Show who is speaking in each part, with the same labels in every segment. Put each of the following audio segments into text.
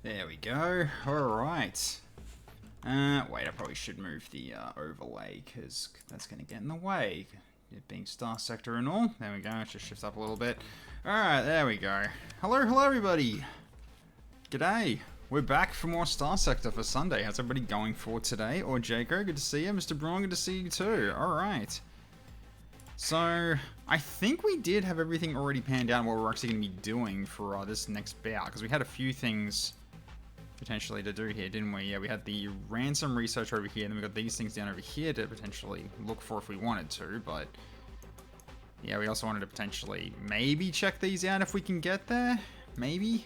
Speaker 1: There we go. Alright. Wait, I probably should move the overlay, because that's going to get in the way. It being Starsector and all. There we go, let's just shift up a little bit. Alright, there we go. Hello everybody! G'day! We're back for more Starsector for Sunday. How's everybody going for today? Or Jaco, good to see you. Mr. Braun, good to see you too. Alright. So, I think we did have everything already panned out what we're actually going to be doing for this next bout, because we had a few things potentially to do here, didn't we? Yeah, we had the ransom research over here, and then we got these things down over here to potentially look for if we wanted to, but yeah, we also wanted to potentially maybe check these out if we can get there, maybe?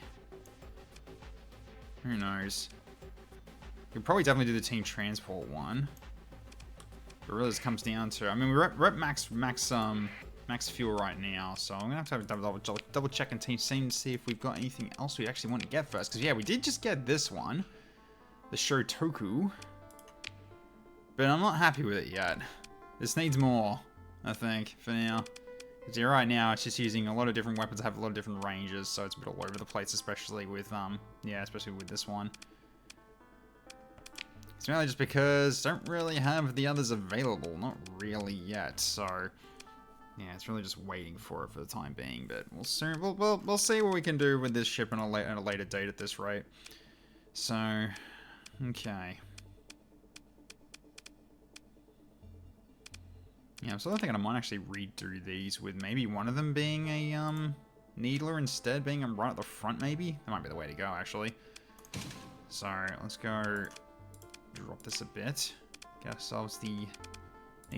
Speaker 1: Who knows? We could probably definitely do the team transport one. But really this comes down to, I mean, we're at max fuel right now, so I'm gonna have to double check and see if we've got anything else we actually want to get first. Because yeah, we did just get this one, the Shotoku, but I'm not happy with it yet. This needs more, I think, for now. Because yeah, right now it's just using a lot of different weapons that have a lot of different ranges, so it's a bit all over the place, especially with yeah, especially with this one. It's mainly just because I don't really have the others available, not really yet, so yeah, it's really just waiting for it for the time being, but we'll soon we'll see what we can do with this ship at a later date at this rate. So, okay. Yeah, I'm sort of thinking I might actually redo these with maybe one of them being a needler instead, being right at the front maybe. That might be the way to go actually. So, let's go drop this a bit. Get ourselves need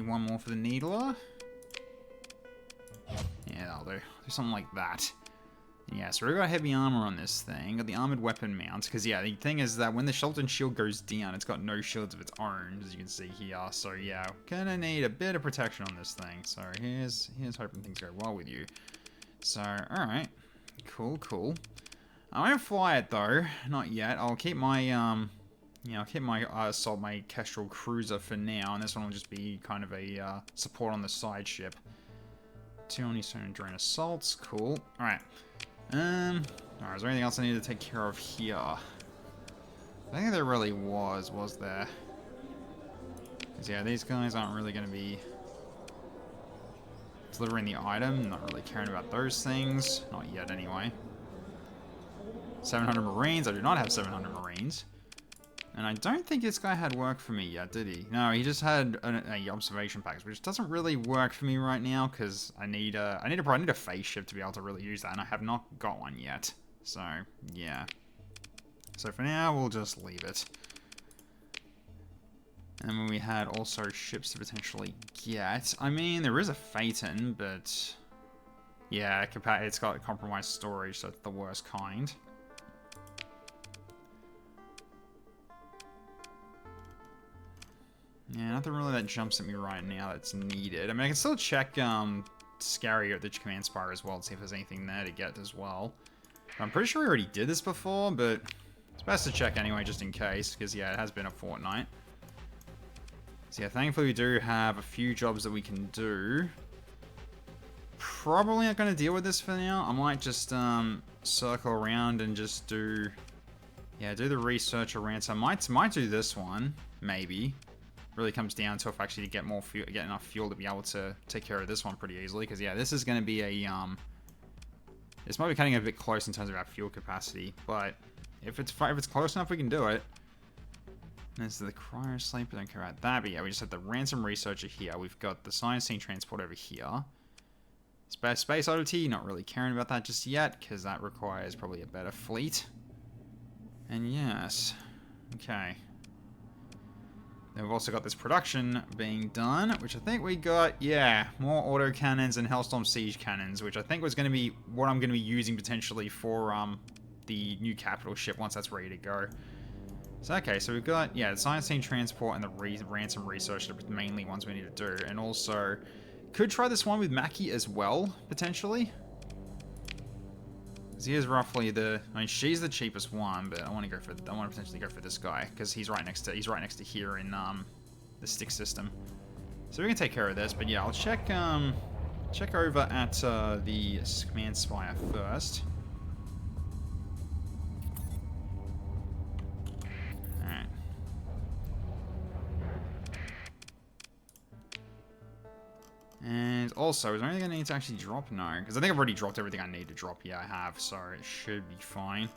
Speaker 1: one more for the needler. Yeah, that'll do. Do something like that. Yeah, so we've got heavy armor on this thing. Got the armored weapon mounts. Because, yeah, the thing is that when the Shelton shield goes down, it's got no shields of its own, as you can see here. So, yeah, gonna need a bit of protection on this thing. So, here's hoping things go well with you. So, alright. Cool, cool. I won't fly it, though. Not yet. I'll keep my, yeah, I'll keep my assault, my Kestrel cruiser for now. And this one will just be kind of a support on the side ship. 2 on Eastern drone assaults, cool. Alright. Alright, is there anything else I need to take care of here? I think there really was there? Because yeah, these guys aren't really going to be delivering the item, not really caring about those things. Not yet anyway. 700 Marines, I do not have 700 Marines. And I don't think this guy had work for me yet, did he? No, he just had a observation package, which doesn't really work for me right now because I need a phase ship to be able to really use that, and I have not got one yet. So yeah. So for now, we'll just leave it. And then we had also ships to potentially get. I mean, there is a Phaeton, but yeah, it's got compromised storage, so it's the worst kind. Yeah, nothing really that jumps at me right now that's needed. I mean, I can still check Scary at the Command Spire as well to see if there's anything there to get as well. I'm pretty sure we already did this before, but it's best to check anyway just in case, because yeah, it has been a fortnight. So yeah, thankfully we do have a few jobs that we can do. Probably not going to deal with this for now. I might just circle around and just do the research around. So I might do this one, maybe. Really comes down to if actually to get enough fuel to be able to take care of this one pretty easily, because yeah, this is going to be a this might be cutting a bit close in terms of our fuel capacity, but if it's close enough we can do it. And there's the cryo sleeper, don't care about that, but yeah, we just have the ransom researcher here. We've got the science scene transport over here. Space oddity, not really caring about that just yet, because that requires probably a better fleet. And yes, okay. Then we've also got this production being done, which I think we got, yeah, more autocannons and Hellstorm siege cannons, which I think was going to be what I'm going to be using potentially for the new capital ship once that's ready to go. So, okay, so we've got, yeah, the science scene transport and the ransom research are the mainly ones we need to do. And also, could try this one with Mackie as well, potentially. Because he is roughly I mean, she's the cheapest one, but I want to potentially go for this guy because he's right next to here in the stick system. So we can take care of this, but yeah, I'll check over at the Command Spire first. also, is there anything I need to actually drop? No, because I think I've already dropped everything I need to drop. Yeah, I have, so it should be fine.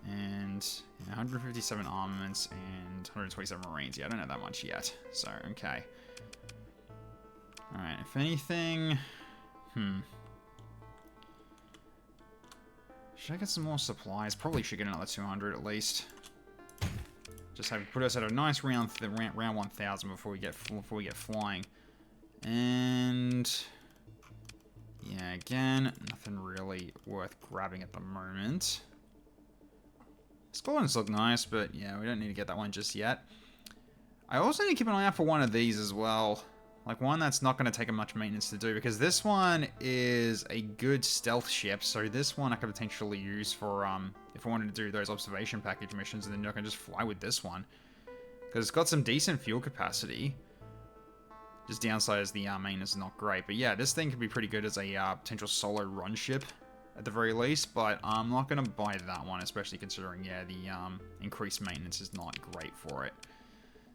Speaker 1: And 157 armaments and 127 marines. Yeah, I don't have that much yet, so okay. Alright, if anything... Should I get some more supplies? Probably should get another 200 at least. Just have put us at a nice round 1000 before we get flying. And yeah, again, nothing really worth grabbing at the moment. Squadrons look nice, but yeah, we don't need to get that one just yet. I also need to keep an eye out for one of these as well. Like one that's not going to take much maintenance to do, because this one is a good stealth ship, so this one I could potentially use for, if I wanted to do those observation package missions, and then I can just fly with this one. Because it's got some decent fuel capacity. Just downside is the maintenance is not great, but yeah, this thing could be pretty good as a potential solo run ship, at the very least, but I'm not going to buy that one, especially considering, yeah, the increased maintenance is not great for it.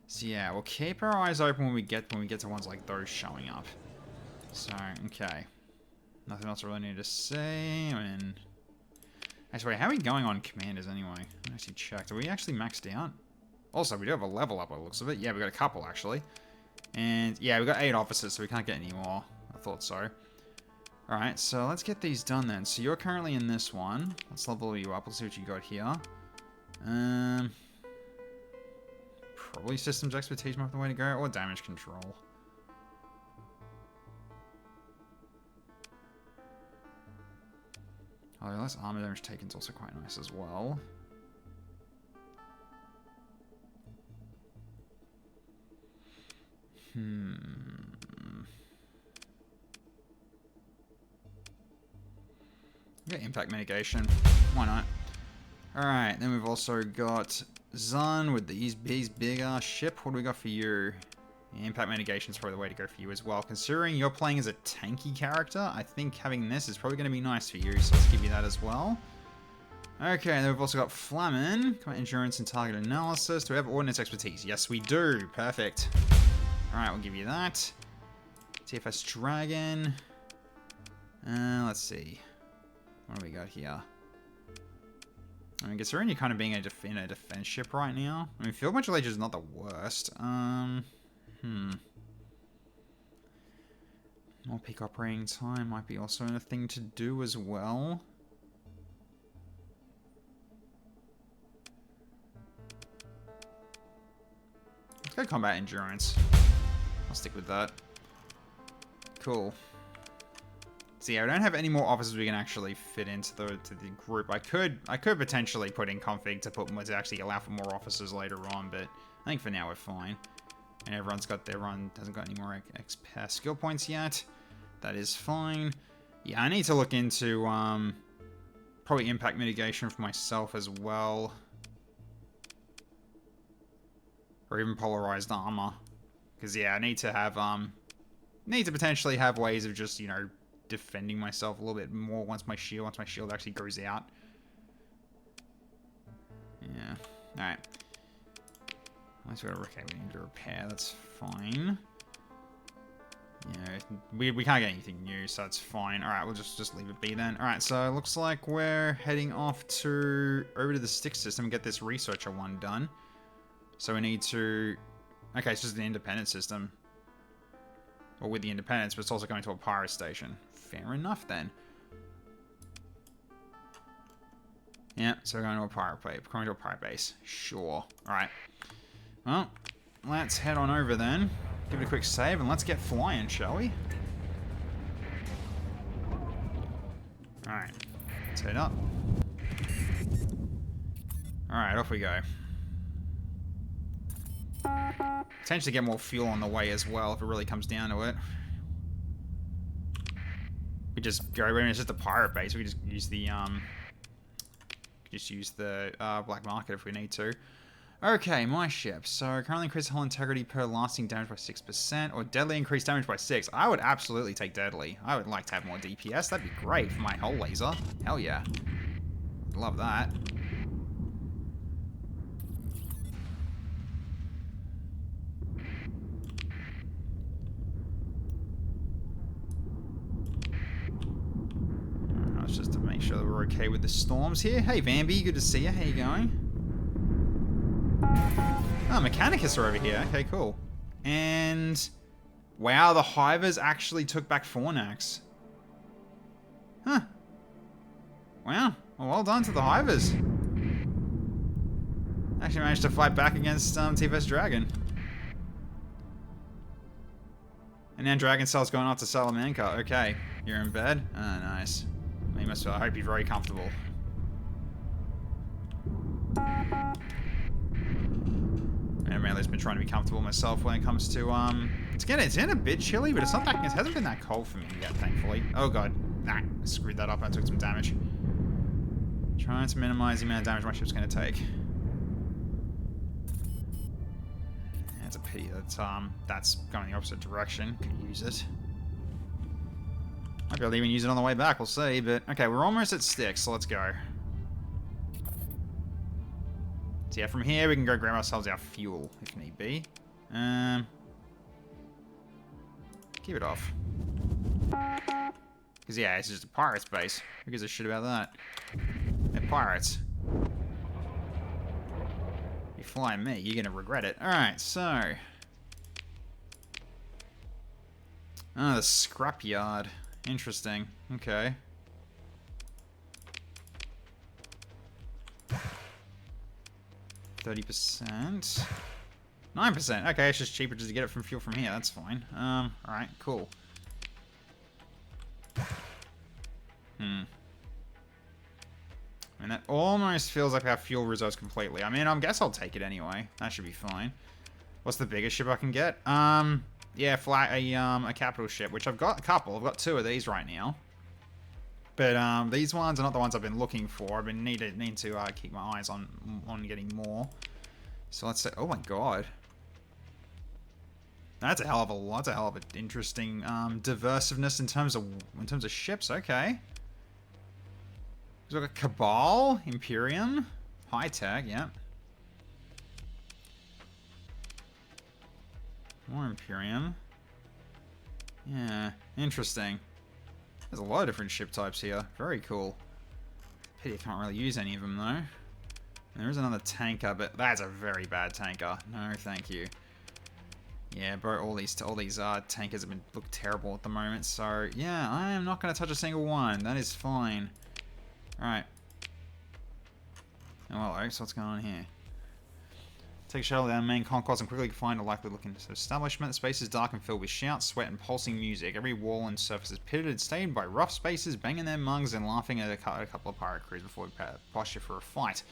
Speaker 1: So yeah, we'll keep our eyes open when we get to ones like those showing up. So, okay. Nothing else I really need to say. I mean... Actually, how are we going on commanders anyway? Let me actually check. Are we actually maxed out? Also, we do have a level up by the looks of it. Yeah, we got a couple actually. And yeah, we got 8 officers, so we can't get any more. I thought so. Alright, so let's get these done then. So you're currently in this one. Let's level you up. Let's see what you got here. Probably systems expertise might be the way to go, or damage control. Oh, less armor damage taken is also quite nice as well. Yeah, impact mitigation. Why not? Alright, then we've also got Zun with these big ass ship. What do we got for you? Yeah, impact mitigation is probably the way to go for you as well. Considering you're playing as a tanky character, I think having this is probably going to be nice for you, so let's give you that as well. Okay, and then we've also got Flamin, combat endurance and target analysis. Do we have ordnance expertise? Yes, we do. Perfect. Alright, we'll give you that. TFS Dragon. Let's see. What do we got here? I mean, considering you're kind of being in a defense ship right now. I mean, Field Modulator is not the worst. More peak operating time might be also a thing to do as well. Let's go combat endurance. I'll stick with that. Cool. So yeah, we don't have any more officers we can actually fit into the group. I could potentially put in config to actually allow for more officers later on, but I think for now we're fine. And everyone's got hasn't got any more skill points yet. That is fine. Yeah, I need to look into probably impact mitigation for myself as well, or even polarized armor. Because yeah, I need to have potentially have ways of just, you know, defending myself a little bit more once my shield actually goes out. Yeah. Alright. Unless we need to repair, that's fine. Yeah, we can't get anything new, so that's fine. Alright, we'll just leave it be then. Alright, so it looks like we're heading off over to the stick system and get this researcher one done. So we need to... Okay, it's just an independent system. Or with the independence, but it's also going to a pirate station. Fair enough, then. Yeah, so we're going to a pirate base. Sure. Alright. Well, let's head on over then. Give it a quick save, and let's get flying, shall we? Alright. Let's head up. Alright, off we go. Potentially get more fuel on the way as well, if it really comes down to it. We just go, when it's just a pirate base, we just use the black market if we need to. Okay, my ship. So currently increase hull integrity per lasting damage by 6%, or deadly increased damage by 6. I would absolutely take deadly. I would like to have more DPS. That'd be great for my hull laser. Hell yeah. Love that. just to make sure that we're okay with the storms here. Hey, Bambi, good to see you. How you going? Oh, Mechanicus are over here. Okay, cool. And... wow, the Hivers actually took back Fornax. Huh. Wow. Well done to the Hivers. Actually managed to fight back against T-Vest Dragon. And then Dragon Cell's going off to Salamanca. Okay. You're in bed? Oh, nice. I hope you're very comfortable. And Manly's been trying to be comfortable myself when it comes to, it's getting a bit chilly, but it's not that, it hasn't been that cold for me yet, thankfully. Oh god. Nah, I screwed that up. I took some damage. Trying to minimize the amount of damage my ship's going to take. That's a pity. That's going the opposite direction. Could use it. Might be able to even use it on the way back. We'll see. But okay, we're almost at Styx, so let's go. So yeah, from here we can go grab ourselves our fuel if need be. Keep it off. Because yeah, it's just a pirate's base. Who gives a shit about that? They're pirates. You fly me, you're gonna regret it. Alright, so... oh, the scrapyard. Interesting. Okay. 30%. 9%. Okay, it's just cheaper just to get it from fuel from here. That's fine. Alright, cool. And that almost feels like our fuel reserves completely. I mean, I guess I'll take it anyway. That should be fine. What's the biggest ship I can get? Yeah, a capital ship, which I've got a couple. I've got 2 of these right now. But these ones are not the ones I've been looking for. I've been need to keep my eyes on getting more. So let's say, oh my god, that's a hell of a lot. That's a hell of an interesting diversiveness in terms of ships. Okay, we've got Cabal, Imperium, high tech. Yeah, more Imperium. Yeah, interesting. There's a lot of different ship types here. Very cool. Pity I can't really use any of them, though. There is another tanker, but that's a very bad tanker. No, thank you. Yeah, bro, all these tankers have look terrible at the moment, so yeah, I am not going to touch a single one. That is fine. Alright. Oh, hello, so what's going on here? Take a shuttle down main concourse and quickly find a likely looking establishment. The space is dark and filled with shouts, sweat, and pulsing music. Every wall and surface is pitted and stained by rough spaces, banging their mugs and laughing at a couple of pirate crews before we posture for a fight.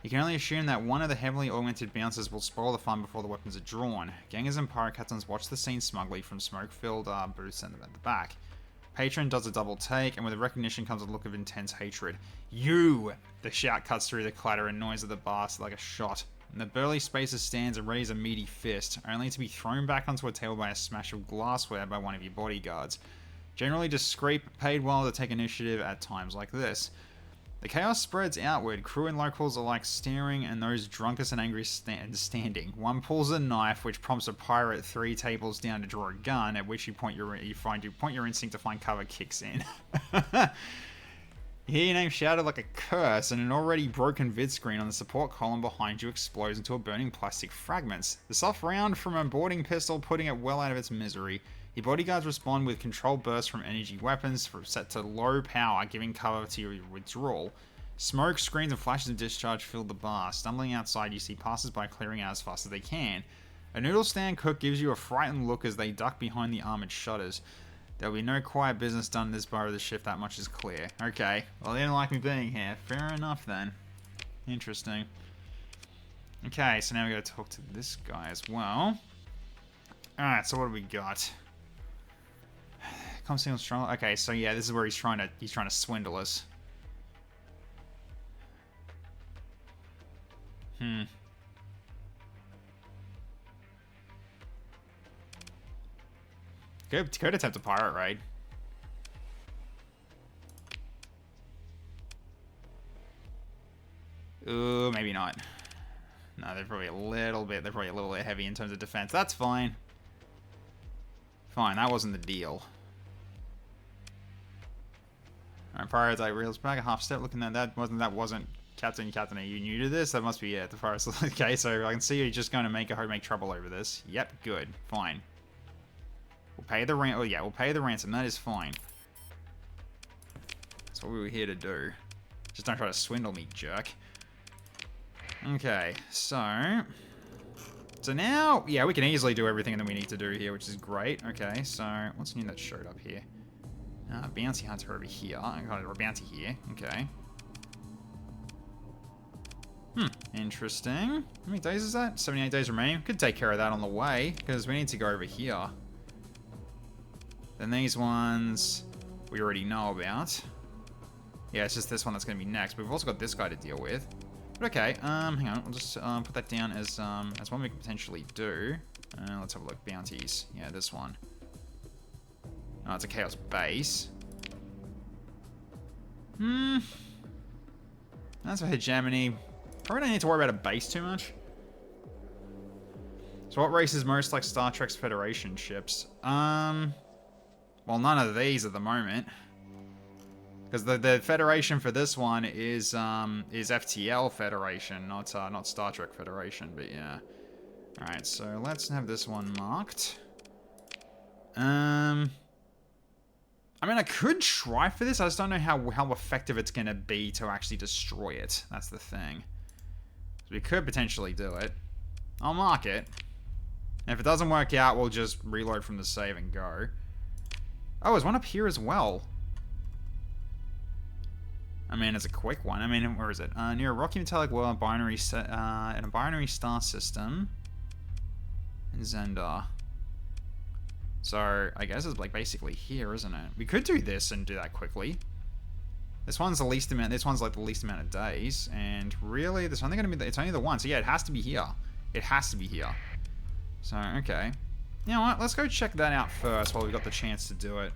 Speaker 1: You can only assume that one of the heavily augmented bouncers will spoil the fun before the weapons are drawn. Gangers and pirate captains watch the scene smugly from smoke-filled booths at the back. Patron does a double take, and with the recognition comes a look of intense hatred. You! The shout cuts through the clatter and noise of the blast like a shot. And the burly spacer stands and raises a meaty fist, only to be thrown back onto a table by a smash of glassware by one of your bodyguards. Generally discreet, but paid well to take initiative at times like this. The chaos spreads outward, crew and locals alike staring, and those drunkest and angry standing. One pulls a knife, which prompts a pirate 3 tables down to draw a gun, at which you point your instinct to find cover kicks in. You hear your name shouted like a curse, and an already broken vid screen on the support column behind you explodes into a burning plastic fragments. The soft round from a boarding pistol putting it well out of its misery. Your bodyguards respond with controlled bursts from energy weapons set to low power, giving cover to your withdrawal. Smoke, screens, and flashes of discharge fill the bar. Stumbling outside, you see passers-by clearing out as fast as they can. A noodle stand cook gives you a frightened look as they duck behind the armored shutters. There'll be no quiet business done in this bar of the shift, that much is clear. Okay, well they didn't like me being here. Fair enough then. Interesting. Okay, so now we gotta talk to this guy as well. Alright, so what do we got? Come see strong. Okay, so yeah, this is where he's trying to swindle us. Could attempt a pirate raid. Ooh, maybe not. No, they're probably a little bit heavy in terms of defense. That's fine. Fine, that wasn't the deal. Alright, prioritize reels back a half step. Looking at that wasn't Captain. Are you new to this? That must be it. The forest. Okay, so I can see you're just going to make trouble over this. Yep, good, fine. We'll pay the ransom. Oh yeah, we'll pay the ransom. That is fine. That's what we were here to do. Just don't try to swindle me, jerk. Okay, so now, yeah, we can easily do everything that we need to do here, which is great. Okay, so what's new that showed up here? Bounty hunter over here. I got a bounty here. Okay. Interesting. How many days is that? 78 days remaining. Could take care of that on the way, because we need to go over here. Then these ones we already know about. Yeah, it's just this one that's going to be next. But we've also got this guy to deal with. But okay, hang on. We'll just put that down as one we can potentially do. Let's have a look. Bounties. Yeah, this one. Oh, it's a chaos base. That's a hegemony. Probably don't need to worry about a base too much. So what race is most like Star Trek's Federation ships? Well, none of these at the moment. Because the Federation for this one is FTL Federation, not Star Trek Federation, but yeah. Alright, so let's have this one marked. I mean, I could try for this. I just don't know how effective it's going to be to actually destroy it. That's the thing. So we could potentially do it. I'll mark it. And if it doesn't work out, we'll just reload from the save and go. Oh, there's one up here as well. I mean, it's a quick one. I mean, where is it? Near a rocky metallic world, in a binary star system. In Zendar. So, I guess it's like basically here, isn't it? We could do this and do that quickly. This one's the least amount. This one's like the least amount of days, and really, there's only gonna be. It's only the one. So yeah, it has to be here. It has to be here. So okay. You know what? Let's go check that out first while we've got the chance to do it.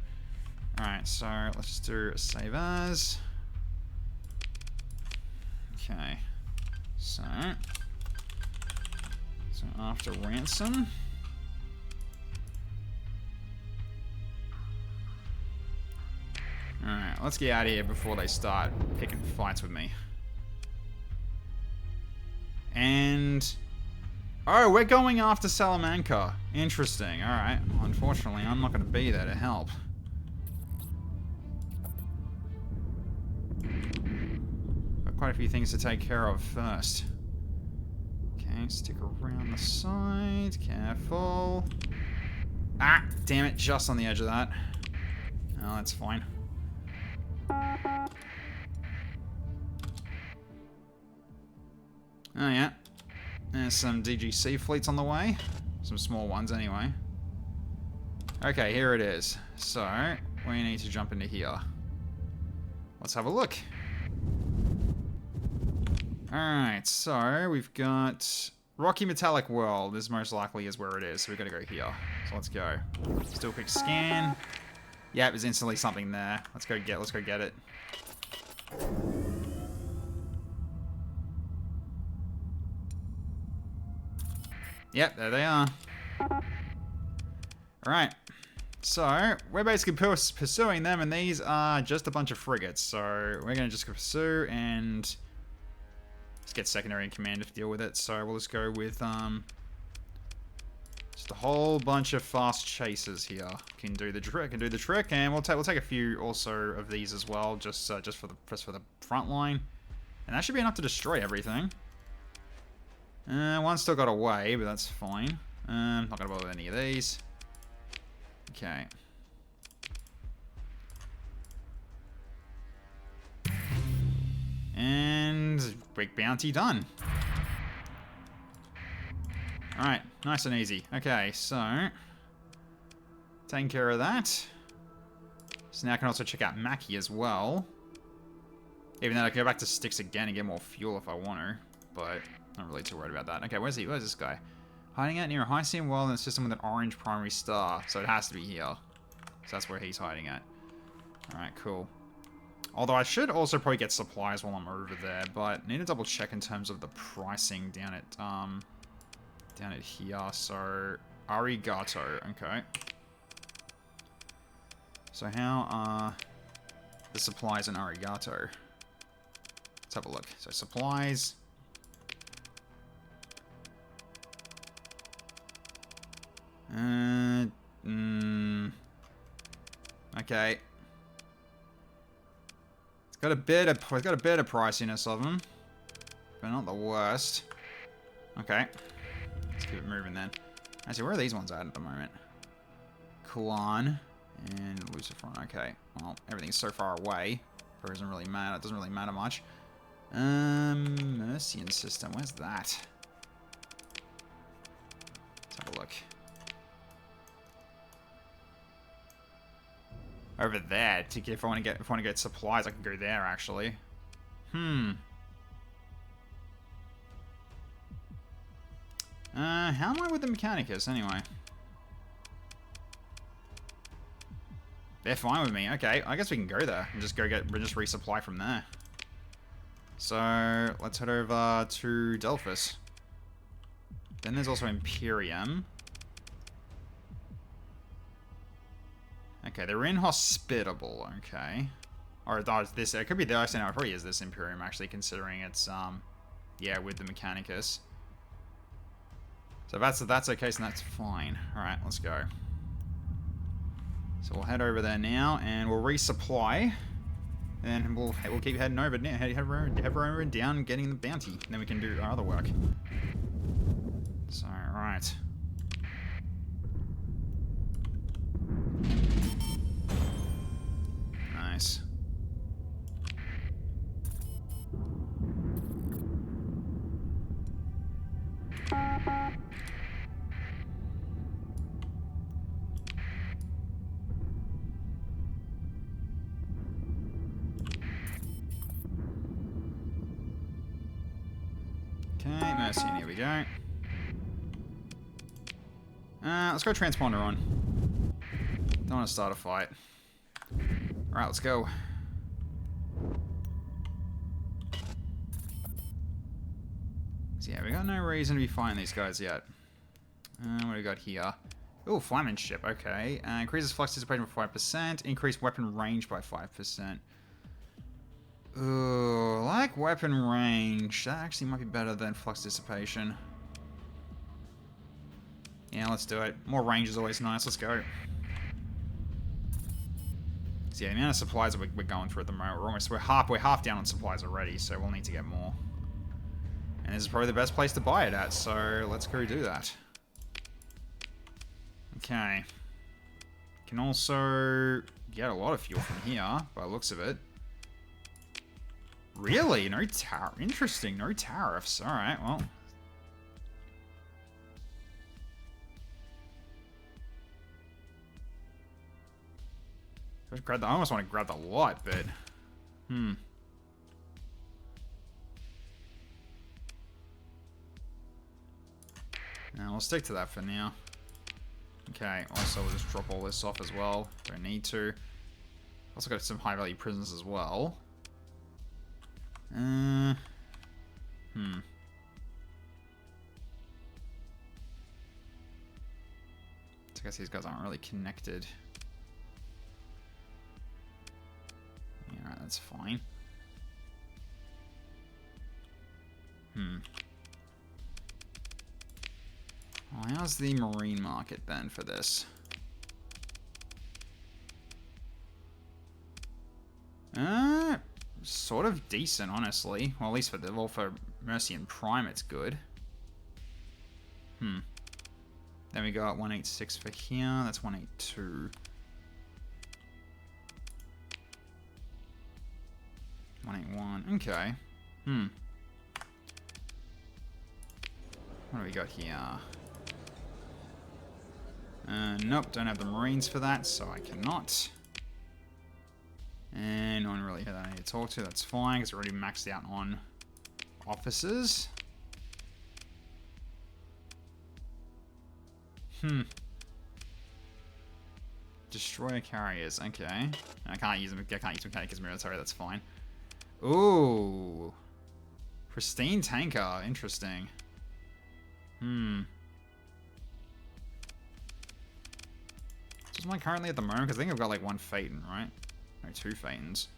Speaker 1: All right. So let's just do a save as. Okay. So after ransom. Alright, let's get out of here before they start picking fights with me. And... oh, we're going after Salamanca. Interesting, alright. Unfortunately, I'm not going to be there to help. Got quite a few things to take care of first. Okay, stick around the side. Careful. Ah, damn it, just on the edge of that. Oh, that's fine. Oh yeah, there's some DGC fleets on the way. Some small ones anyway. Okay, here it is. So, we need to jump into here. Let's have a look. Alright, so we've got Rocky Metallic World. This most likely is where it is, so we've got to go here. So let's go. Let's do a quick scan. Yeah, there's instantly something there. Let's go get it. Yep, there they are. Alright. So, we're basically pursuing them, and these are just a bunch of frigates. So, we're going to just pursue and just get secondary in command to deal with it. So, we'll just go with just a whole bunch of fast chasers here. Can do the trick, and we'll take a few also of these as well, just for the front line. And that should be enough to destroy everything. One still got away, but that's fine. Not gonna bother with any of these. Okay. And big bounty done. Alright, nice and easy. Okay, so taking care of that. So now I can also check out Mackie as well. Even though I can go back to Styx again and get more fuel if I want to, but not really too worried about that. Okay, where's he? Where's this guy? Hiding out near a high-seeing world in a system with an orange primary star. So it has to be here. So that's where he's hiding at. Alright, cool. Although I should also probably get supplies while I'm over there, but need to double check in terms of the pricing down at here. So arigato. Okay. So how the supplies in Arigato. Let's have a look. So supplies. Okay. It's got a bit of priciness of them, but not the worst. Okay. Let's keep it moving then. Actually, where are these ones at the moment? Kuan and Lucifron. Okay. Well, everything's so far away. It doesn't really matter. It doesn't really matter much. Mercian system. Where's that? Let's have a look. Over there. If I want to get supplies, I can go there actually. How am I with the Mechanicus anyway? They're fine with me. Okay, I guess we can go there and just resupply from there. So let's head over to Delphus. Then there's also Imperium. Okay, they're inhospitable. Okay, or this it could be the no, it probably is this Imperium actually, considering it's yeah, with the Mechanicus. So if that's the case, then that's fine. All right, let's go. So we'll head over there now, and we'll resupply, and we'll keep heading over now, head over and down, getting the bounty, and then we can do our other work. So, all right. Nice. Okay, Mercian, here we go. Let's go transponder on. Don't want to start a fight. Alright, let's go. So yeah, we got no reason to be fighting these guys yet. What do we got here? Oh, Flagship, okay. Increases flux dissipation by 5%. Increase weapon range by 5%. Ooh, I like weapon range. That actually might be better than flux dissipation. Yeah, let's do it. More range is always nice. Let's go. So yeah, the amount of supplies that we're going through at the moment, we're half down on supplies already, so we'll need to get more. And this is probably the best place to buy it at, so let's go do that. Okay. Can also get a lot of fuel from here, by the looks of it. Really? No tariff. Interesting. No tariffs. Alright, well. I almost want to grab the lot, but... No, we'll stick to that for now. Okay, also we'll just drop all this off as well. Don't need to. Also got some high-value prisons as well. So I guess these guys aren't really connected. Yeah, right, that's fine. Well, how's the marine market then for this? Sort of decent, honestly. Well, at least for Mercian Prime, it's good. Then we got 186 for here. That's 182. 181. Okay. What do we got here? Nope, don't have the Marines for that, so I cannot. And no one really that I need to talk to, that's fine, because we're already maxed out on officers. Destroyer carriers, okay. I can't use them, Mechanicus military, that's fine. Ooh. Pristine tanker, interesting. Just mine currently at the moment, because I think I've got like one Phaeton, right? No, 2 Phaetons.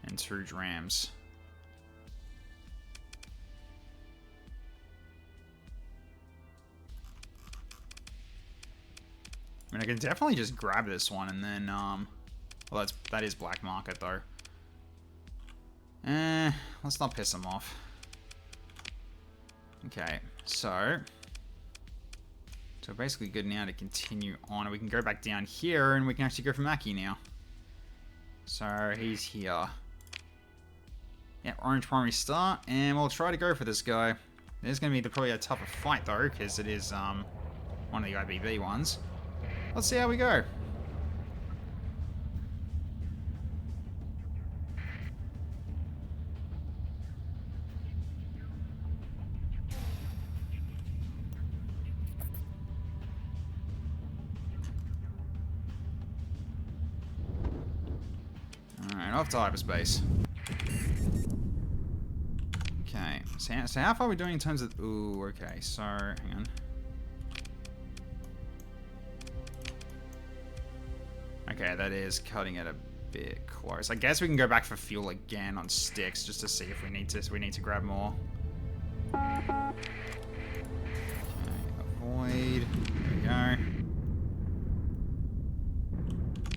Speaker 1: And 2 Drams. I mean, I can definitely just grab this one and then, well, that is black market, though. Let's not piss them off. Okay, so basically good now to continue on. We can go back down here, and we can actually go for Mackie now. So, he's here. Yeah, orange primary star, and we'll try to go for this guy. There's going to be probably a tougher fight, though, because it is, one of the IBB ones. Let's see how we go. Alright, off to hyperspace. Okay, so how far are we doing in terms of... Ooh, okay, so, hang on. Okay, that is cutting it a bit close. I guess we can go back for fuel again on sticks just to see if we need to grab more. Okay, avoid. There we go.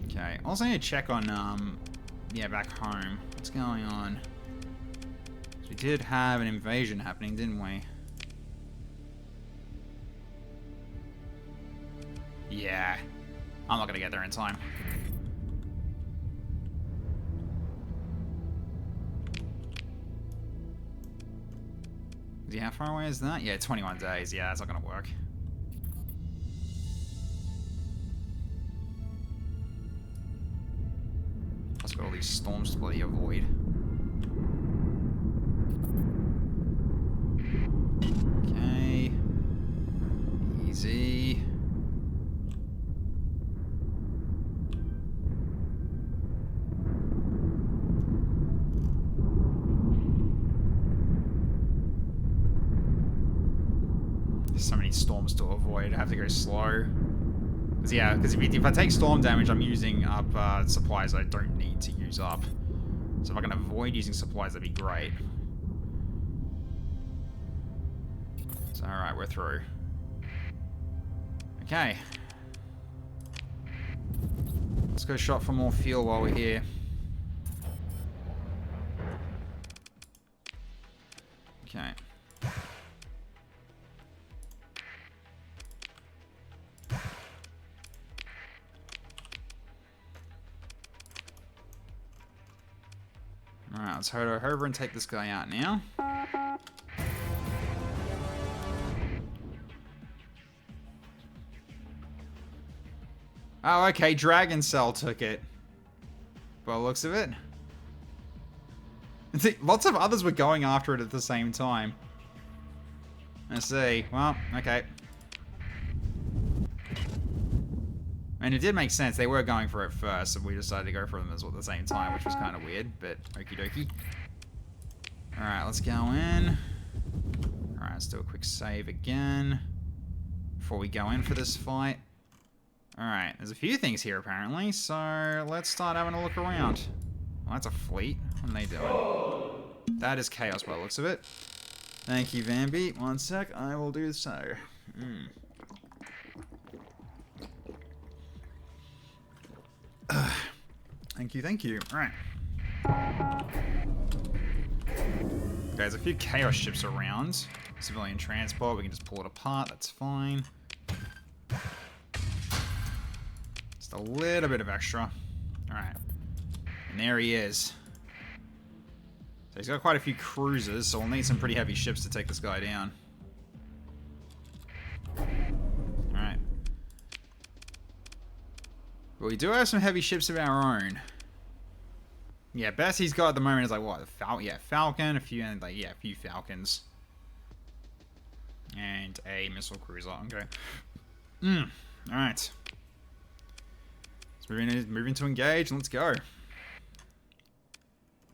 Speaker 1: Okay, also need to check on, yeah, back home. What's going on? So we did have an invasion happening, didn't we? Yeah. I'm not gonna get there in time. Yeah, how far away is that? Yeah, 21 days. Yeah, that's not gonna work. Plus got all these storms to bloody avoid. Okay. Easy. So many storms to avoid. I have to go slow. Yeah, because if I take storm damage, I'm using up supplies I don't need to use up. So if I can avoid using supplies, that'd be great. So, alright, we're through. Okay. Let's go shop for more fuel while we're here. Okay. Alright, let's head over and take this guy out now. Oh, okay, Dragon Cell took it. By the looks of it. Lots of others were going after it at the same time. Let's see. Well, okay. And it did make sense. They were going for it first, and we decided to go for them as well at the same time, which was kind of weird, but okie dokie. Alright, let's go in. Alright, let's do a quick save again before we go in for this fight. Alright, there's a few things here apparently, so let's start having a look around. Well, that's a fleet. What are they doing? That is chaos by the looks of it. Thank you, Vanby. One sec, I will do so. Thank you, thank you. Alright. Okay, there's a few chaos ships around. Civilian transport, we can just pull it apart, that's fine. Just a little bit of extra. Alright. And there he is. So he's got quite a few cruisers, so we'll need some pretty heavy ships to take this guy down. Alright. But we do have some heavy ships of our own. Yeah, best he's got at the moment is like what? Falcon, a few Falcons. And a missile cruiser. Okay. Alright. Let's move into engage and let's go.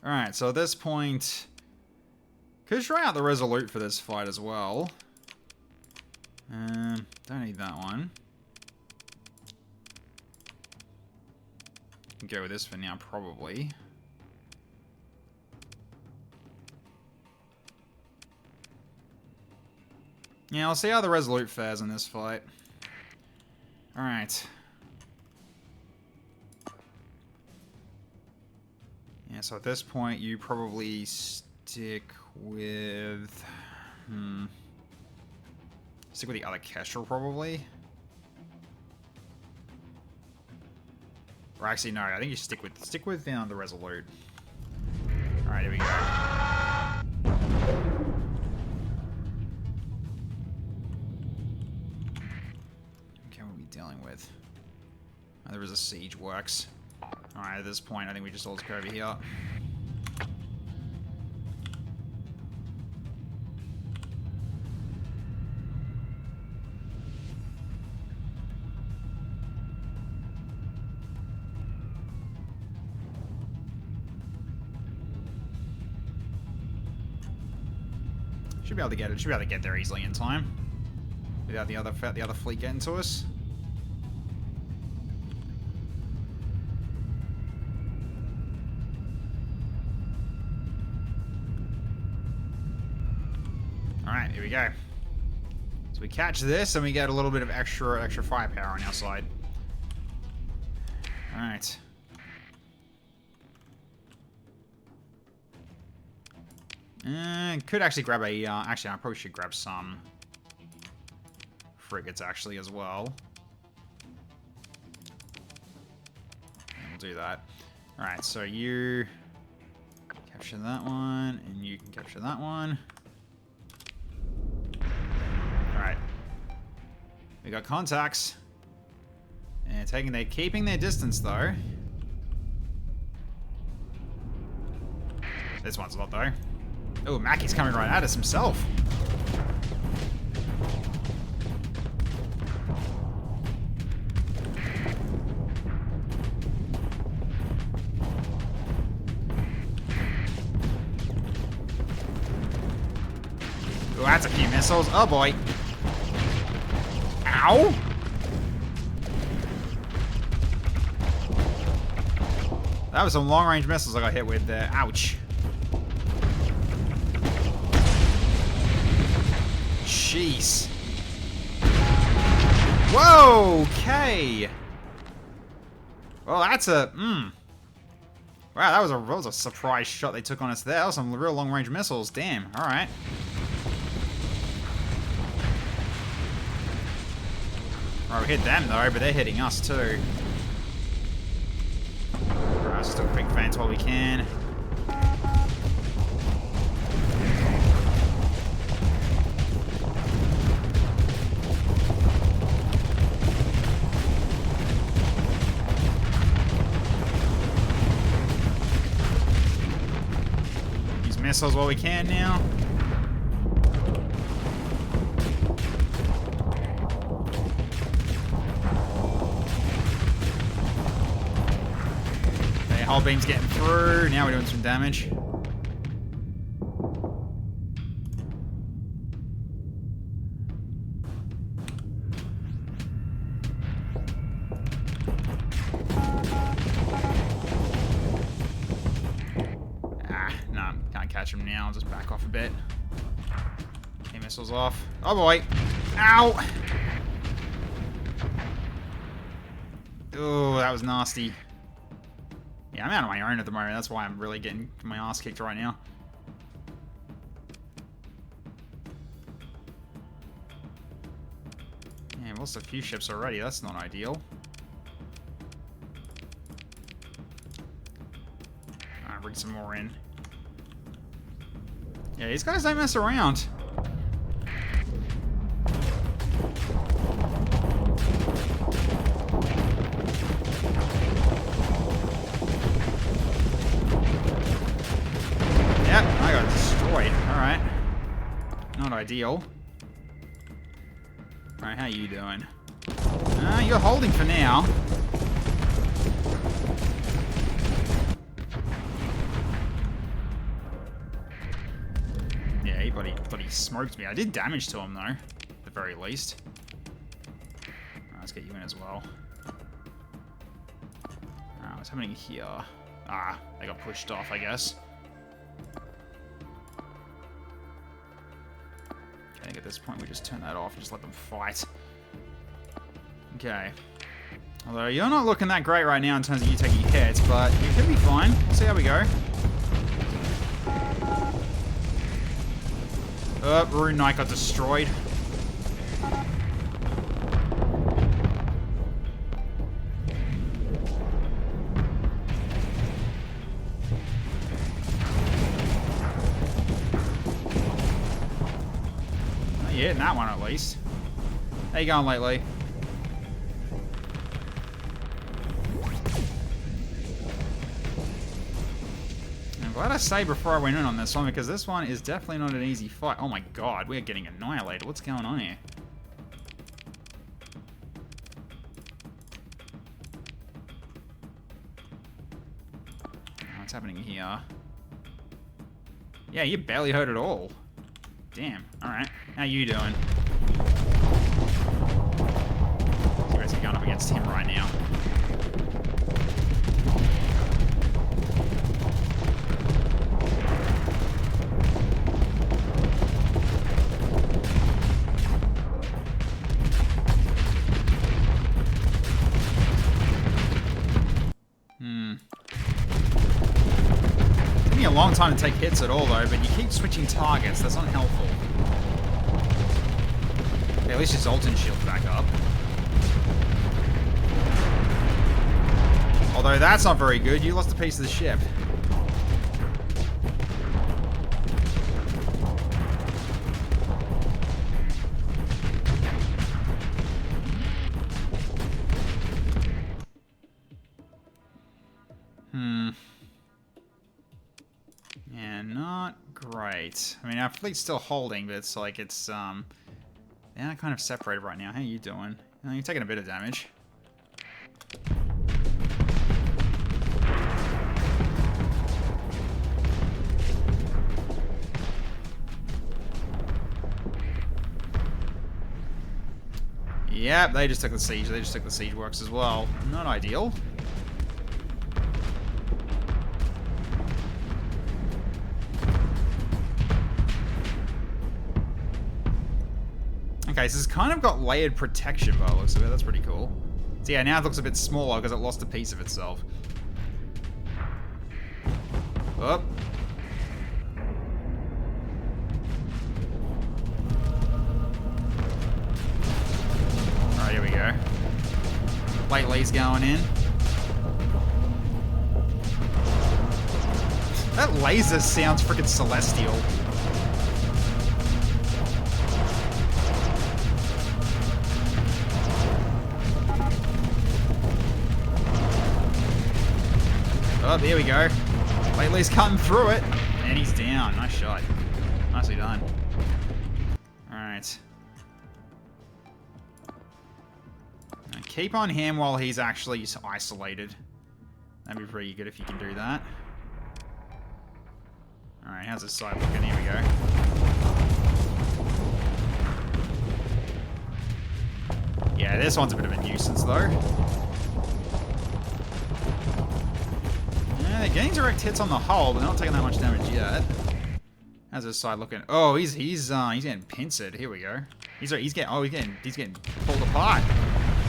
Speaker 1: Alright, so at this point, could try out the Resolute for this fight as well. Don't need that one. Go with this for now, probably. Yeah, I'll see how the Resolute fares in this fight. Alright. Yeah, so at this point, you probably stick with... Stick with the other Kestrel, probably. Or actually, no, I think you stick with the Resolute. Alright, here we go. Okay, what are we dealing with? Oh, there is a Siege Works. Alright, at this point, I think we just all just go over here. Should be able to get it. Should be able to get there easily in time, without the other fleet getting to us. All right, here we go. So we catch this, and we get a little bit of extra firepower on our side. All right. Could actually grab a... actually, I probably should grab some frigates, actually, as well. And we'll do that. Alright, so you capture that one, and you can capture that one. Alright. We got contacts. And they're keeping their distance, though. This one's not, though. Oh, Mackey's coming right at us himself. Oh, that's a few missiles. Oh, boy. Ow! That was some long-range missiles I got hit with there. Ouch. Jeez. Whoa, okay. Well, that's a... Wow, that was a surprise shot they took on us there. That was some real long-range missiles. Damn, alright. Alright, we hit them, though, but they're hitting us, too. Alright, let's do a quick feint while we can. Missiles while we can now. Okay, hull beam's getting through. Now we're doing some damage. Catch him now. I'll just back off a bit. Okay, missiles off. Oh boy! Ow! Oh, that was nasty. Yeah, I'm out on my own at the moment. That's why I'm really getting my ass kicked right now. Yeah, I've lost a few ships already. That's not ideal. Alright, bring some more in. Yeah, these guys don't mess around. Yep, I got destroyed. Alright. Not ideal. Alright, how you doing? You're holding for now. But he smoked me. I did damage to him, though, at the very least. Alright, let's get you in as well. Alright, What's happening here? Ah, they got pushed off, I guess. Okay, I think at this point we just turn that off and just let them fight. Okay. Although you're not looking that great right now in terms of you taking hits, but you could be fine. We'll see how we go. Rune Knight got destroyed. Oh, you're hitting that one at least. How you going lately? Glad I saved before I went in on this one, because this one is definitely not an easy fight. Oh my god, we're getting annihilated. What's going on here? What's happening here? Yeah, you barely hurt at all. Damn. Alright. How you doing? You're basically going up against him right now. A long time to take hits at all though, but you keep switching targets. That's not helpful. Okay, at least your Zoltan shield's back up. Although that's not very good. You lost a piece of the ship. Yeah, not great. I mean, our fleet's still holding, but it's like it's, they're kind of separated right now. How you doing? You're taking a bit of damage. Yep, they just took the siege. They just took the siege works as well. Not ideal. Okay, so it's kind of got layered protection by the looks of it. That's pretty cool. So yeah, now it looks a bit smaller because it lost a piece of itself. Up. Alright, here we go. Lately's going in. That laser sounds freaking celestial. Oh, there we go. Lately's cutting through it. And he's down. Nice shot. Nicely done. Alright. Keep on him while he's actually isolated. That'd be pretty good if you can do that. Alright, how's this side looking? Here we go. Yeah, this one's a bit of a nuisance, though. Yeah, they're getting direct hits on the hull, but they're not taking that much damage yet. How's this side looking? Oh, he's getting pincered. Here we go. He's getting pulled apart.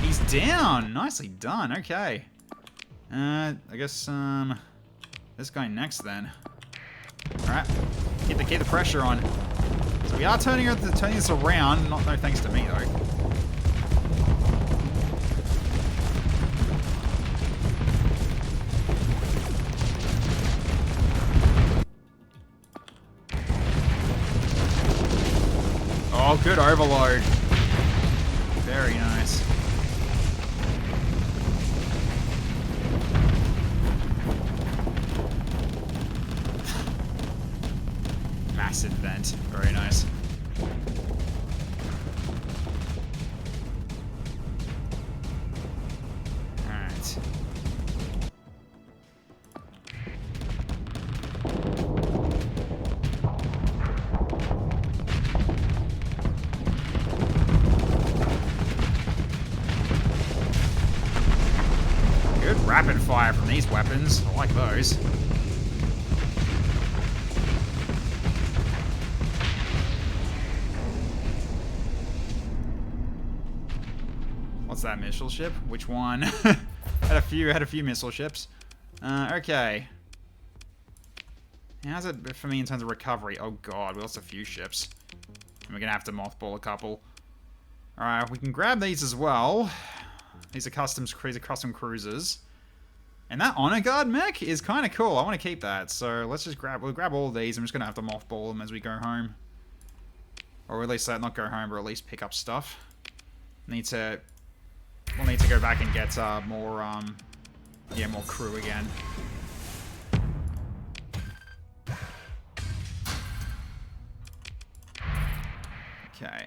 Speaker 1: He's down. Nicely done. Okay. I guess this guy next then. All right. Keep the pressure on. So we are turning this around. No thanks to me though. Oh, good overload. Very nice. Massive vent. Very nice. Alright. rapid fire from these weapons. I like those. What's that missile ship? Which one? had a few missile ships. Okay. How's it for me in terms of recovery? Oh god, we lost a few ships. And we're gonna have to mothball a couple. Alright, we can grab these as well. These are custom cruisers. And that honor guard mech is kind of cool. I want to keep that. So let's just we'll grab all of these. I'm just gonna have to mothball them as we go home. Or at least not go home, but at least pick up stuff. We'll need to go back and get more crew again. Okay.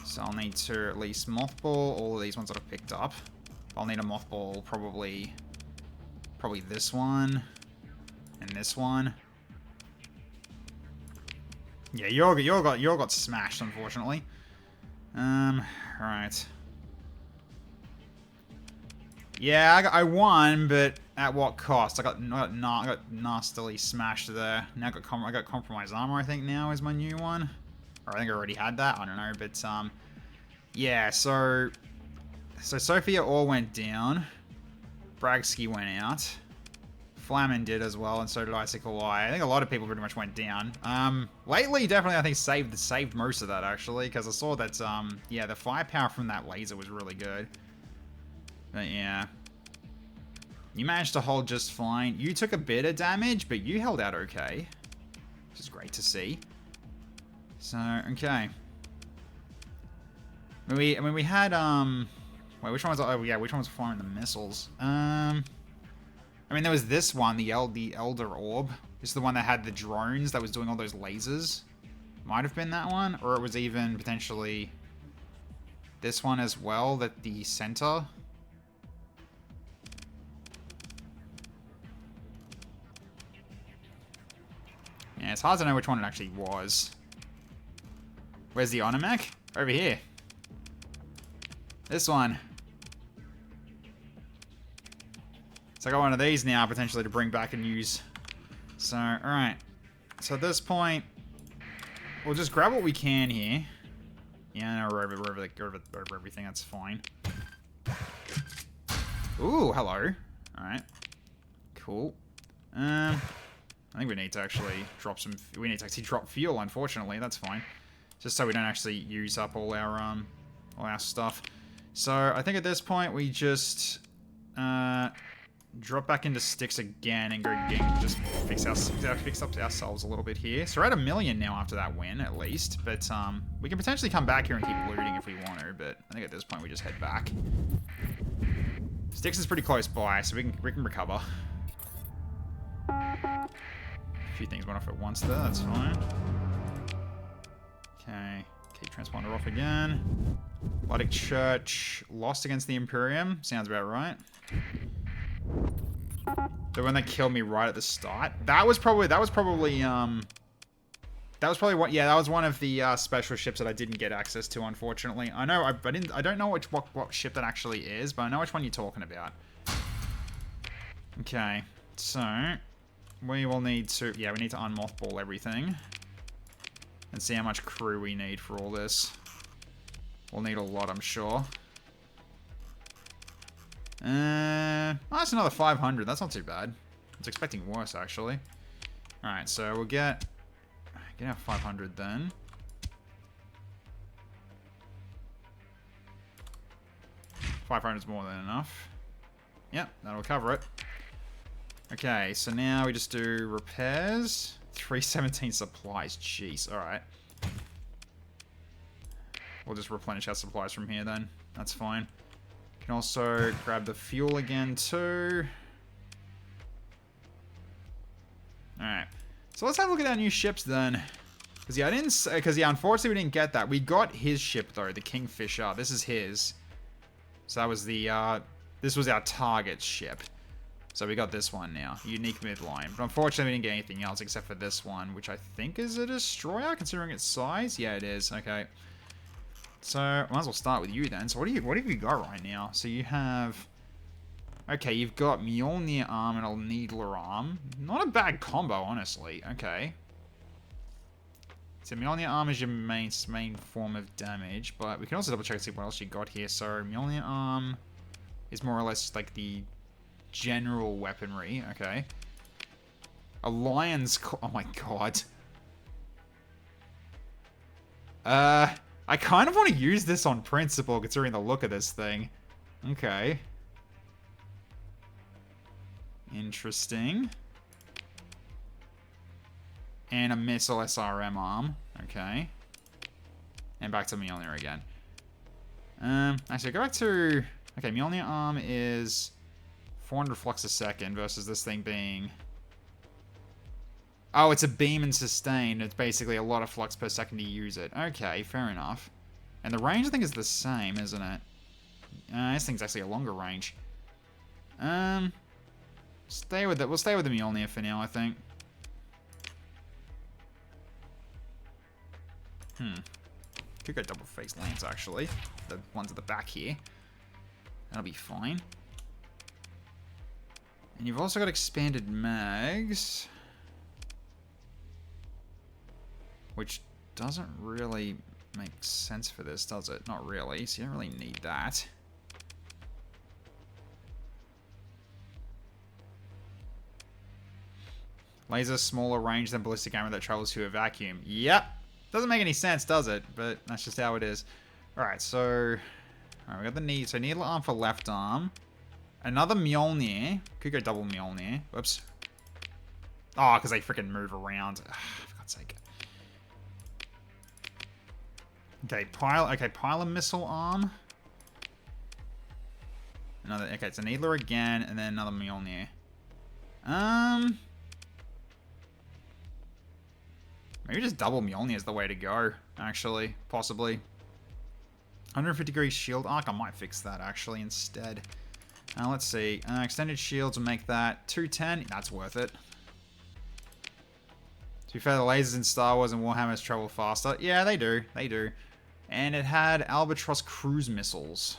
Speaker 1: So I'll need to at least mothball all of these ones that I've picked up. I'll need a mothball probably this one and this one. Yeah, you all got smashed, unfortunately. Right. Yeah, I won, but at what cost? I got nastily smashed there. Now I got compromised armor, I think now is my new one. Or I think I already had that, I don't know, but yeah, so Sophia all went down. Bragsky went out. Flamin did as well, and so did Icicle Eye. I think a lot of people pretty much went down. Lately, definitely, I think saved most of that, actually, because I saw that, yeah, the firepower from that laser was really good. But, yeah. You managed to hold just fine. You took a bit of damage, but you held out okay. Which is great to see. So, okay. We had, wait, which one was, oh, yeah, which one was firing the missiles? I mean, there was this one, the Elder Orb. This is the one that had the drones that was doing all those lasers. Might have been that one, or it was even potentially this one as well, the center. Yeah, it's hard to know which one it actually was. Where's the honor mech? Over here. This one. So I got one of these now, potentially, to bring back and use. So, alright. So at this point, we'll just grab what we can here. Yeah, no, we're over everything, that's fine. Ooh, hello. Alright. Cool. I think we need to actually drop drop fuel, unfortunately, that's fine. Just so we don't actually use up all our stuff. So, I think at this point, we just, drop back into sticks again and go just fix up ourselves a little bit here. So we're at 1 million now after that win, at least. But we can potentially come back here and keep looting if we want to. But I think at this point we just head back. Sticks is pretty close by, so we can recover. A few things went off at once there. That's fine. Okay, keep transponder off again. Luddic Church lost against the Imperium. Sounds about right. The one that killed me right at the start. That was probably one. Yeah, that was one of the special ships that I didn't get access to, unfortunately. I know I don't know what ship that actually is, but I know which one you're talking about. Okay, so we will need to we need to unmothball everything and see how much crew we need for all this. We'll need a lot, I'm sure. Oh, that's another 500. That's not too bad. I was expecting worse, actually. Alright, so we'll get our 500 then. $500 is more than enough. Yep, that'll cover it. Okay, so now we just do repairs. 317 supplies. Jeez, alright. We'll just replenish our supplies from here then. That's fine. Can also grab the fuel again too. Alright. So let's have a look at our new ships then. Because yeah, unfortunately we didn't get that. We got his ship though, the Kingfisher. This is his. So that was this was our target ship. So we got this one now. Unique midline. But unfortunately we didn't get anything else except for this one, which I think is a destroyer considering its size. Yeah, it is. Okay. So, might as well start with you then. So, what have you got right now? So, you have... Okay, you've got Mjolnir arm and a Needler arm. Not a bad combo, honestly. Okay. So, Mjolnir arm is your main form of damage, but we can also double check and see what else you got here. So, Mjolnir arm is more or less like the general weaponry. Okay. A lion's... Oh my god. I kind of want to use this on principle, considering the look of this thing. Okay. Interesting. And a missile SRM arm. Okay. And back to Mjolnir again. Actually, go back to... Okay, Mjolnir arm is 400 flux a second versus this thing being... Oh, it's a beam and sustain. It's basically a lot of flux per second to use it. Okay, fair enough. And the range, I think, is the same, isn't it? This thing's actually a longer range. Stay with it. We'll stay with the Mjolnir for now, I think. Could go double face lance, actually. The ones at the back here. That'll be fine. And you've also got expanded mags. Which doesn't really make sense for this, does it? Not really, so you don't really need that. Laser smaller range than ballistic armor that travels through a vacuum. Yep. Doesn't make any sense, does it? But that's just how it is. Alright, so... Alright, we got the knee. So needle arm for left arm. Another Mjolnir. Could go double Mjolnir. Whoops. Oh, because they freaking move around. Ugh, for God's sake. Okay, pile missile arm. Another, okay, it's a needler again, and then another Mjolnir. Maybe just double Mjolnir is the way to go, actually, possibly. 150 degree shield arc, I might fix that, actually, instead. Let's see, extended shields will make that 210, that's worth it. To be fair, the lasers in Star Wars and Warhammers travel faster. Yeah, they do, they do. And it had Albatross cruise missiles.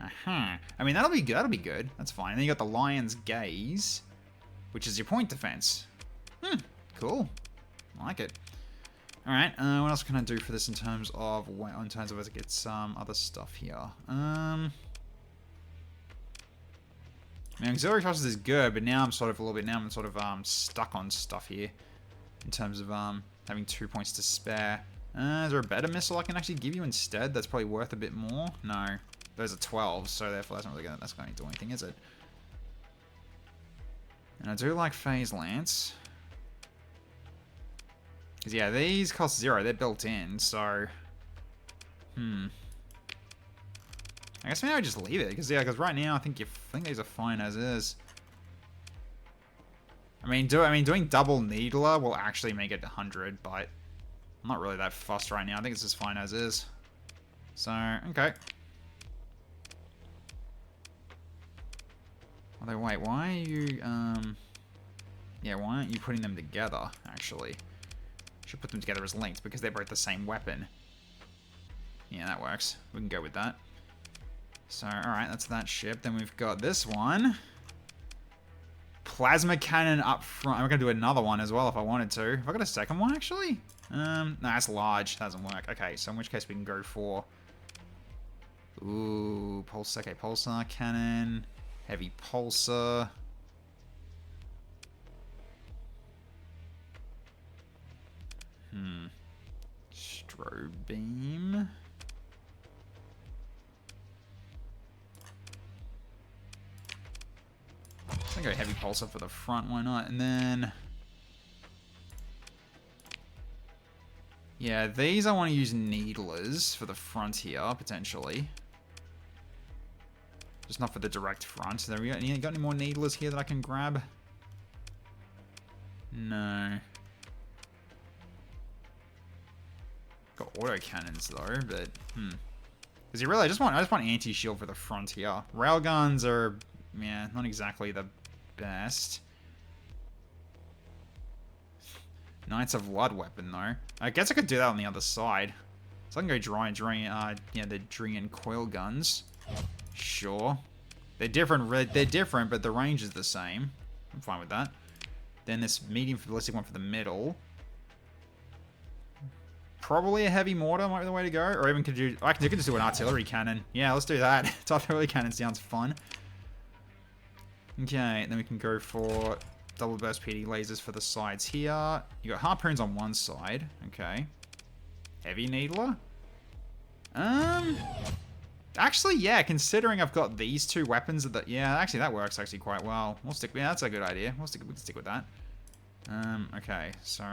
Speaker 1: I mean, that'll be good. That's fine. And then you got the Lion's Gaze, which is your point defense. Cool. I like it. All right. What else can I do for this in terms of where to get some other stuff here? I mean, auxiliary thrusters is good, but now I'm sort of stuck on stuff here in terms of having 2 points to spare. Is there a better missile I can actually give you instead? That's probably worth a bit more. No, those are 12, so therefore that's not going to do anything, is it? And I do like Phase Lance. Because, yeah, these cost 0. They're built in, so... I guess maybe I just leave it. Because, yeah, right now I think these are fine as is. I mean, doing double Needler will actually make it 100, but... I'm not really that fussed right now. I think it's just fine as is. So, okay. Although, wait, why are you, yeah, why aren't you putting them together, actually? Should put them together as linked, because they're both the same weapon. Yeah, that works. We can go with that. So, alright, that's that ship. Then we've got this one. Plasma cannon up front. I'm going to do another one as well if I wanted to. Have I got a second one, actually? No, that's large. That doesn't work. Okay, so in which case we can go for... Ooh, pulsar cannon. Heavy pulsar. Strobe beam. I think I go heavy pulsar for the front, why not? And then... Yeah, these I want to use needlers for the front here, potentially. Just not for the direct front. There we go. You got any more needlers here that I can grab? No. Got autocannons though, but because you really, I just want anti-shield for the front here. Railguns are, yeah, not exactly the best. Knights of Blood weapon though. I guess I could do that on the other side. So I can go yeah, the Drian coil guns. Sure. They're different, but the range is the same. I'm fine with that. Then this medium ballistic one for the middle. Probably a heavy mortar might be the way to go. Or even could you... I could just do an artillery cannon. Yeah, let's do that. Artillery cannon sounds fun. Okay, then we can go for double burst PD lasers for the sides here. You got harpoons on one side. Okay. Heavy needler? Actually, yeah, considering I've got these two weapons, yeah, actually that works actually quite well. We'll stick, yeah, that's a good idea. We can stick with that. Okay, so...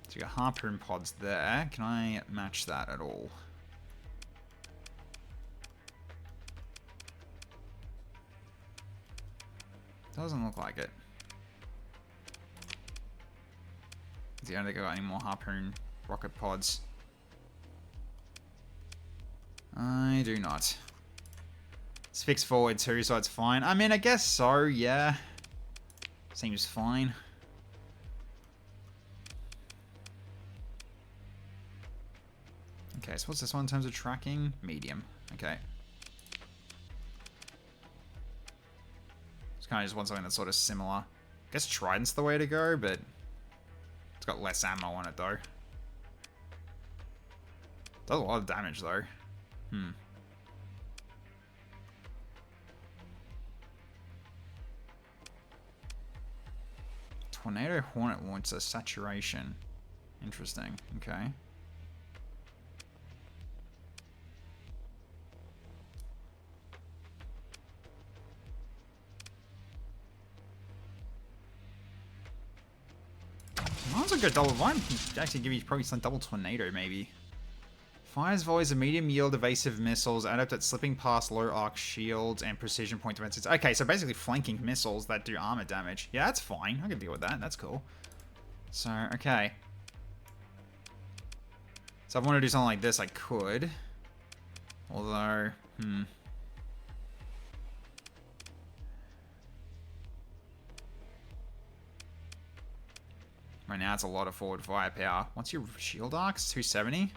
Speaker 1: So you got harpoon pods there. Can I match that at all? Doesn't look like it. I don't think I got any more harpoon rocket pods. I do not. It's fixed forward too, so it's fine. I mean, I guess so, yeah. Seems fine. Okay, so what's this one in terms of tracking? Medium. Okay. Just kind of just want something that's sort of similar. I guess Trident's the way to go, but it's got less ammo on it though. Does a lot of damage though. Tornado Hornet launcher saturation. Interesting. Okay. Mine's a good double. Mine can actually give you probably some double tornado, maybe. Fires volleys of medium yield evasive missiles, adept at slipping past low arc shields and precision point defenses. Okay, so basically flanking missiles that do armor damage. Yeah, that's fine. I can deal with that. That's cool. So, okay. So if I want to do something like this, I could. Although, right now it's a lot of forward firepower. What's your shield arcs? 270?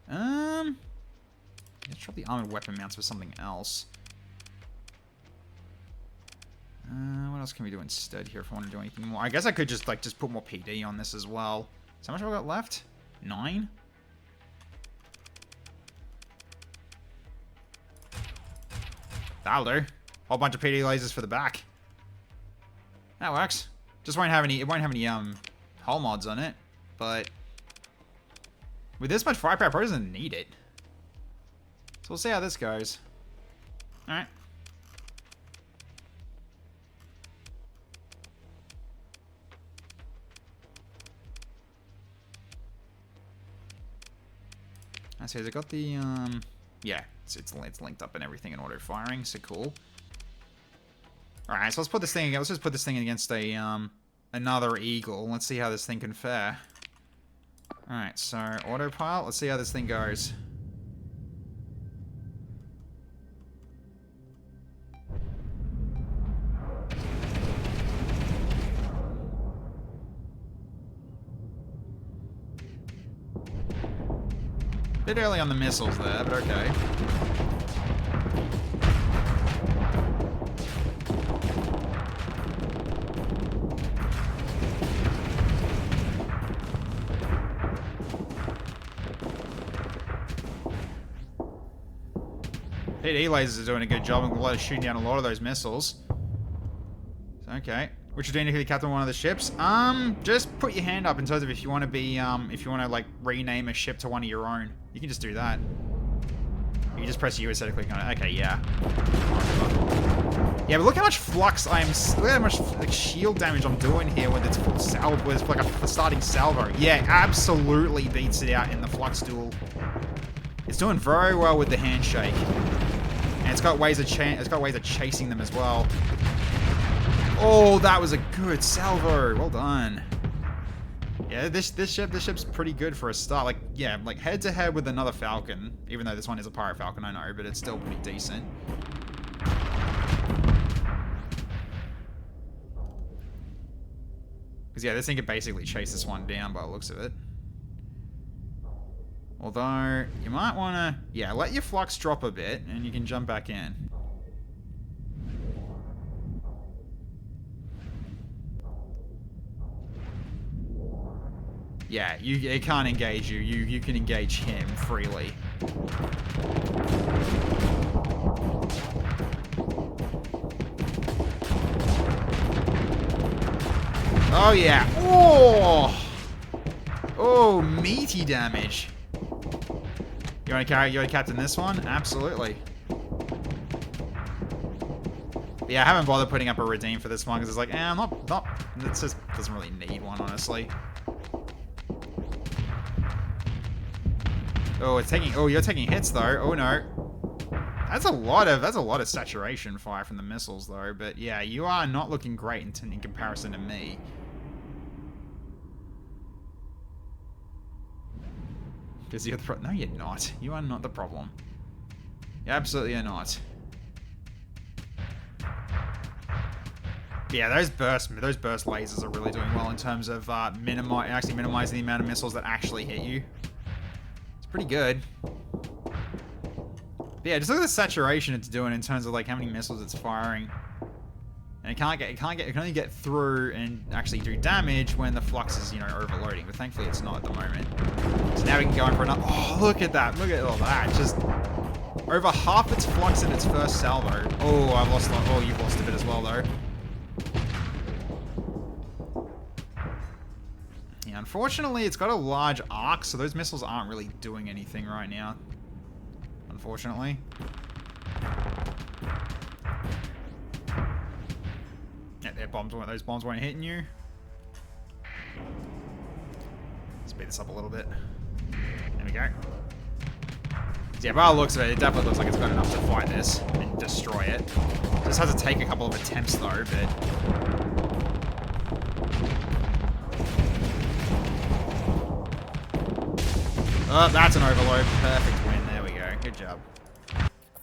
Speaker 1: Let's drop the armored weapon mounts for something else. What else can we do instead here if I want to do anything more? I guess I could just put more PD on this as well. So how much have I got left? 9? That'll do. Whole bunch of PD lasers for the back. That works. Just won't have any. It won't have any hull mods on it, but with this much firepower, probably doesn't need it. So we'll see how this goes. All right. I see. Has it got the yeah, it's linked up and everything in auto firing, so cool. All right, so let's put this thing. Let's just put this thing against a another eagle. Let's see how this thing can fare. All right, so autopilot. Let's see how this thing goes. Bit early on the missiles there, but okay. PD lasers are doing a good job and shooting down a lot of those missiles. Okay. What you doing to captain one of the ships? Just put your hand up in terms of if you want to be, if you want to like rename a ship to one of your own. You can just do that. You just press U instead of clicking on it. Okay, yeah. Yeah, but look how much flux look how much like shield damage I'm doing here with its full salvo, with like a starting salvo. Yeah, absolutely beats it out in the flux duel. It's doing very well with the handshake, and it's got ways of chasing them as well. Oh, that was a good salvo. Well done. Yeah, this ship's pretty good for a start. Like, yeah, like head to head with another Falcon, even though this one is a Pirate Falcon, I know, but it's still pretty decent. Because, yeah, this thing could basically chase this one down by the looks of it. Although, you might want to... Yeah, let your flux drop a bit, and you can jump back in. Yeah, it can't engage you. You can engage him freely. Oh, yeah. Oh! Oh, meaty damage. You want to captain this one? Absolutely. But yeah, I haven't bothered putting up a redeem for this one because it's like, I'm not. It just doesn't really need one, honestly. Oh, it's taking. Oh, you're taking hits though. Oh no. That's a lot of saturation fire from the missiles though. But yeah, you are not looking great in comparison to me. Because you're the problem. No, you're not. You are not the problem. You absolutely are not. Yeah, those burst lasers are really doing well in terms of minimizing the amount of missiles that actually hit you. It's pretty good. But yeah, just look at the saturation it's doing in terms of like how many missiles it's firing. And it can only get through and actually do damage when the flux is, overloading. But thankfully it's not at the moment. So now we can go in for another. Oh, look at that! Look at all that! Just over half its flux in its first salvo. Oh, I've lost. Oh, you've lost a bit as well though. Yeah, unfortunately, it's got a large arc, so those missiles aren't really doing anything right now. Unfortunately. Yeah, those bombs weren't hitting you. Speed this up a little bit. There we go. So yeah, by the looks of it, it definitely looks like it's got enough to fight this and destroy it. Just has to take a couple of attempts though, but... Oh, that's an overload. Perfect win. There we go. Good job.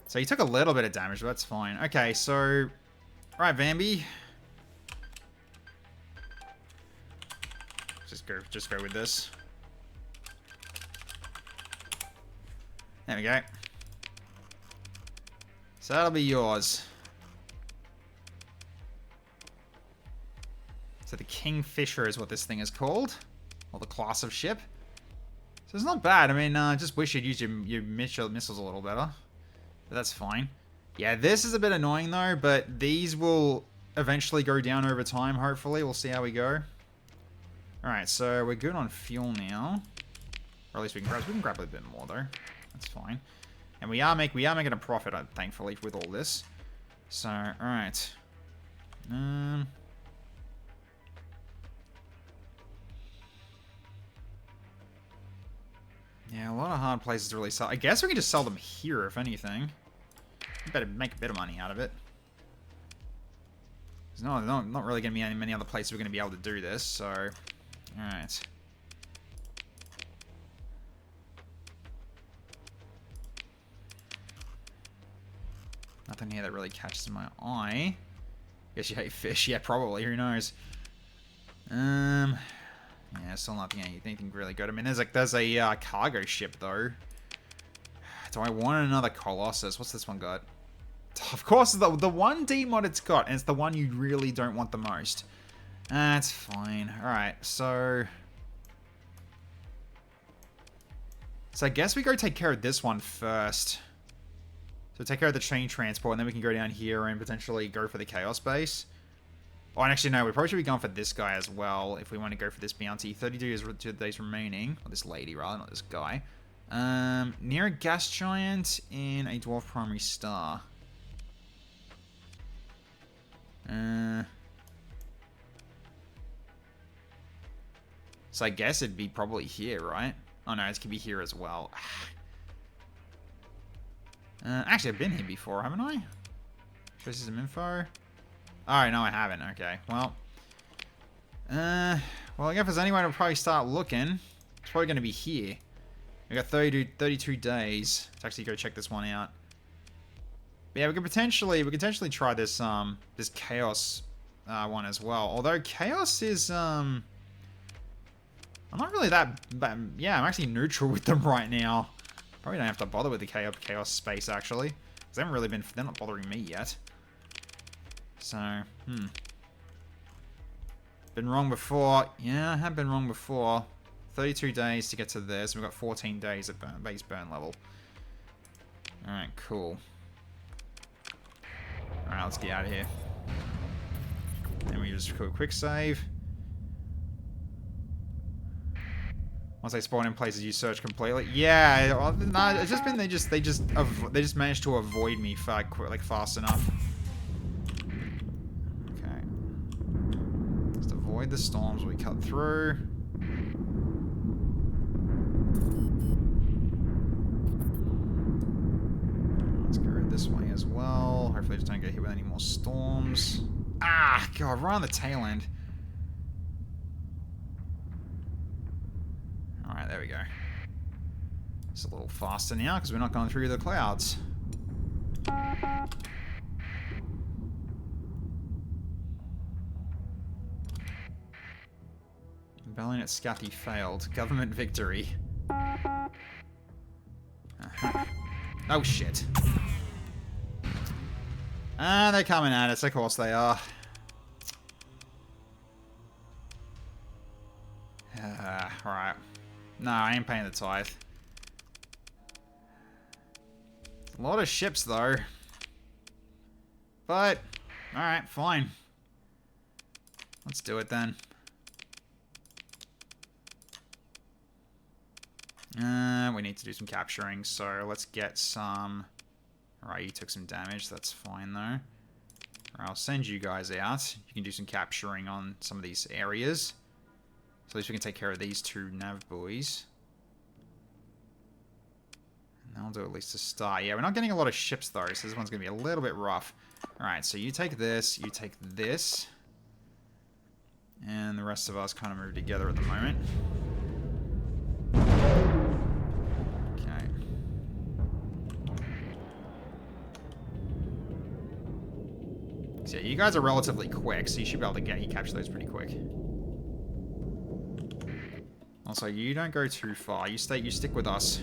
Speaker 1: So he took a little bit of damage, but that's fine. Okay, so... Right, Bambi. Just go with this. There we go. So that'll be yours. So the Kingfisher is what this thing is called. Or the class of ship. So it's not bad. I mean, just wish you'd use your missiles a little better. But that's fine. Yeah, this is a bit annoying though, but these will eventually go down over time, hopefully. We'll see how we go. Alright, so we're good on fuel now. Or at least we can grab a bit more though. That's fine. And we are making a profit, thankfully, with all this. So, alright. Yeah, a lot of hard places to really sell. I guess we can just sell them here, if anything. We better make a bit of money out of it. There's not really going to be many other places we're going to be able to do this, so... Alright. Nothing here that really catches my eye. Guess you hate fish. Yeah, probably. Who knows? Yeah, still nothing anything really good. I mean, there's a cargo ship though. Do I want another Colossus? What's this one got? Of course, the one D mod it's got, and it's the one you really don't want the most. That's fine. All right, so I guess we go take care of this one first. So take care of the train transport, and then we can go down here and potentially go for the Chaos base. Oh, and actually, no, we probably should be going for this guy as well if we want to go for this bounty. 32 days remaining. Or this lady, rather, not this guy. Near a gas giant in a dwarf primary star. So I guess it'd be probably here, right? Oh, no, it could be here as well. Actually, I've been here before, haven't I? Should I see some info? Alright, no, I haven't. Okay, well, I guess if there's any way to probably start looking, it's probably going to be here. We got 32 days to actually go check this one out. But yeah, we could potentially try this this chaos one as well. Although Chaos is, I'm not really that, yeah, I'm actually neutral with them right now. Probably don't have to bother with the Chaos space, actually. Because they haven't really been, they're not bothering me yet. So, Been wrong before. Yeah, I have been wrong before. 32 days to get to this. We've got 14 days at base burn level. Alright, cool. Alright, let's get out of here. And we just do a quick save. Once they spawn in places, you search completely. Yeah, well, no, it's just been they just managed to avoid me fast enough. Okay. Just avoid the storms we cut through. Let's go this way as well. Hopefully, just don't get hit with any more storms. Ah, God, right on the tail end. Alright, there we go. It's a little faster now because we're not going through the clouds. Rebellion at Scathy failed. Government victory. Oh shit. Ah, they're coming at us. Of course they are. Alright. No, I ain't paying the tithe. A lot of ships, though. But, alright, fine. Let's do it then. We need to do some capturing, so let's get some... Alright, you took some damage, that's fine though. Alright, I'll send you guys out. You can do some capturing on some of these areas. So at least we can take care of these two nav buoys. And that'll do at least a start. Yeah, we're not getting a lot of ships though, so this one's going to be a little bit rough. Alright, so you take this, you take this. And the rest of us kind of move together at the moment. Okay. So yeah, you guys are relatively quick, so you should be able to capture those pretty quick. Also, you don't go too far. You stick with us.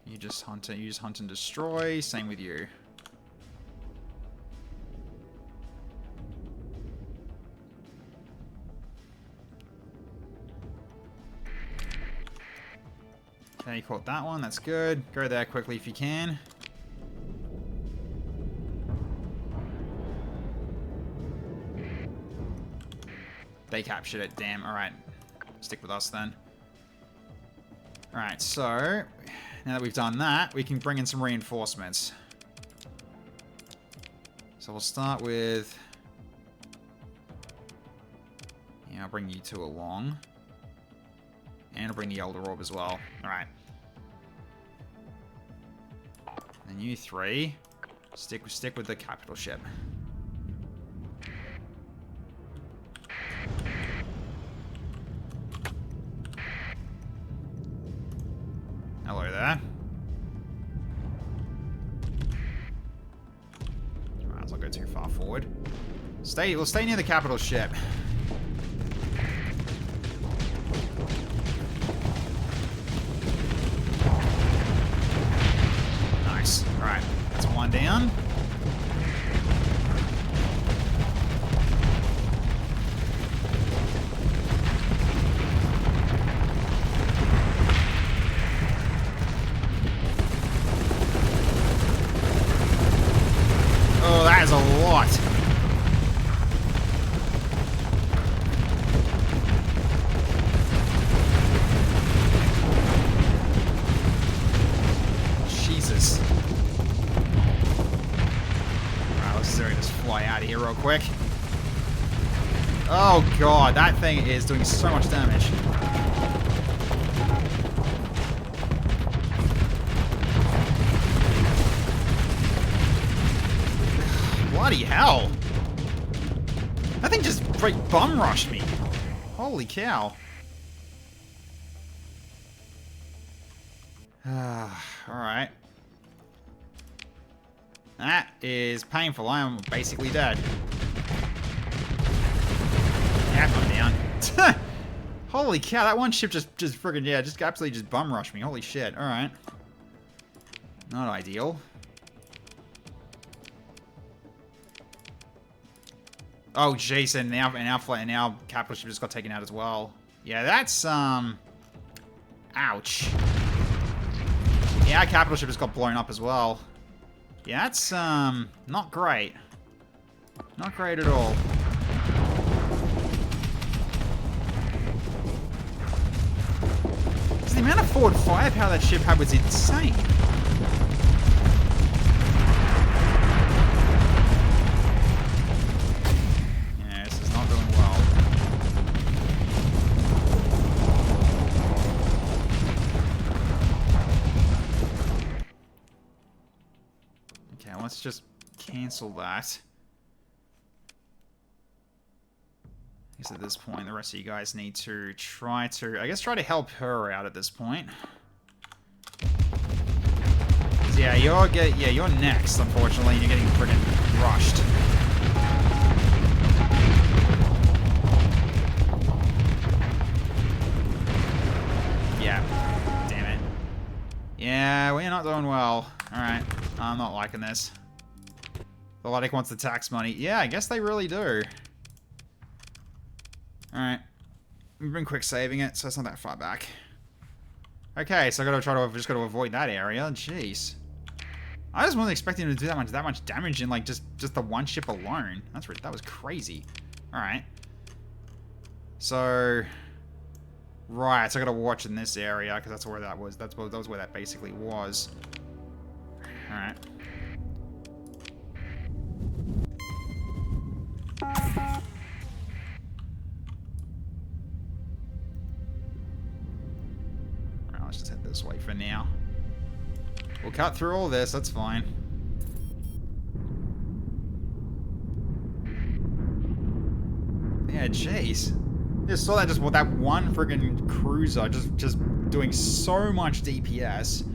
Speaker 1: You just hunt and destroy. Same with you. Okay, you caught that one. That's good. Go there quickly if you can. They captured it. Damn. Alright. Stick with us then. Alright, so... Now that we've done that, we can bring in some reinforcements. So we'll start with... Yeah, I'll bring you two along. And I'll bring the Elder Orb as well. Alright. And you three... Stick with the capital ship. Hello there. Alright, let's not go too far forward. We'll stay near the capital ship. Nice. Alright, that's one down. Oh, that is a lot. Jesus. Alright, let's just fly out of here real quick. Oh god, that thing is doing so much damage. Bloody hell! That thing just bum rushed me. Holy cow. Alright. That is painful. I am basically dead. Yeah, I'm down. Holy cow, that one ship just friggin', yeah, just absolutely just bum rushed me. Holy shit. Alright. Not ideal. Oh, jeez, and now capital ship just got taken out as well. Yeah, that's, ouch. Yeah, our capital ship just got blown up as well. Yeah, that's, not great. Not great at all. The amount of forward firepower that ship had was insane. Yeah, this is not going well. Okay, let's just cancel that. I guess at this point, the rest of you guys need to try to help her out at this point. Yeah, you're next, unfortunately. You're getting friggin' rushed. Yeah, damn it. Yeah, we're not doing well. Alright, I'm not liking this. The Luddic wants the tax money. Yeah, I guess they really do. Alright. We've been quick saving it, so it's not that far back. Okay, so I just gotta avoid that area. Jeez. I just wasn't expecting him to do that much damage in like just the one ship alone. That was crazy. Alright. So right, so I gotta watch in this area, because that's where that was. That was where that basically was. Alright. Let's just head this way for now. We'll cut through all this, that's fine. Yeah, jeez. Just saw that that one friggin' cruiser just doing so much DPS.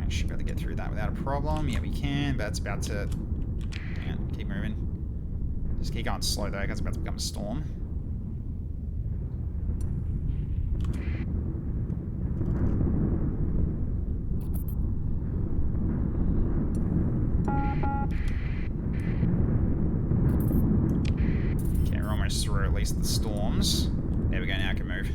Speaker 1: Should be able to get through that without a problem. Yeah, we can, but it's about to... Hang on, keep moving. Just keep going slow though, because it's about to become a storm. Okay, we're almost through at least the storms. There we go, now I can move.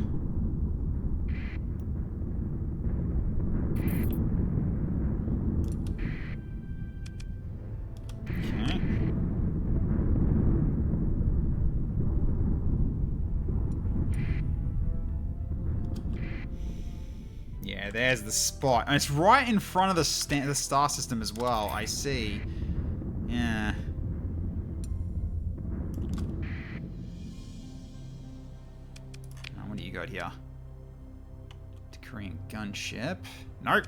Speaker 1: Yeah, there's the spot. And it's right in front of the star system as well, I see. Yeah. Now, what do you got here? Korean gunship. Nope.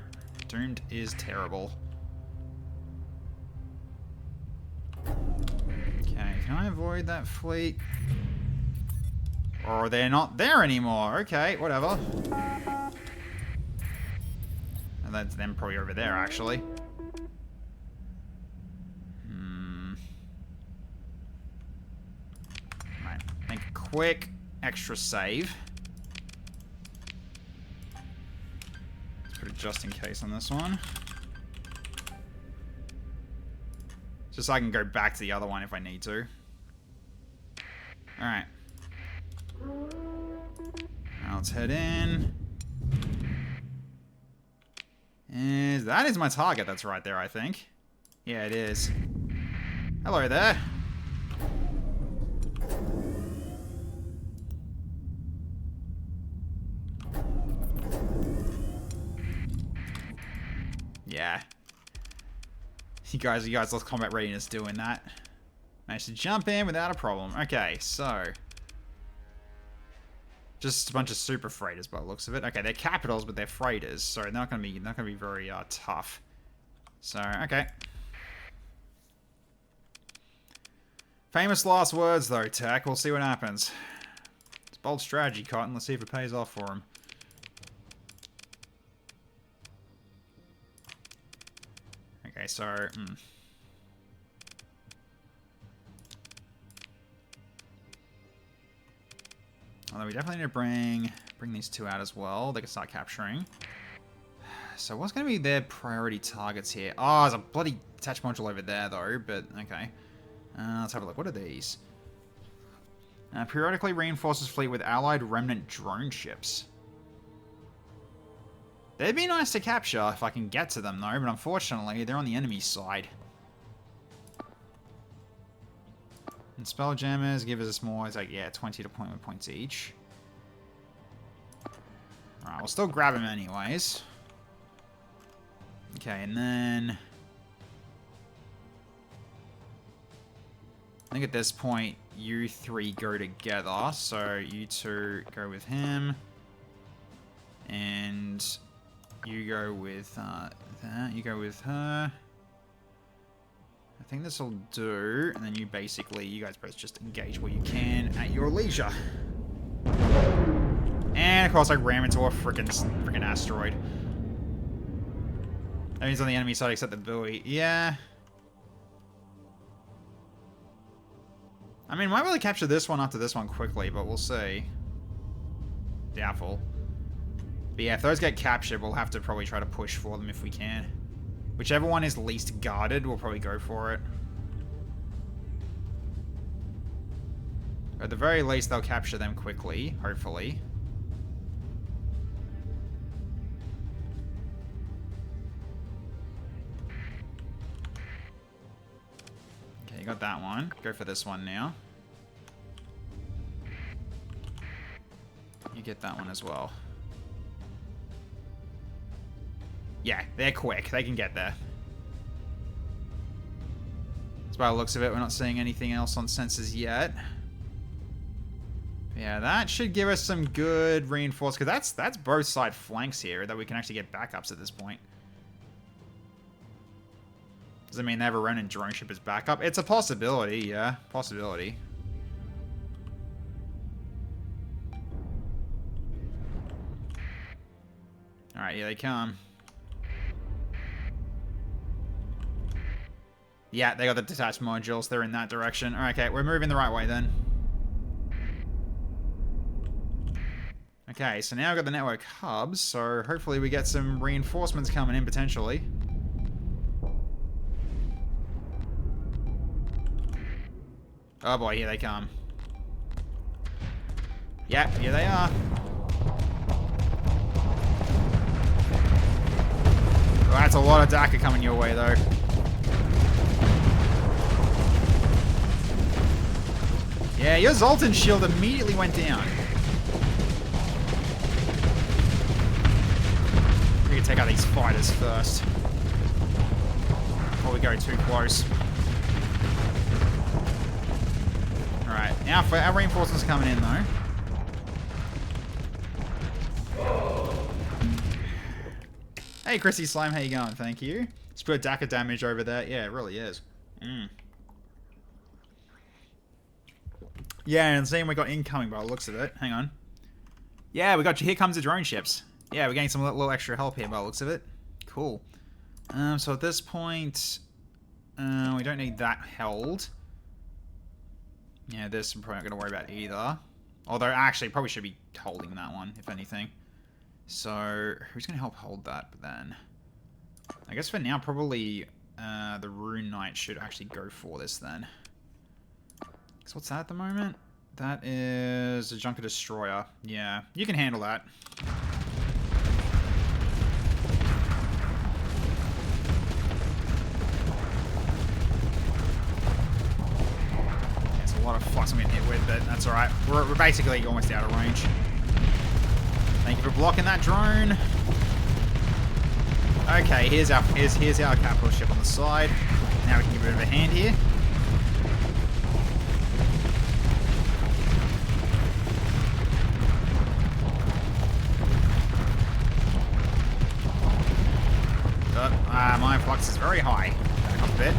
Speaker 1: Doomed is terrible. Okay, can I avoid that fleet? Or they're not there anymore. Okay, whatever. And that's them probably over there, actually. Right, make a quick extra save. Let's put it just in case on this one. Just so I can go back to the other one if I need to. Alright. Now let's head in. That is my target that's right there, I think. Yeah, it is. Hello there. Yeah. You guys lost combat readiness doing that. Managed to jump in without a problem. Okay, so Just a bunch of super freighters by the looks of it. Okay, they're capitals, but they're freighters, so they're not gonna be very tough. So okay. Famous last words though, Tech. We'll see what happens. It's bold strategy, Cotton. Let's see if it pays off for him. Okay, so although we definitely need to bring these two out as well. They can start capturing. So what's going to be their priority targets here? Oh, there's a bloody detached module over there though, but okay. Let's have a look. What are these? Periodically reinforces fleet with allied remnant drone ships. They'd be nice to capture if I can get to them though, but unfortunately they're on the enemy side. And Spelljammers give us more, it's like, yeah, 20 deployment points each. Alright, we'll still grab them anyways. Okay, and then I think at this point, you three go together. So you two go with him. And you go with that. You go with her. I think this will do. And then you guys both just engage where you can at your leisure. And of course I ram into a freaking asteroid. That means on the enemy side except the buoy. Yeah. I mean, might be able to capture this one after this one quickly, but we'll see. Doubtful. But yeah, if those get captured, we'll have to probably try to push for them if we can. Whichever one is least guarded, we'll probably go for it. At the very least, they'll capture them quickly, hopefully. Okay, you got that one. Go for this one now. You get that one as well. Yeah, they're quick. They can get there. As by the looks of it, we're not seeing anything else on sensors yet. Yeah, that should give us some good reinforcement, because that's both side flanks here that we can actually get backups at this point. Does it mean they have a Ronin drone ship as backup? It's a possibility, yeah. Possibility. Alright, here they come. Yeah, they got the detached modules. They're in that direction. Okay, we're moving the right way then. Okay, so now we've got the network hubs, so hopefully we get some reinforcements coming in potentially. Oh boy, here they come. Yep, here they are. Oh, that's a lot of DACA coming your way though. Yeah, your Zoltan shield immediately went down. We can take out these fighters first. Before we go too close. Alright, now for our reinforcements coming in though. Hey Chrissy Slime, how you going? Thank you. It's put DACA damage over there. Yeah, it really is. Yeah, and seeing we got incoming by the looks of it. Hang on. Yeah, we got you. Here comes the drone ships. Yeah, we're getting some little extra help here by the looks of it. Cool. So at this point, we don't need that held. Yeah, this I'm probably not going to worry about either. Although, actually, probably should be holding that one, if anything. So, who's going to help hold that then? I guess for now, probably the Rune Knight should actually go for this then. So what's that at the moment? That is a Junker Destroyer. Yeah, you can handle that. It's a lot of fuss I'm getting hit with, but that's alright. We're basically almost out of range. Thank you for blocking that drone. Okay, here's our capital ship on the side. Now we can give it a bit of a hand here. My flux is very high. Back up a bit.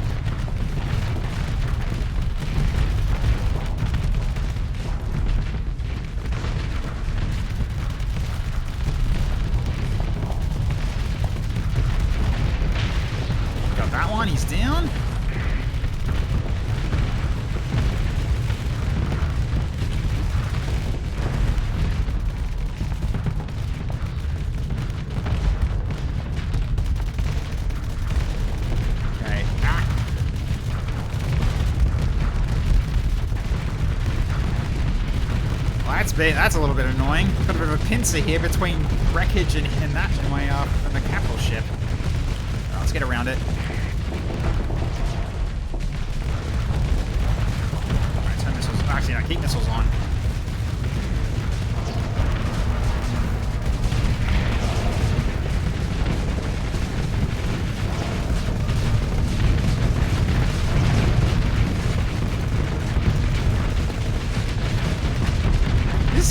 Speaker 1: Got that one. He's down. That's a little bit annoying. Got a bit of a pincer here between wreckage and that and my and the capital ship. Right, let's get around it. Alright, turn missiles. Actually, no, keep missiles on.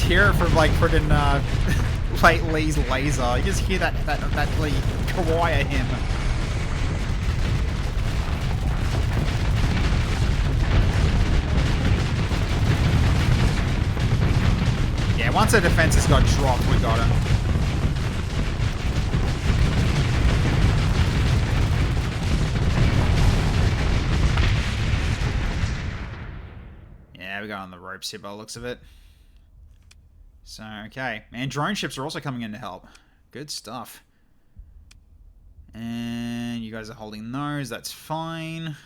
Speaker 1: Hear it from like friggin' like Lee's laser. You just hear that Lee kawaii him. Yeah, once the defenses got dropped, we got him. Yeah, we got on the ropes here by the looks of it. So, okay. And drone ships are also coming in to help. Good stuff. And you guys are holding those. That's fine.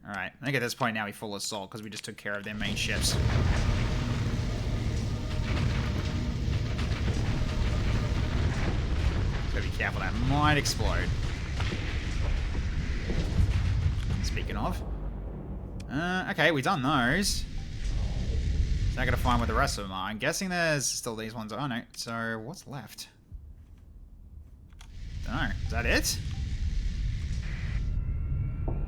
Speaker 1: Alright. I think at this point now we full assault because we just took care of their main ships. Gotta be careful. That might explode. Speaking of. Okay, we've done those. I gotta find where the rest of them are. I'm guessing there's still these ones. Oh no. So what's left? Dunno. Is that it?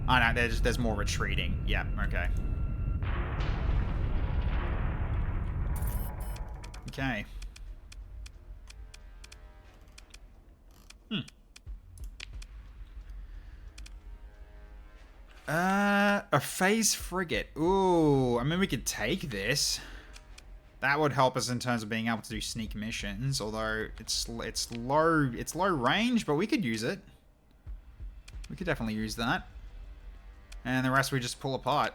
Speaker 1: Oh no, there's more retreating. Yeah, okay. Okay. A phase frigate. Ooh, I mean we could take this. That would help us in terms of being able to do sneak missions, although it's low range, but we could use it. We could definitely use that. And the rest we just pull apart.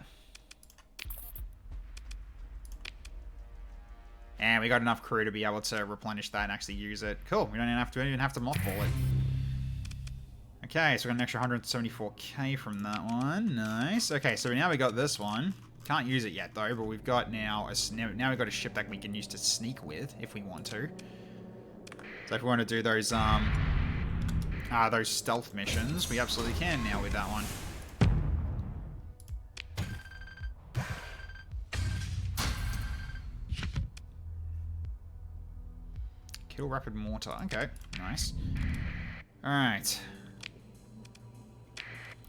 Speaker 1: And we got enough crew to be able to replenish that and actually use it. Cool, we don't even have to mothball it. Okay, so we got an extra 174k from that one. Nice. Okay, so now we got this one. Can't use it yet though, but we've got now we've got a ship that we can use to sneak with if we want to. So if we want to do those stealth missions, we absolutely can now with that one. Kill rapid mortar. Okay, nice. All right.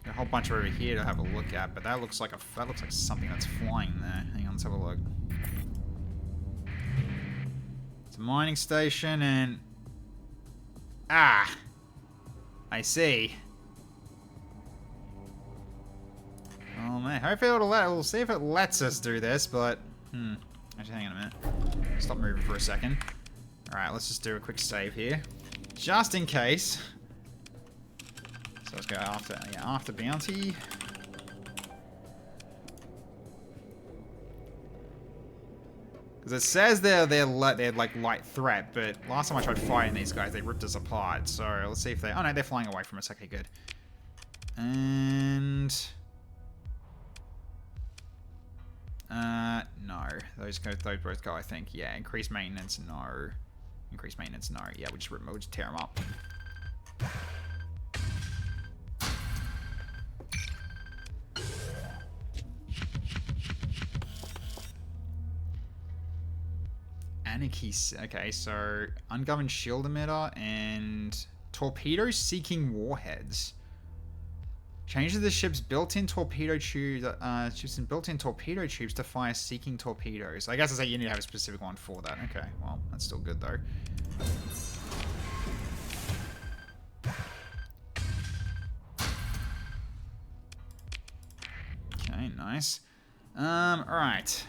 Speaker 1: A whole bunch over here to have a look at, but that looks like something that's flying there. Hang on, let's have a look. It's a mining station and I see. Oh man, hopefully we'll see if it lets us do this, but actually hang on a minute. Stop moving for a second. Alright, let's just do a quick save here. Just in case. So let's go after bounty. Because it says they're like light threat, but last time I tried fighting these guys, they ripped us apart. So let's see if they. Oh no, they're flying away from us. Okay, good. And no, those both go. I think. Yeah, increased maintenance. No, increased maintenance. No. Yeah, we'll just tear them up. Anarchy. Okay, so ungoverned shield emitter and torpedo seeking warheads. Changes the ship's built-in torpedo tubes. Built-in torpedo tubes to fire seeking torpedoes. I guess it's like you need to have a specific one for that. Okay, well that's still good though. nice. Alright.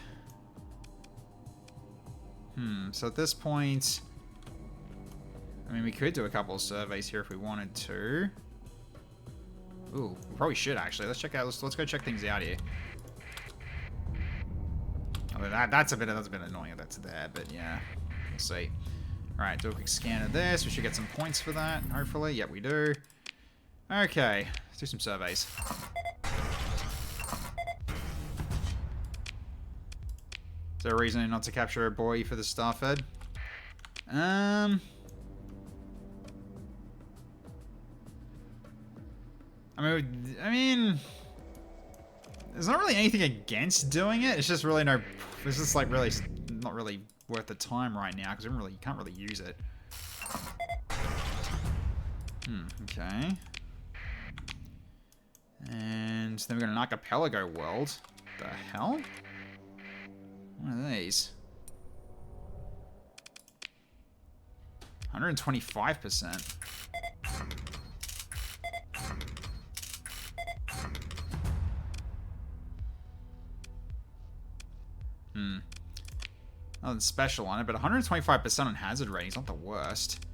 Speaker 1: So at this point... I mean, we could do a couple of surveys here if we wanted to. Ooh, we probably should actually. Let's check out. Let's go check things out here. Although that's a bit annoying that that's there, but yeah, we'll see. All right, do a quick scan of this. We should get some points for that, hopefully. Yep, we do. Okay, let's do some surveys. Is there a reason not to capture a buoy for the Starfed? I mean, there's not really anything against doing it. It's just really it's just like really not really worth the time right now because you can't really use it. Okay. And then we've got an archipelago world. The hell? What are these? 125%. Nothing special on it, but 125% on hazard rating is not the worst.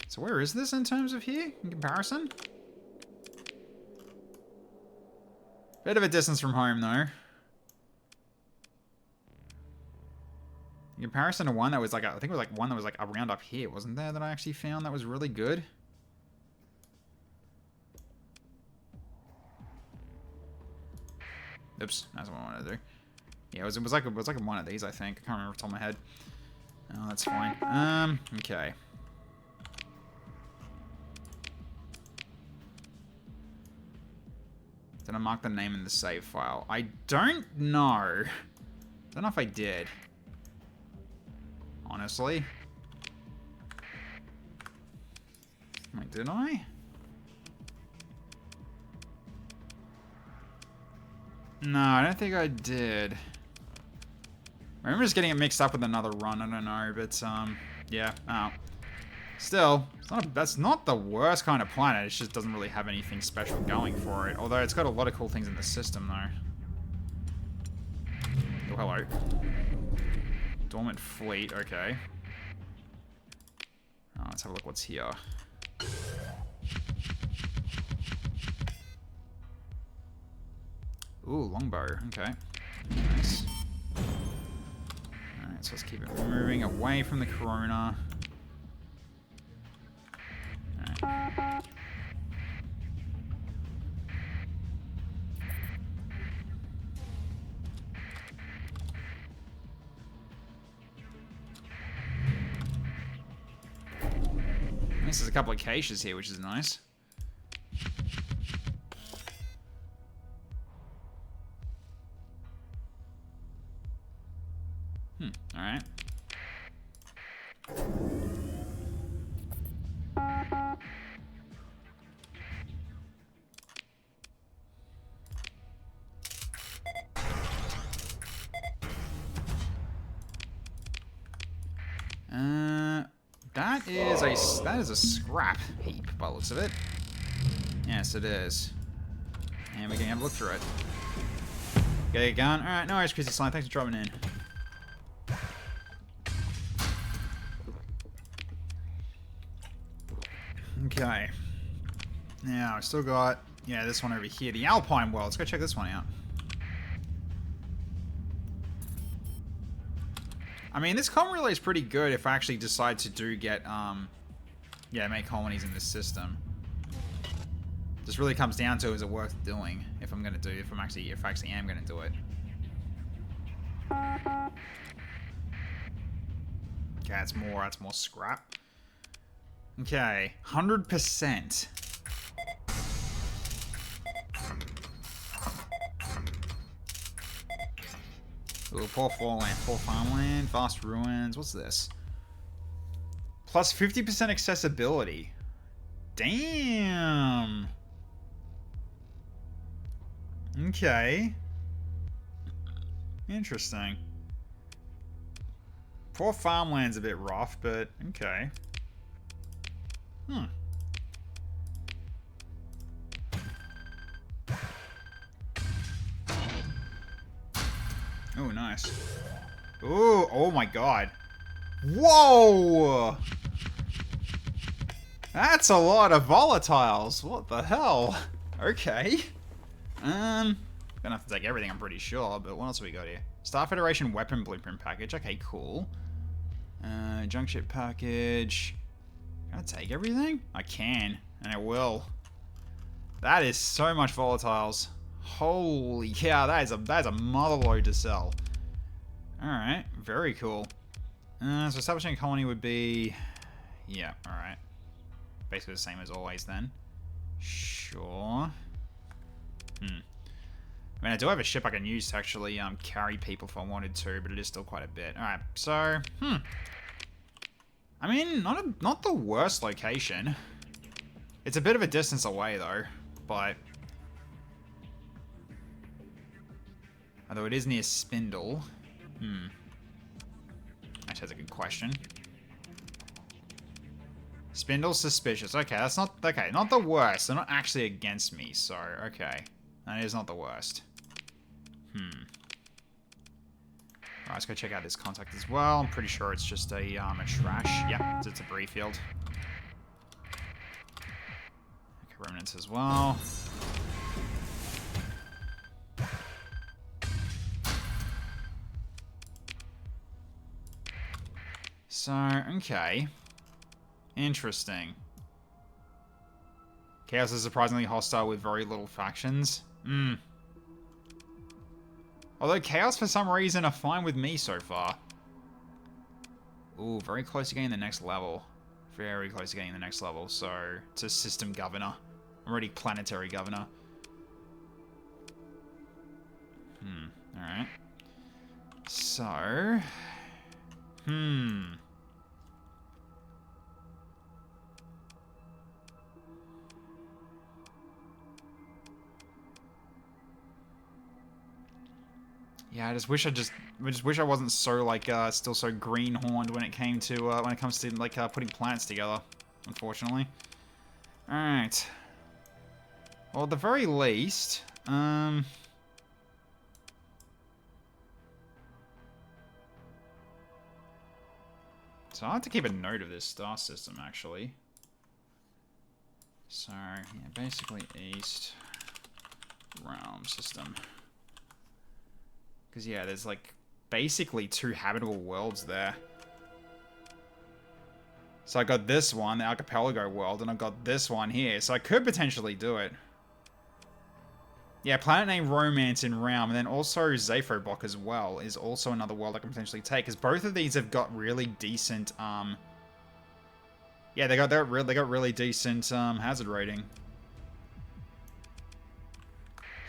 Speaker 1: So where is this in terms of here, in comparison? Bit of a distance from home, though. In comparison to one that was like, I think it was like one that was like around up here, wasn't there, that I actually found that was really good? Oops, that's what I wanted to do. Yeah, it was like one of these, I think. I can't remember off the top of my head. Oh, that's fine. Okay. Did I mark the name in the save file? I don't know. Don't know if I did. Honestly. Wait, did I? No, I don't think I did. I remember just getting it mixed up with another run. I don't know, but yeah. Oh. Still, that's not the worst kind of planet. It just doesn't really have anything special going for it. Although it's got a lot of cool things in the system, though. Oh, hello. Dormant fleet. Okay. Oh, let's have a look. What's here? Ooh, longbow. Okay. Nice. Alright, so let's keep it moving away from the corona. Alright. There's a couple of caches here, which is nice. Alright. That is a scrap heap by the looks of it. Yes, it is. And we can have a look through it. Get it going. Alright, no worries, Chrissy Slime. Thanks for dropping in. Okay. Now, I've still got, yeah, this one over here. The Alpine World. Let's go check this one out. I mean, this comm relay is pretty good if I actually decide to get, yeah, make colonies in this system. This really comes down to, is it worth doing? If I actually am gonna do it. Okay, that's more scrap. Okay, 100%. Ooh, poor farmland, vast ruins. What's this? Plus 50% accessibility. Damn. Okay. Interesting. Poor farmland's a bit rough, but okay. Oh, nice. Ooh, oh my god. Whoa! That's a lot of volatiles. What the hell? Okay. Gonna have to take everything, I'm pretty sure, but what else have we got here? Star Federation weapon blueprint package. Okay, cool. Junk ship package. Can I take everything? I can, and I will. That is so much volatiles. Holy cow, that is a mother load to sell. Alright, very cool. So establishing a colony would be... Yeah, alright. Basically the same as always then. Sure. I mean, I do have a ship I can use to actually carry people if I wanted to, but it is still quite a bit. Alright, so... I mean, not the worst location. It's a bit of a distance away, though, but... Although it is near Spindle. Actually, that's a good question. Spindle's suspicious. Okay, that's not... Okay, not the worst. They're not actually against me, so... Okay. That is not the worst. Alright, let's go check out this contact as well. I'm pretty sure it's just a trash. Yeah, it's a debris field. Okay, remnants as well. So, okay. Interesting. Chaos is surprisingly hostile with very little factions. Although Chaos, for some reason, are fine with me so far. Ooh, very close to getting the next level. Very close to getting the next level. So, it's a system governor. I'm already planetary governor. Alright. So... Yeah, I just wish I wasn't so like still so greenhorned when it came to when it comes to like putting planets together. Unfortunately. All right. Well, at the very least, so I have to keep a note of this star system actually. So yeah, basically East Realm system. Because, yeah, there's, like, basically 2 habitable worlds there. So I got this one, the Archipelago world, and I got this one here. So I could potentially do it. Yeah, planet name Romance in Realm, and then also Zaphobok as well is also another world I can potentially take. Because both of these have got really decent, yeah, they got really decent, hazard rating.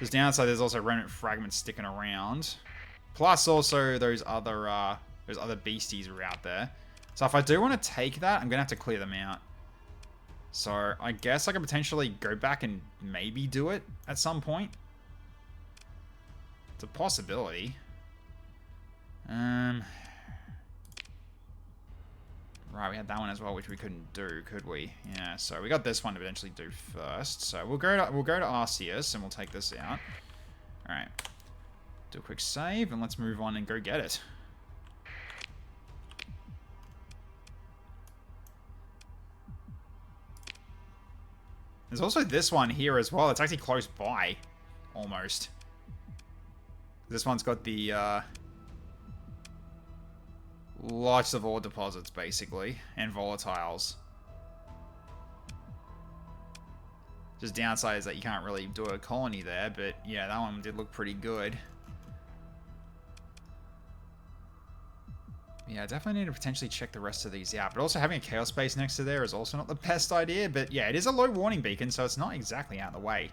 Speaker 1: Just downside, there's also remnant fragments sticking around. Plus, also, those other beasties are out there. So if I do want to take that, I'm going to have to clear them out. So I guess I could potentially go back and maybe do it at some point. It's a possibility. Right, we had that one as well, which we couldn't do, could we? Yeah, so we got this one to potentially do first. So we'll go to Arceus and we'll take this out. All right. Do a quick save, and let's move on and go get it. There's also this one here as well. It's actually close by, almost. This one's got the, lots of ore deposits, basically, and volatiles. Just downside is that you can't really do a colony there, but yeah, that one did look pretty good. Yeah, I definitely need to potentially check the rest of these out. But also having a Chaos base next to there is also not the best idea. But yeah, it is a low warning beacon, so it's not exactly out of the way.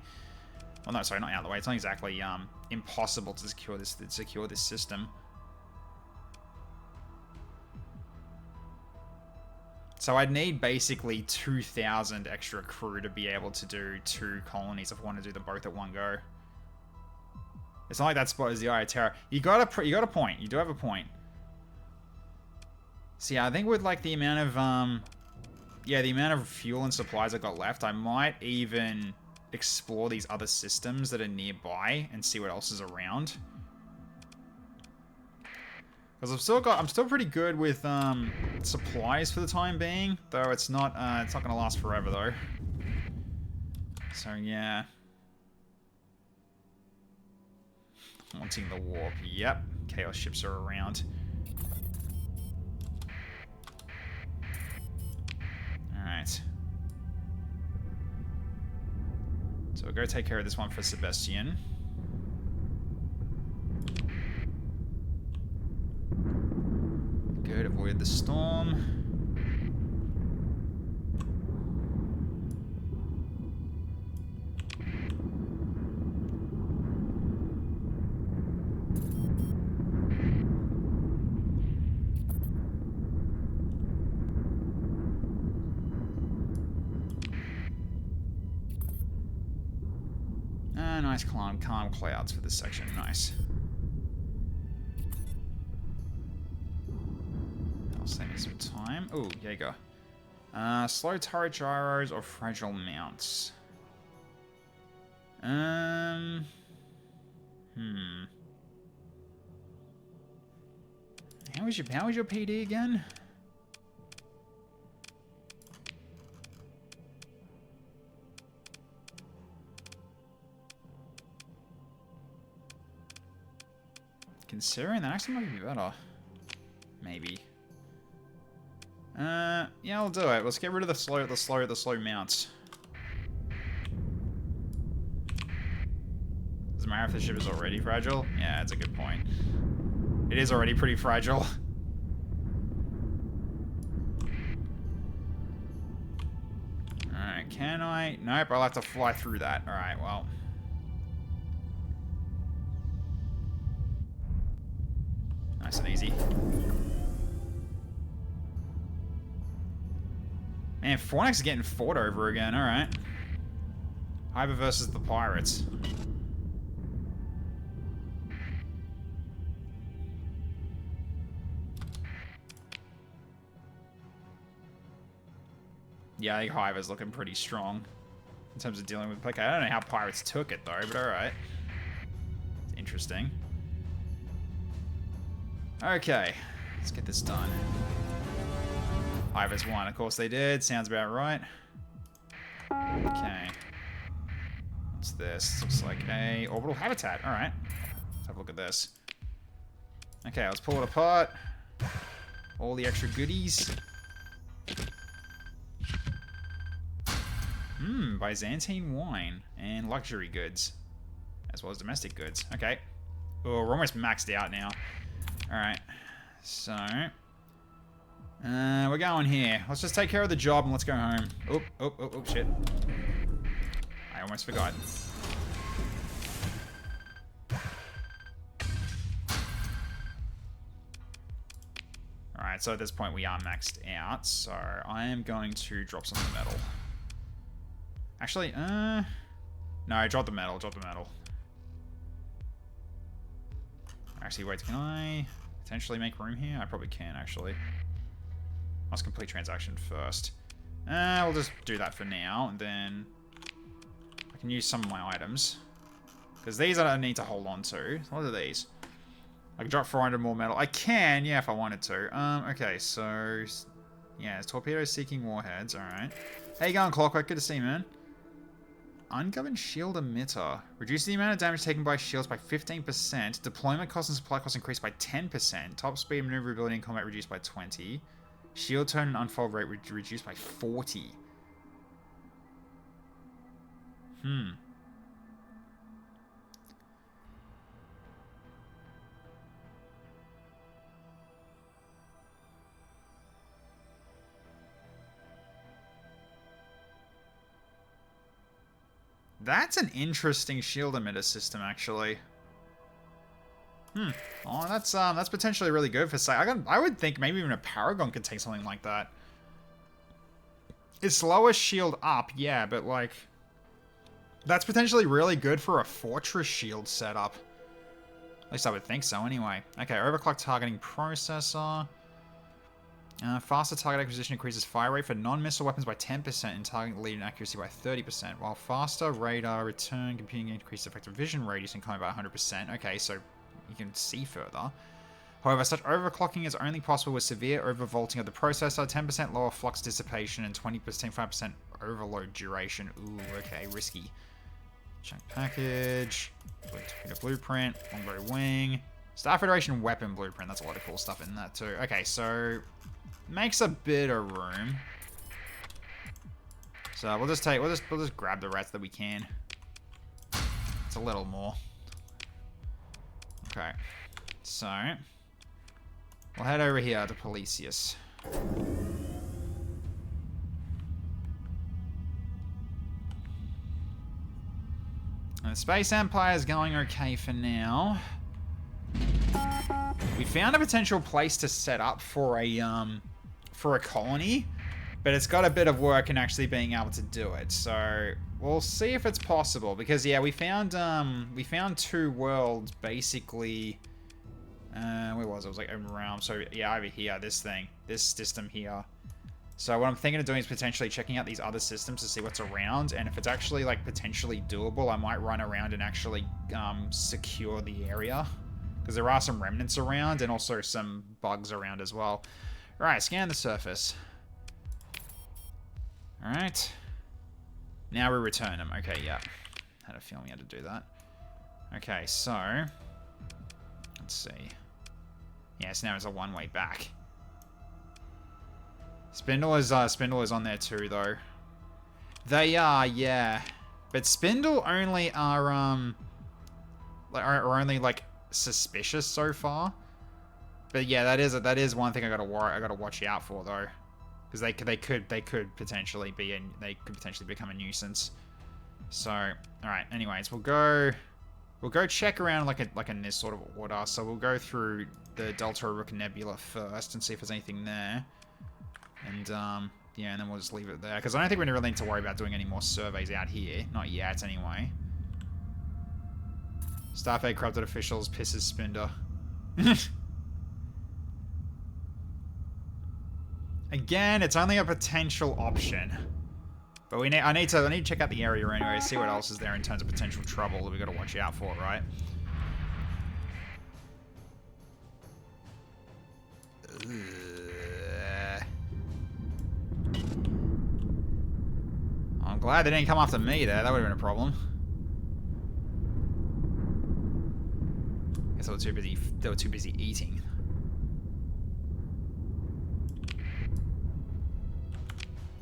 Speaker 1: Well, no, sorry, not out of the way. It's not exactly impossible to secure this system. So I'd need basically 2,000 extra crew to be able to do 2 colonies if I want to do them both at one go. It's not like that spot is the Eye of Terror. You got a point. You do have a point. So yeah, I think with like the amount of yeah, the amount of fuel and supplies I got left, I might even explore these other systems that are nearby and see what else is around. Because I'm still pretty good with supplies for the time being, though it's not gonna last forever though. So yeah. Wanting the warp. Yep. Chaos ships are around. Alright. So we'll go take care of this one for Sebastian. Good, avoided the storm. Nice calm clouds for this section. Nice. That'll save me some time. Oh, there you go. Slow turret gyros or fragile mounts. How was your PD again? Considering that actually might be better. Maybe. Yeah, I'll do it. Let's get rid of the slow mounts. Does it matter if the ship is already fragile? Yeah, that's a good point. It is already pretty fragile. Alright, can I? Nope, I'll have to fly through that. Alright, well. Nice and easy. Man, Fornax is getting fought over again. Alright. Hyper versus the pirates. Yeah, I think Hiver's looking pretty strong in terms of dealing with... Okay, I don't know how pirates took it, though, but alright. It's interesting. Okay, let's get this done. Hiver's won. Of course they did. Sounds about right. Okay. What's this? Looks like a orbital habitat. Alright. Let's have a look at this. Okay, let's pull it apart. All the extra goodies. Byzantine wine and luxury goods, as well as domestic goods. Okay. Oh, we're almost maxed out now. Alright. So, we're going here. Let's just take care of the job and let's go home. Oh, shit. I almost forgot. Alright, so at this point we are maxed out, so I am going to drop some of the metal. Actually, no, drop the metal, Actually, wait, can I potentially make room here? I probably can, actually. Must complete transaction first. We'll just do that for now, and then I can use some of my items. Because these I don't need to hold on to. What are these? I can drop 400 more metal. I can, yeah, if I wanted to. Okay, so... yeah, it's torpedoes seeking warheads, alright. How you going, Clockwork? Good to see you, man. Ungoverned shield emitter. Reduce the amount of damage taken by shields by 15%. Deployment costs and supply costs increased by 10%. Top speed, maneuverability, and combat reduced by 20. Shield turn and unfold rate reduced by 40. That's an interesting shield emitter system, actually. Oh, that's potentially really good for say. I would think maybe even a Paragon could take something like that. It's lowest shield up, yeah, but like that's potentially really good for a fortress shield setup. At least I would think so, anyway. Okay, overclock targeting processor. Faster target acquisition increases fire rate for non-missile weapons by 10% and target lead and accuracy by 30%, while faster radar return computing increases effective vision radius and combat by 100%. Okay, so you can see further. However, such overclocking is only possible with severe overvolting of the processor, 10% lower flux dissipation, and 25% overload duration. Ooh, okay, risky. Check package. Torpedo blueprint. Longbow wing. Star Federation weapon blueprint. That's a lot of cool stuff in that too. Okay, so makes a bit of room. So we'll just grab the rest that we can. It's a little more. Okay, so we'll head over here to Policius. And the Space Empire is going okay for now. We found a potential place to set up for a colony, but it's got a bit of work in actually being able to do it. So we'll see if it's possible, because yeah, we found 2 worlds basically. Where was it? It was like open realm. So yeah, over here, this system here. So what I'm thinking of doing is potentially checking out these other systems to see what's around, and if it's actually like potentially doable, I might run around and actually secure the area, because there are some remnants around and also some bugs around as well. All right, scan the surface. All right. Now we return them. Okay, yeah. Had a feeling we had to do that. Okay, so let's see. Yes, now it's a one-way back. Spindle is on there too, though. They are, yeah. But Spindle only are only like suspicious so far. But yeah, that is one thing I gotta watch out for though, because they could potentially become a nuisance. So all right, anyways, we'll go check around like in this sort of order. So we'll go through the Delta Rook Nebula first and see if there's anything there. And, yeah, and then we'll just leave it there. Because I don't think we really need to worry about doing any more surveys out here. Not yet, anyway. Starfleet corrupted officials pisses Spinder. Again, it's only a potential option. But I need to check out the area anyway, see what else is there in terms of potential trouble that we got to watch out for, right? I'm glad they didn't come after me there. That would have been a problem. Guess they were too busy eating.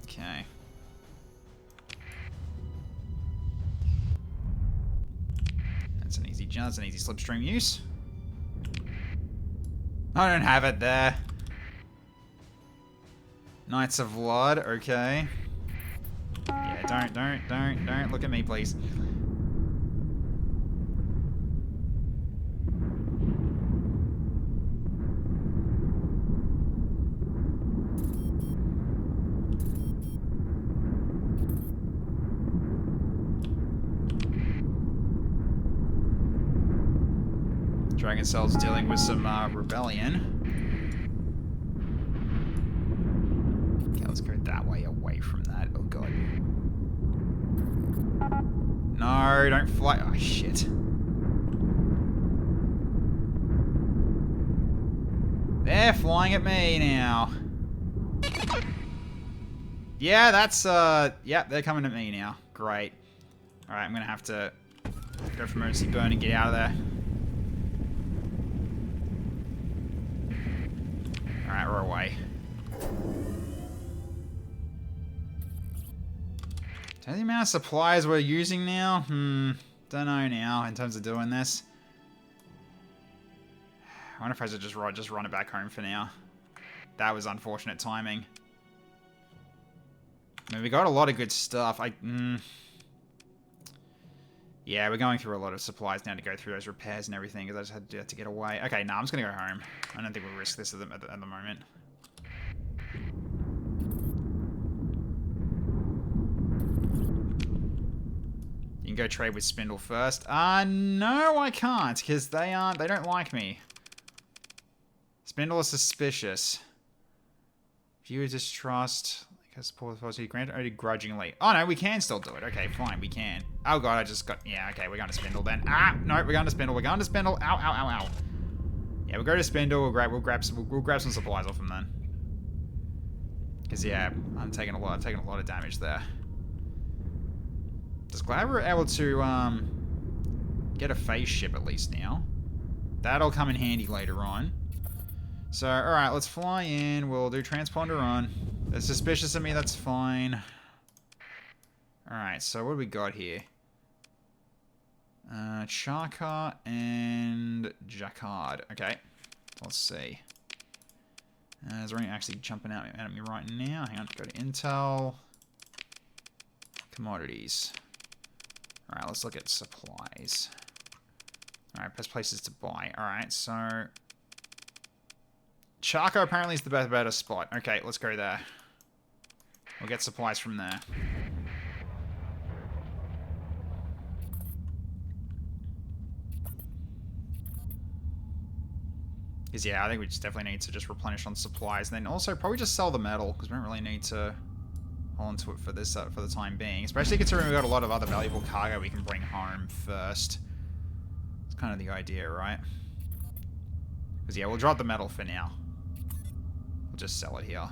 Speaker 1: Okay. That's an easy slipstream use. I don't have it there. Knights of Blood, okay. Yeah, don't look at me, please. Dragon Cell's dealing with some rebellion. Okay, let's go that way, away from that. Oh god. No, don't fly. Oh shit. They're flying at me now. Yeah, that's yeah, they're coming at me now. Great. Alright, I'm gonna have to go for emergency burn and get out of there. Alright, we're away. Do you know the amount of supplies we're using now? Don't know now in terms of doing this. I wonder if I should just run it back home for now. That was unfortunate timing. I mean, we got a lot of good stuff. Yeah, we're going through a lot of supplies now to go through those repairs and everything, because I just had to do that to get away. Okay, no, I'm just going to go home. I don't think we'll risk this at the moment. You can go trade with Spindle first. No, I can't, because they don't like me. Spindle is suspicious. Viewer distrust. Support policy granted only grudgingly. Oh no, we can still do it. Okay, fine, we can. Oh god, I just got. Yeah, okay, we're going to Spindle then. Ah, no, we're going to Spindle. We're going to Spindle. Ow, ow, ow, ow. Yeah, we'll go to Spindle. We'll grab some supplies off him then. Because yeah, I'm taking a lot of damage there. Just glad we're able to get a phase ship at least now. That'll come in handy later on. So, alright, let's fly in. We'll do transponder on. They're suspicious of me, that's fine. Alright, so what do we got here? Chaka and Jacquard. Okay, let's see. Is there any actually jumping out at me right now? Hang on, go to Intel. Commodities. Alright, let's look at supplies. Alright, best places to buy. Alright, so... Charco apparently is the better spot. Okay, let's go there. We'll get supplies from there. Because yeah, I think we just definitely need to just replenish on supplies. And then also probably just sell the metal, because we don't really need to hold onto it for this for the time being. Especially considering we've got a lot of other valuable cargo we can bring home first. It's kind of the idea, right? Because yeah, we'll drop the metal for now. We'll just sell it here.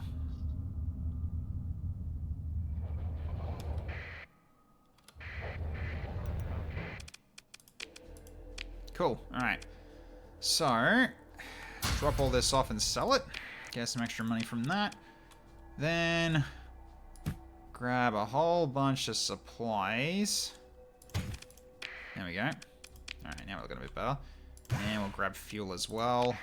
Speaker 1: Cool, alright. So, drop all this off and sell it. Get some extra money from that. Then, grab a whole bunch of supplies. There we go. Alright, now we're looking a bit better. And we'll grab fuel as well.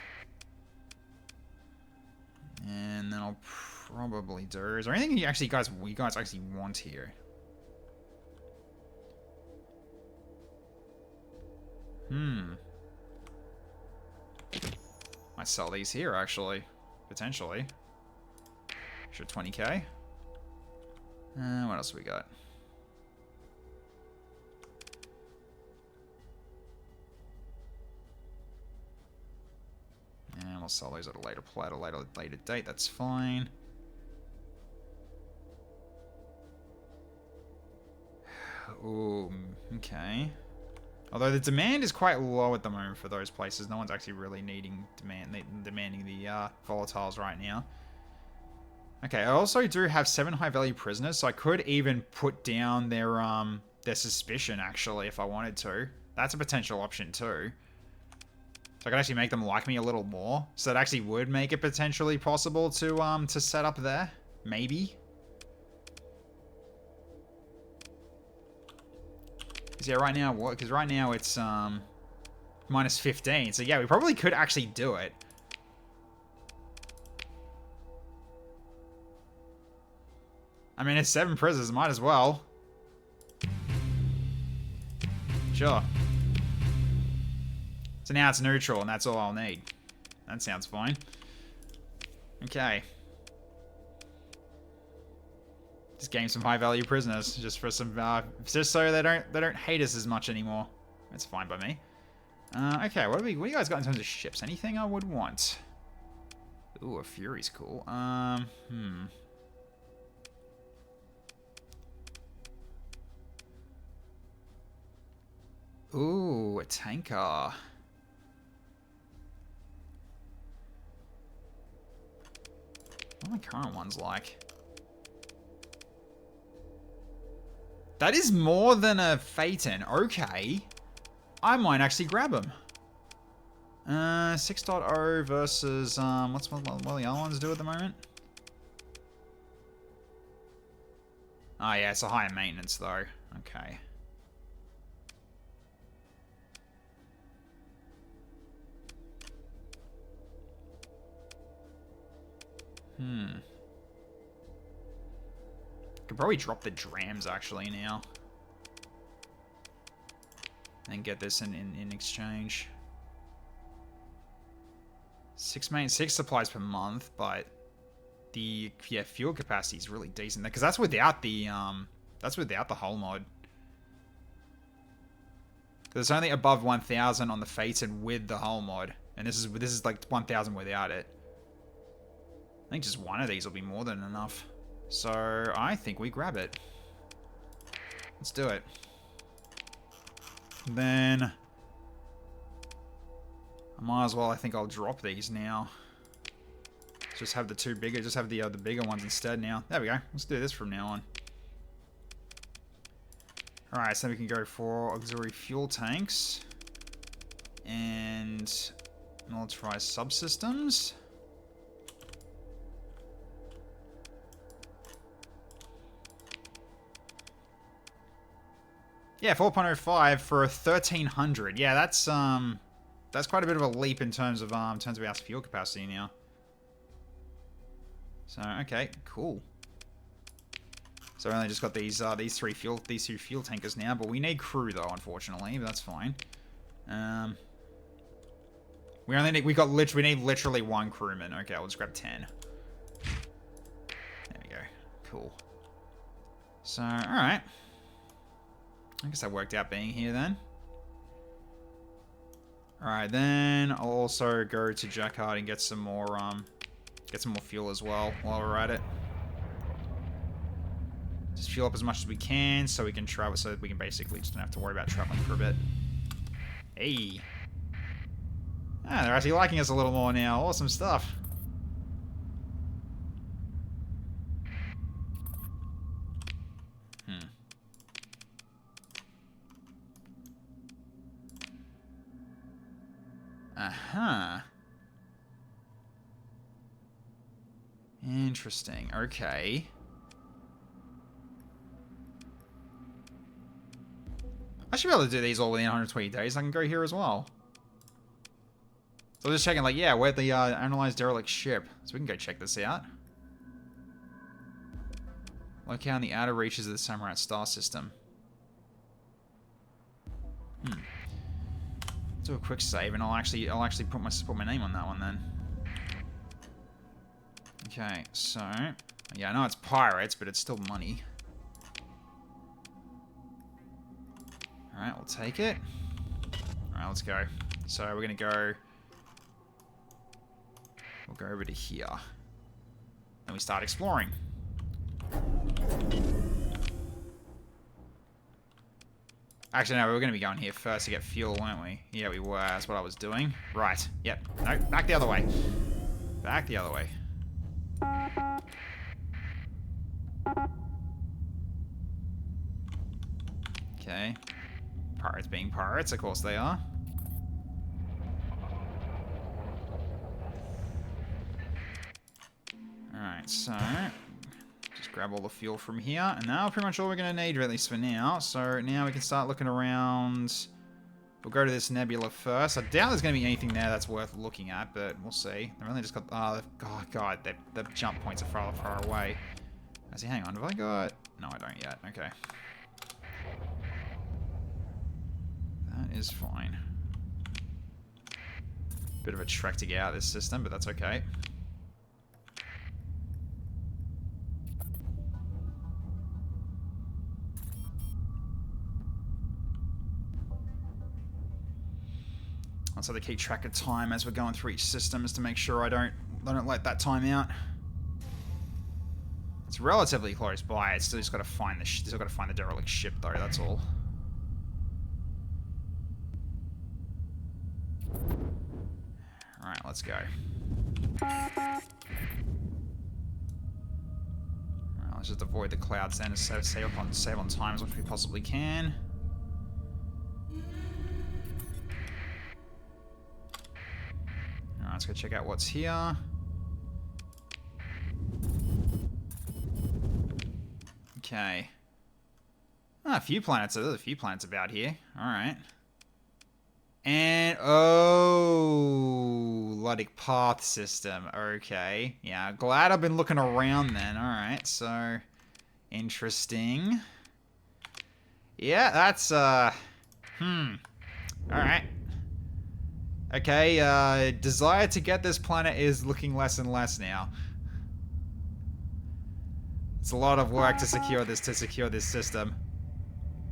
Speaker 1: And then I'll probably do... Is there anything you guys actually want here? Might sell these here, actually. Potentially. Sure, 20k. What else we got? And we'll sell those at a later date. That's fine. Ooh, okay. Although the demand is quite low at the moment for those places. No one's actually really demanding the volatiles right now. Okay, I also do have 7 high-value prisoners, so I could even put down their suspicion, actually, if I wanted to. That's a potential option, too. So I could actually make them like me a little more. So it actually would make it potentially possible to set up there. Maybe. Yeah, right now, what? Because right now it's minus 15. So yeah, we probably could actually do it. I mean, it's 7 prisoners, might as well. Sure. So now it's neutral, and that's all I'll need. That sounds fine. Okay. Just gain some high-value prisoners, just for some, just so they don't hate us as much anymore. That's fine by me. Okay, what do you guys got in terms of ships? Anything I would want? Ooh, a Fury's cool. Ooh, a tanker. What are my current ones like? That is more than a Phaeton. Okay. I might actually grab him. 6.0 versus, what do the other ones do at the moment? Oh yeah, it's a higher maintenance though. Okay. Could probably drop the drams actually now. And get this in exchange. 6 supplies per month, but the fuel capacity is really decent because that's without the hull mod. There's only above 1,000 on the Phaeton with the hull mod, and this is like 1,000 without it. I think just one of these will be more than enough. So I think we grab it. Let's do it. Then I might as well, I think I'll drop these now. Just have the two bigger, just have the bigger ones instead now. There we go. Let's do this from now on. Alright, so we can go for auxiliary fuel tanks. And militarized subsystems. Yeah, 4.05 for 1,300. Yeah, that's quite a bit of a leap in terms of our fuel capacity now. So okay, cool. So I only just got these two fuel tankers now, but we need crew though, unfortunately. But that's fine. We need literally one crewman. Okay, we'll just grab 10. There we go. Cool. So all right. I guess that worked out being here then. Alright, then I'll also go to Jacquard and get some more fuel as well while we're at it. Just fuel up as much as we can so we can travel, so that we can basically just don't have to worry about traveling for a bit. Hey. Ah, they're actually liking us a little more now. Awesome stuff. Uh-huh. Interesting. Okay. I should be able to do these all within 120 days. I can go here as well. So I'm just checking, like, yeah, where'd the analyzed derelict ship? So we can go check this out. Locate in the outer reaches of the Samurai star system. Do a quick save, and I'll actually put my name on that one then. Okay, so yeah, I know it's pirates, but it's still money. All right, we'll take it. All right, let's go. So we're gonna go. We'll go over to here, and we start exploring. Actually, no, we were going to be going here first to get fuel, weren't we? Yeah, we were. That's what I was doing. Right. Yep. No, back the other way. Back the other way. Okay. Pirates being pirates, of course they are. Alright, so just grab all the fuel from here, and now pretty much all we're going to need, at least for now. So now we can start looking around. We'll go to this nebula first. I doubt there's going to be anything there that's worth looking at, but we'll see. They've only just got... Oh, God, the jump points are far, far away. Actually, hang on. Have I got... No, I don't yet. Okay. That is fine. Bit of a trek to get out of this system, but that's okay. So they keep track of time as we're going through each system, is to make sure I don't let that time out. It's relatively close by. It's still just got to find the derelict ship though. That's all. All right, let's go. All right, let's just avoid the clouds then, and save on time as much as we possibly can. Let's go check out what's here. Okay. Ah, a few planets. There's a few planets about here. Alright. And, oh, Luddic Path System. Okay. Yeah, glad I've been looking around then. Alright, so, interesting. Yeah, that's, alright. Okay, desire to get this planet is looking less and less now. It's a lot of work to secure this system.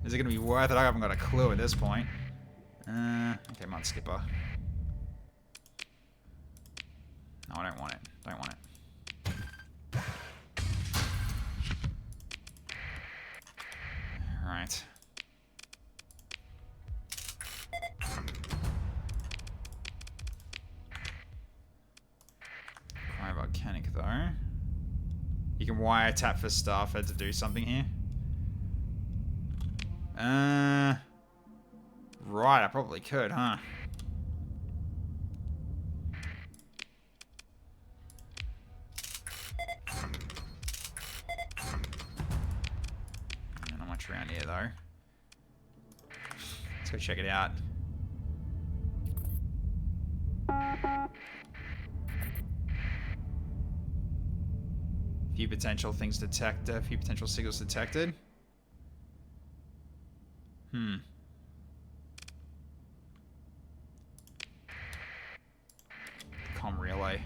Speaker 1: Is it going to be worth it? I haven't got a clue at this point. Okay, Mud Skipper. No, I don't want it. Don't want it. Alright. You can wiretap for Starfed to do something here. Right, I probably could, huh? Not much around here, though. Let's go check it out. Few potential things detected. A few potential signals detected. Com relay.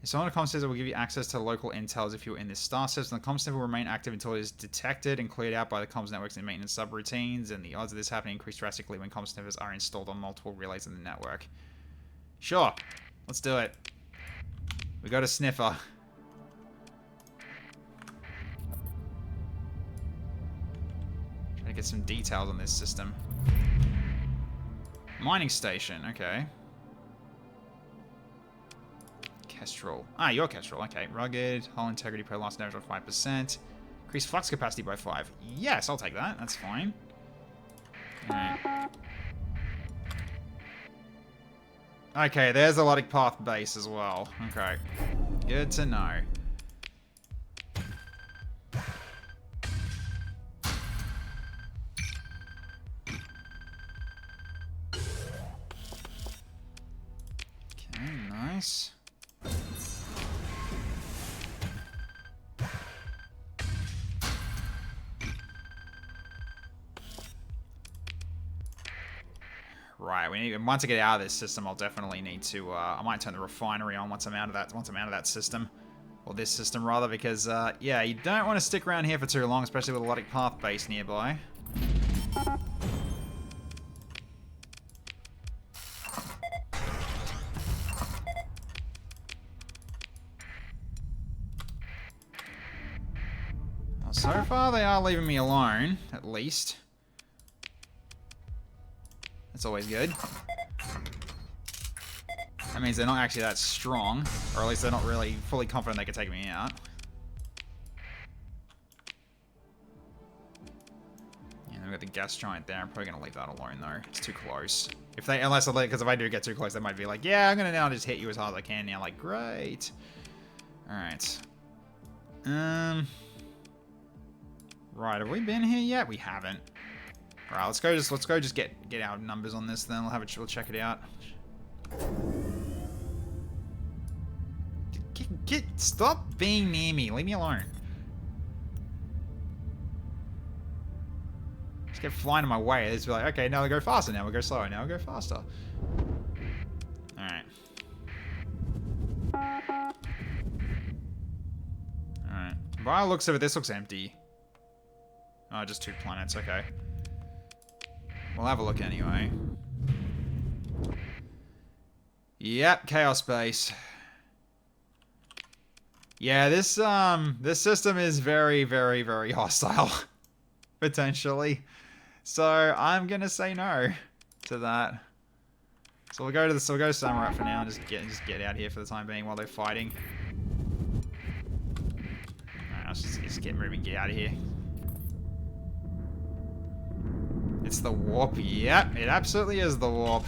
Speaker 1: If someone on the comm center will give you access to local intels if you're in this star system. The comm center will remain active until it is detected and cleared out by the comms networks and maintenance subroutines, and the odds of this happening increase drastically when comm centers are installed on multiple relays in the network. Sure, let's do it. We got a sniffer. Try to get some details on this system. Mining station, okay. Kestrel. Ah, your Kestrel, okay. Rugged, hull integrity per last damage by 5%. Increase flux capacity by 5. Yes, I'll take that. That's fine. Alright. Okay, there's a Ludic Path base as well. Okay. Good to know. Okay, nice. Right, we need once I get out of this system, I'll definitely need to. I might turn the refinery on once I'm out of that. Once I'm out of that system, or this system rather, because yeah, you don't want to stick around here for too long, especially with a Ludic Path base nearby. Well, so far, they are leaving me alone, at least. That's always good. That means they're not actually that strong, or at least they're not really fully confident they can take me out. Yeah, they've got the gas giant there. I'm probably gonna leave that alone though. It's too close. If they, because if I do get too close, they might be like, yeah, I'm gonna now just hit you as hard as I can. Now, like, great. All right. Right, have we been here yet? We haven't. All right, let's go. Just get our numbers on this. Then we'll check it out. Stop being near me. Leave me alone. Just get flying in my way. It's like, okay, now we go faster. Now we go slower. Now we go faster. All right. All right. By the looks of it, this looks empty. Oh, just 2 planets. Okay. We'll have a look anyway. Yep, Chaos Base. Yeah, this system is very, very, very hostile. Potentially. So I'm gonna say no to that. So we'll go to Samurai for now and just get out here for the time being while they're fighting. Alright, let's just get moving, get out of here. It's the warp. Yep, it absolutely is the warp.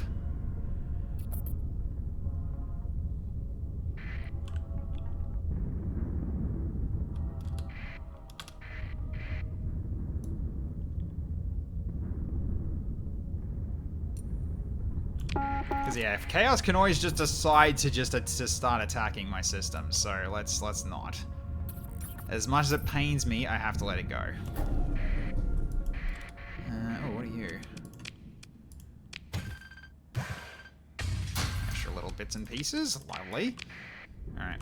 Speaker 1: Because yeah, if Chaos can always just decide to just start attacking my system, so let's not. As much as it pains me, I have to let it go. Oh, what are you? Extra little bits and pieces, lovely. All right.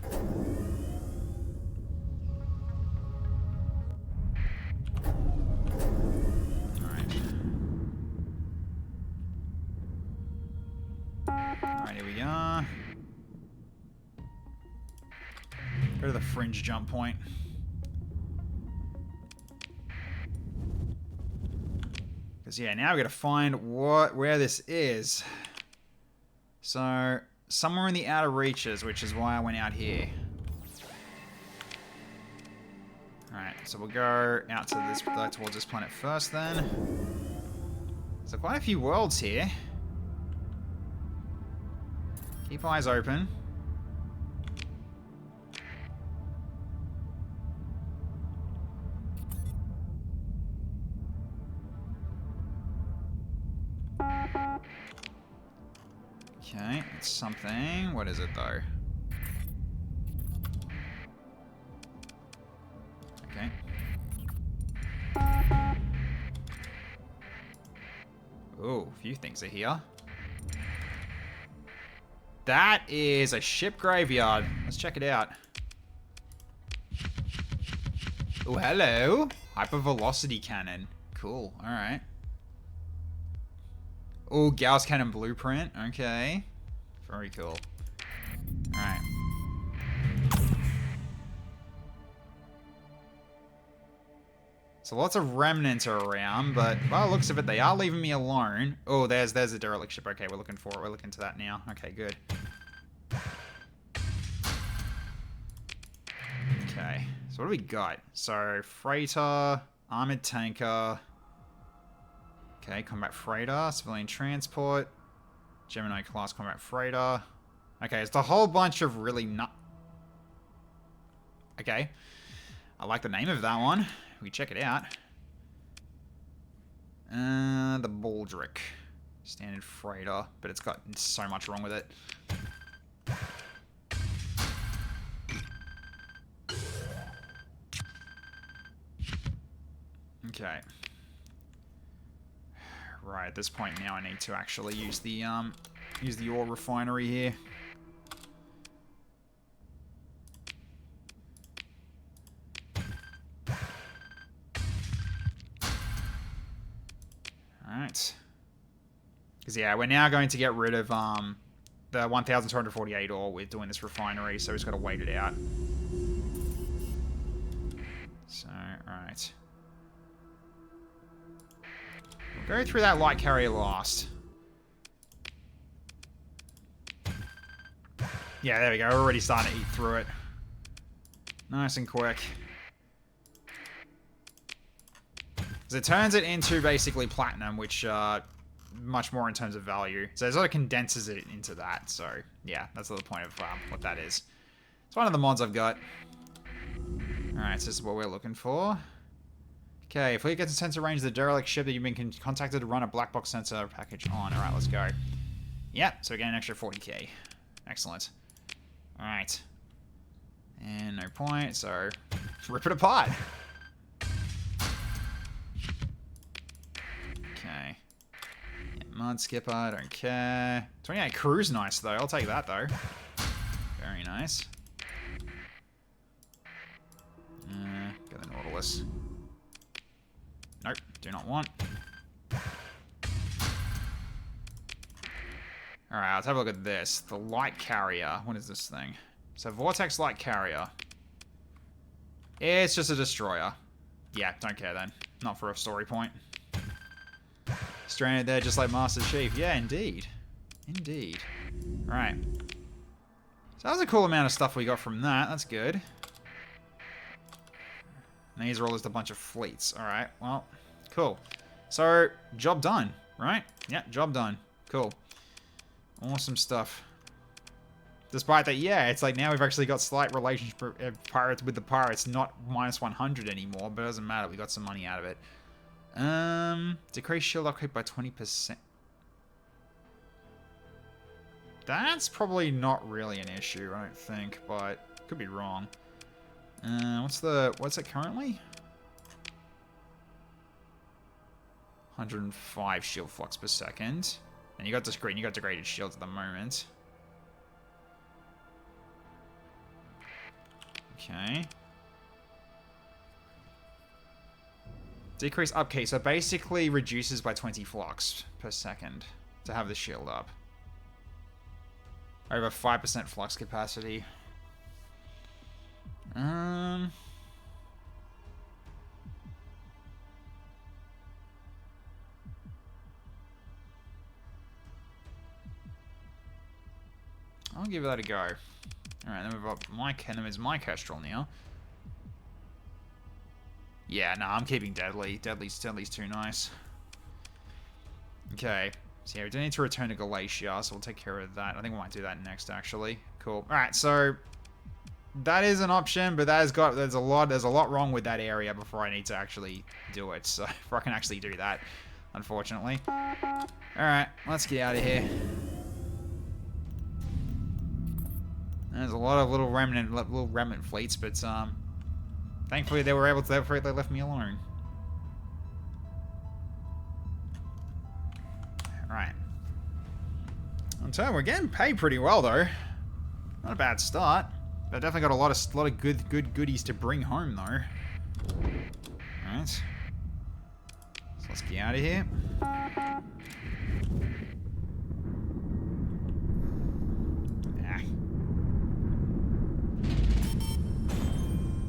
Speaker 1: Alright, here we are. Go to the fringe jump point. Because yeah, now we gotta find where this is. So, somewhere in the outer reaches, which is why I went out here. Alright, so we'll go out to this, towards this planet first then. So quite a few worlds here. Keep eyes open. Okay, it's something. What is it though? Okay. Oh, a few things are here. That is a ship graveyard. Let's check it out. Oh, hello. Hypervelocity cannon. Cool. Alright. Oh, Gauss cannon blueprint. Okay. Very cool. Alright. So lots of remnants are around, but by the looks of it, they are leaving me alone. Oh, there's a derelict ship. Okay, we're looking for it. We're looking to that now. Okay, good. Okay, so what do we got? So, freighter, armored tanker. Okay, combat freighter, civilian transport, Gemini class combat freighter. Okay, it's a whole bunch of really Okay, I like the name of that one. We check it out. The Baldric. Standard freighter, but it's got so much wrong with it. Okay. Right, at this point now I need to actually use the ore refinery here. Alright. Because, yeah, we're now going to get rid of the 1,248 ore with doing this refinery, so we've just got to wait it out. So, alright. We'll go through that light carrier last. Yeah, there we go. We're already starting to eat through it. Nice and quick. Because it turns it into basically platinum, which much more in terms of value. So it sort of condenses it into that. So yeah, that's the point of what that is. It's one of the mods I've got. Alright, so this is what we're looking for. Okay, if we get to sensor range the derelict ship that you've been contacted to run a black box sensor package on. Alright, let's go. Yep, so we get an extra 40k. Excellent. Alright. And no point, so rip it apart. Okay. Yeah, mud skipper, I don't care. 28 crew's nice though, I'll take that though. Very nice. Get the Nautilus. Nope, do not want. Alright, let's have a look at this. The light carrier. What is this thing? So, Vortex light carrier. It's just a destroyer. Yeah, don't care then. Not for a story point. Stranded there just like Master Chief. Yeah, indeed. Indeed. Alright. So that was a cool amount of stuff we got from that. That's good. And these are all just a bunch of fleets. Alright, well, cool. So, job done, right? Yeah, job done. Cool. Awesome stuff. Despite that, yeah, it's like now we've actually got slight relationship pirates with the pirates, not minus 100 anymore, but it doesn't matter. We got some money out of it. Decrease shield upkeep by 20%. That's probably not really an issue, I don't think, but could be wrong. What's it currently? 105 shield flux per second. And you got degraded shields at the moment. Okay. Decrease upkeep, so basically reduces by 20 flux per second to have the shield up. Over 5% flux capacity. I'll give that a go. Alright, then we've got there's my Kestrel now. Yeah, no, I'm keeping Deadly. Deadly's too nice. Okay. So yeah, we do need to return to Galatia, so we'll take care of that. I think we might do that next, actually. Cool. Alright, so that is an option, but there's a lot wrong with that area before I need to actually do it. So before I can actually do that, unfortunately. Alright, let's get out of here. There's a lot of little remnant fleets, but thankfully they were able to. They left me alone. Right. On turn, we're getting paid pretty well though. Not a bad start. But definitely got a lot of good goodies to bring home though. Alright. So let's get out of here.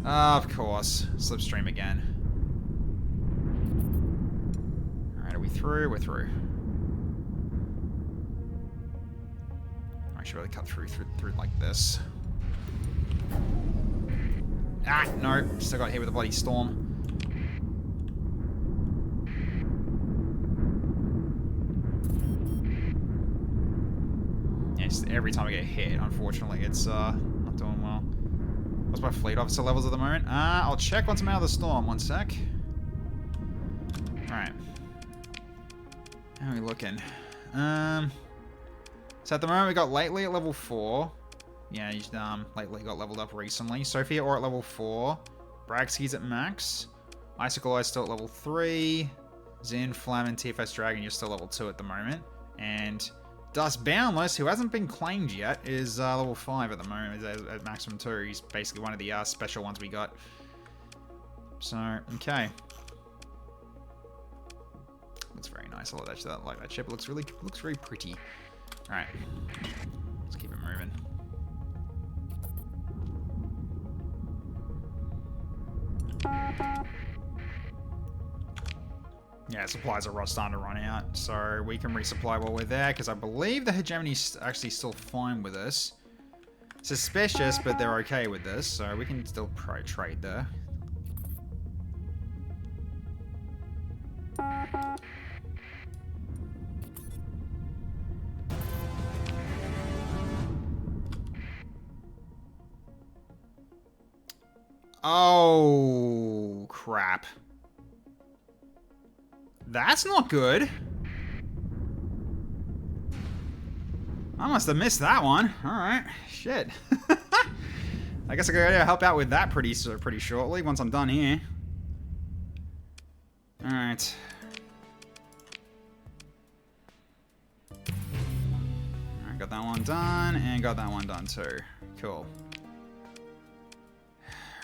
Speaker 1: Of course. Slipstream again. Alright, are we through? We're through. I should really cut through like this. Ah, no. Still got hit with a bloody storm. Yes, every time I get hit, unfortunately, it's not doing well. What's my fleet officer levels at the moment? I'll check once I'm out of the storm. One sec. Alright. How are we looking? So at the moment we got Lately at level 4. Yeah, he's Lately got leveled up recently. Sophia Ore at level 4. Bragski's at max. Icicle Eye's still at level 3. Zin, Flam, and TFS Dragon, you're still level 2 at the moment. And Dust Boundless, who hasn't been claimed yet, is level 5 at the moment, at maximum 2. He's basically one of the special ones we got. So, okay. Looks very nice. I like that ship. It looks very pretty. Alright. Let's keep it moving. Yeah, supplies are starting to run out, so we can resupply while we're there, because I believe the hegemony's actually still fine with us. Suspicious, but they're okay with this, so we can still trade there. Oh, crap. That's not good. I must have missed that one. Alright. Shit. I guess I gotta help out with that pretty shortly once I'm done here. Alright. Alright, got that one done, and got that one done too. Cool.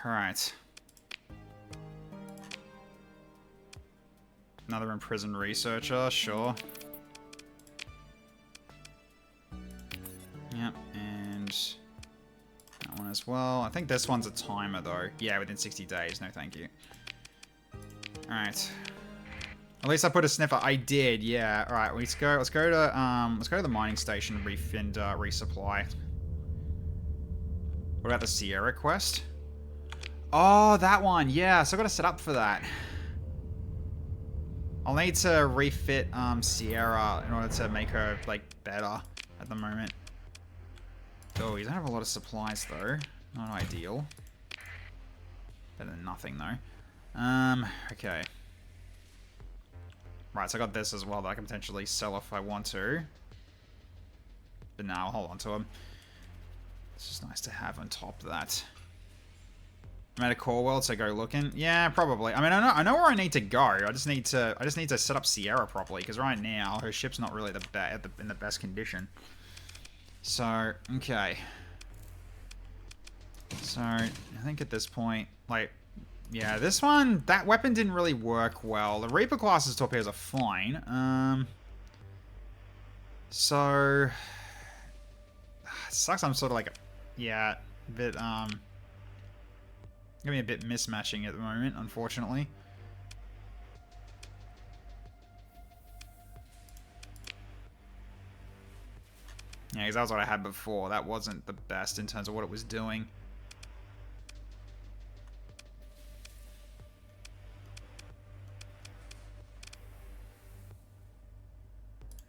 Speaker 1: Alright. Another imprisoned researcher, sure. Yep, and that one as well. I think this one's a timer though. Yeah, within 60 days. No, thank you. Alright. At least I put a sniffer. I did, yeah. Alright, let's go to the mining station and resupply. What about the Sierra quest? Oh, that one. Yeah, so I gotta set up for that. I'll need to refit Sierra in order to make her like better at the moment. Oh, you don't have a lot of supplies though. Not ideal. Better than nothing though. Okay. Right, so I got this as well that I can potentially sell if I want to. But now I'll hold on to them. It's just nice to have on top of that. I'm at a core world, so go looking. Yeah, probably. I mean, I know where I need to go. I just need to set up Sierra properly because right now her ship's not really in the best condition. So okay. So I think at this point, like, yeah, this one, that weapon didn't really work well. The Reaper class's torpedoes are fine. So it sucks. I'm sort of like, yeah, a bit gonna be a bit mismatching at the moment, unfortunately. Yeah, because that was what I had before. That wasn't the best in terms of what it was doing.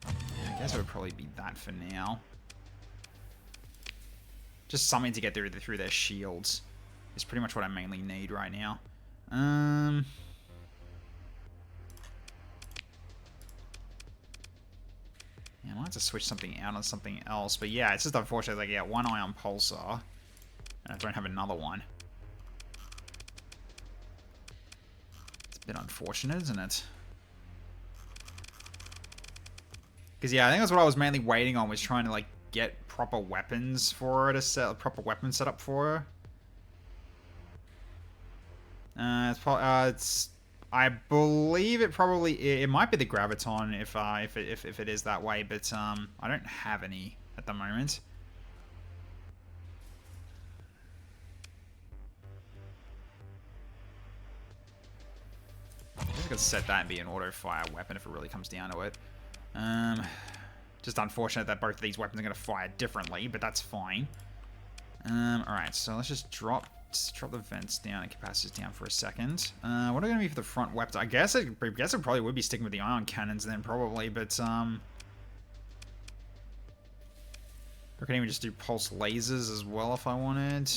Speaker 1: I guess it would probably be that for now. Just something to get through their shields is pretty much what I mainly need right now. Yeah, I might have to switch something out on something else. But yeah, it's just unfortunate. Like, yeah, one ion pulsar. And I don't have another one. It's a bit unfortunate, isn't it? Because, yeah, I think that's what I was mainly waiting on, was trying to, like, get proper weapons for her, to set a proper weapon setup for her. I believe it probably, it might be the graviton if it is that way, but I don't have any at the moment. I guess I could set that and be an auto fire weapon if it really comes down to it. Just unfortunate that both of these weapons are going to fire differently, but that's fine. Alright, so let's just drop the vents down and capacitors down for a second. What are going to be for the front weapons? I guess it probably would be sticking with the ion cannons then, probably, but I can even just do pulse lasers as well if I wanted.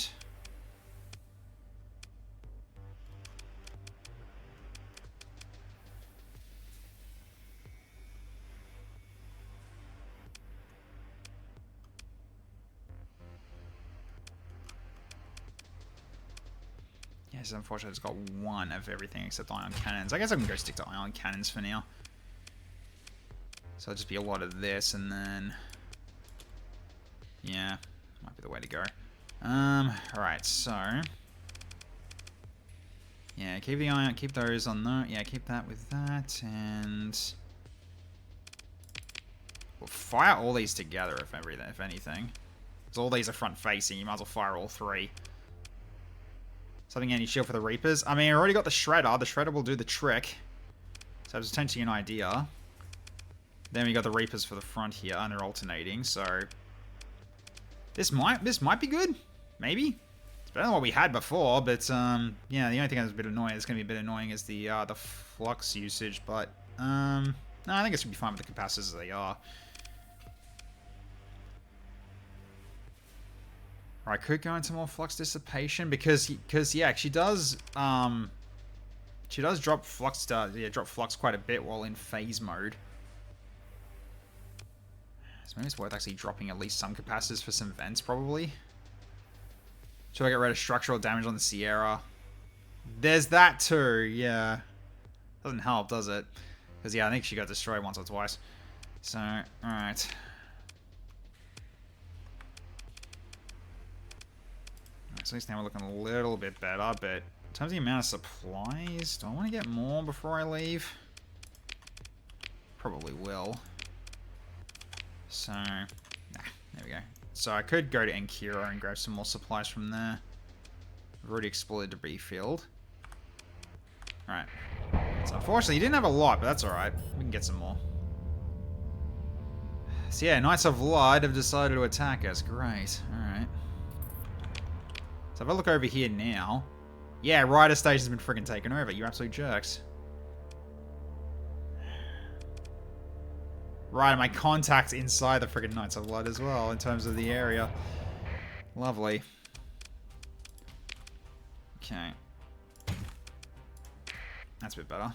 Speaker 1: Yes, unfortunately, it's got one of everything except ion cannons. I guess I can go stick to ion cannons for now. So it'll just be a lot of this, and then... yeah, might be the way to go. Alright, so... yeah, keep the ion, keep those on there. Yeah, keep that with that, and... we'll fire all these together, if anything. Because all these are front-facing, you might as well fire all three. Something any shield for the Reapers. I mean, I already got the Shredder. The Shredder will do the trick. So it's potentially an idea. Then we got the Reapers for the front here, and they're alternating, so... This might be good. Maybe. It's better than what we had before, but, yeah, the only thing that's a bit annoying, it's going to be a bit annoying, is the flux usage, but, no, I think it should be fine with the capacitors as they are. I could go into more flux dissipation because yeah, she does drop flux quite a bit while in phase mode. So maybe it's worth actually dropping at least some capacitors for some vents probably. Should I get rid of structural damage on the Sierra? There's that too, yeah. Doesn't help, does it? Because yeah, I think she got destroyed once or twice. So, alright. So at least now we're looking a little bit better, but in terms of the amount of supplies, do I want to get more before I leave? Probably will. So, nah, there we go. So I could go to Enkira and grab some more supplies from there. I've already explored the debris field. Alright. So unfortunately, you didn't have a lot, but that's alright. We can get some more. So yeah, Knights of Light have decided to attack us. Great. Alright. So if I look over here now... yeah, Rider Station's been freaking taken over, you absolute jerks. Right, my contact's inside the freaking Knights of Light as well, in terms of the area. Lovely. Okay. That's a bit better.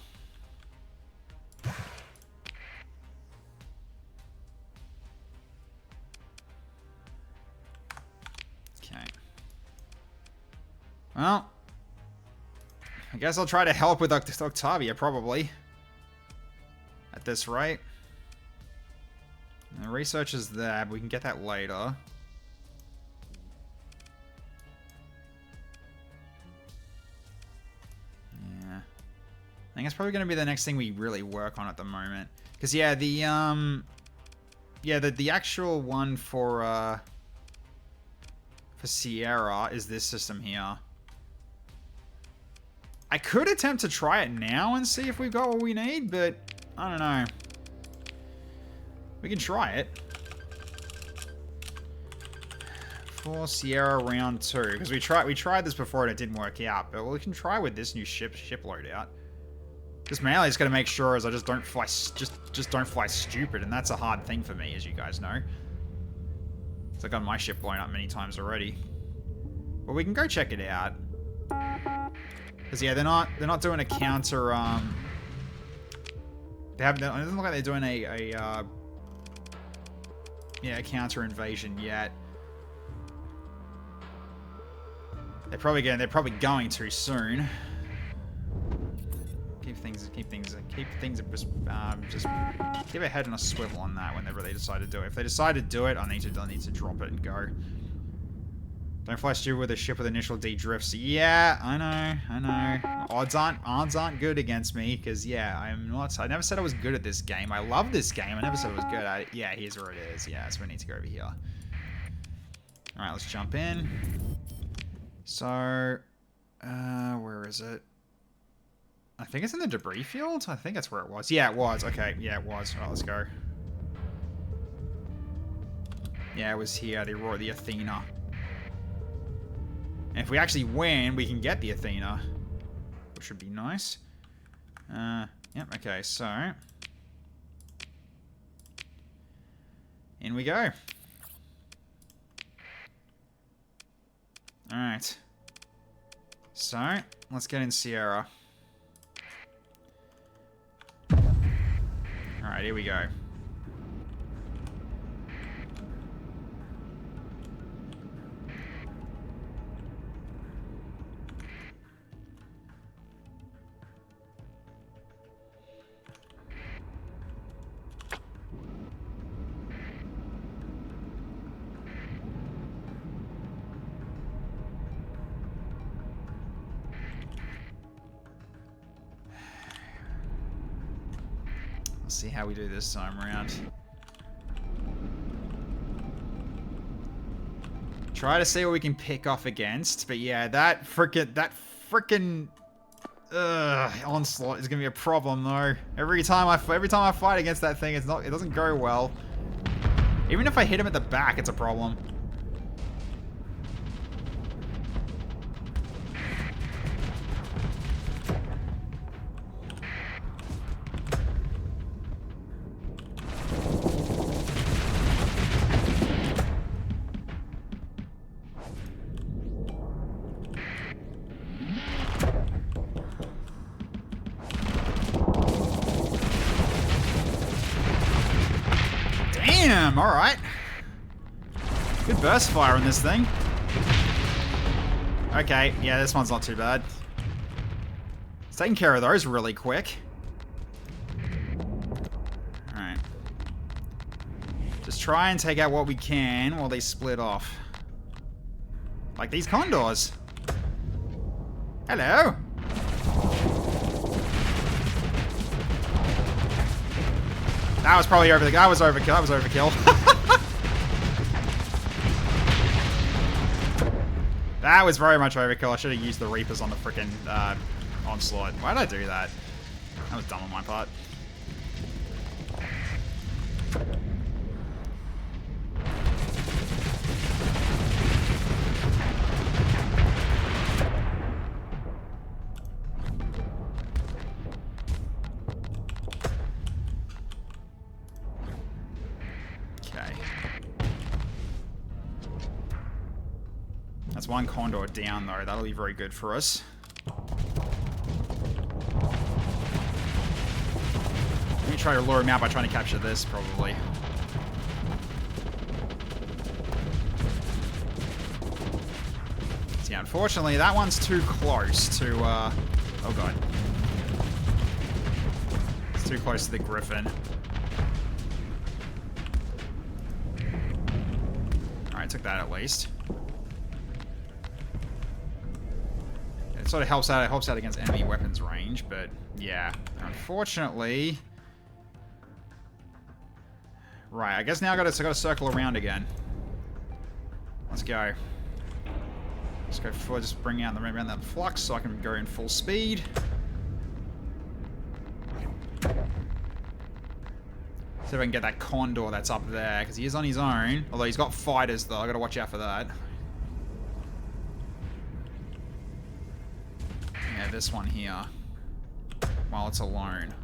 Speaker 1: Okay. Well, I guess I'll try to help with Octavia, probably. At this rate. The research is there, but we can get that later. Yeah. I think it's probably going to be the next thing we really work on at the moment. Because, yeah, the actual one for Sierra is this system here. I could attempt to try it now and see if we've got what we need, but I don't know. We can try it. For Sierra round 2, because we tried this before and it didn't work out, but we can try with this new ship loadout. Just mainly just gotta make sure is I just don't fly just don't fly stupid, and that's a hard thing for me, as you guys know. So I've got my ship blown up many times already. But we can go check it out. Because yeah, they're not doing a counter it doesn't look like they're doing a counter invasion yet. They're probably going to soon. Keep a head on a swivel on that whenever they decide to do it. If they decide to do it, I need to drop it and go. Don't fly stupid with a ship with initial D drifts. Yeah, I know. Odds aren't good against me, because yeah, I never said I was good at this game. I love this game. I never said I was good at it. Yeah, here's where it is. Yeah, so we need to go over here. Alright, let's jump in. So, where is it? I think it's in the debris field? I think that's where it was. Yeah, it was. Okay, yeah, it was. Alright, let's go. Yeah, it was here. They wrote the Athena. And if we actually win, we can get the Athena. Which would be nice. Yep, okay, so... in we go. Alright. So, let's get in Sierra. Alright, here we go. See how we do this time around. Try to see what we can pick off against, but yeah, that frickin' onslaught is gonna be a problem though. Every time I fight against that thing, it doesn't go well. Even if I hit him at the back, it's a problem. Damn, alright. Good burst fire on this thing. Okay, yeah, this one's not too bad. It's taking care of those really quick. Alright. Just try and take out what we can while they split off. Like these condors. Hello. That was probably overkill. That was overkill. That was very much overkill. I should have used the Reapers on the frickin' onslaught. Why did I do that? That was dumb on my part. That's one condor down, though. That'll be very good for us. Let me try to lure him out by trying to capture this, probably. See, unfortunately, that one's too close to, oh god. It's too close to the Griffin. Alright, took that at least. It sort of helps out against enemy weapons range, but yeah, unfortunately. Right, I guess now I gotta circle around again. Let's go. Let's go for just bring out around that flux so I can go in full speed. See if I can get that condor that's up there, because he is on his own. Although he's got fighters though, I gotta watch out for that. this one here while it's alone.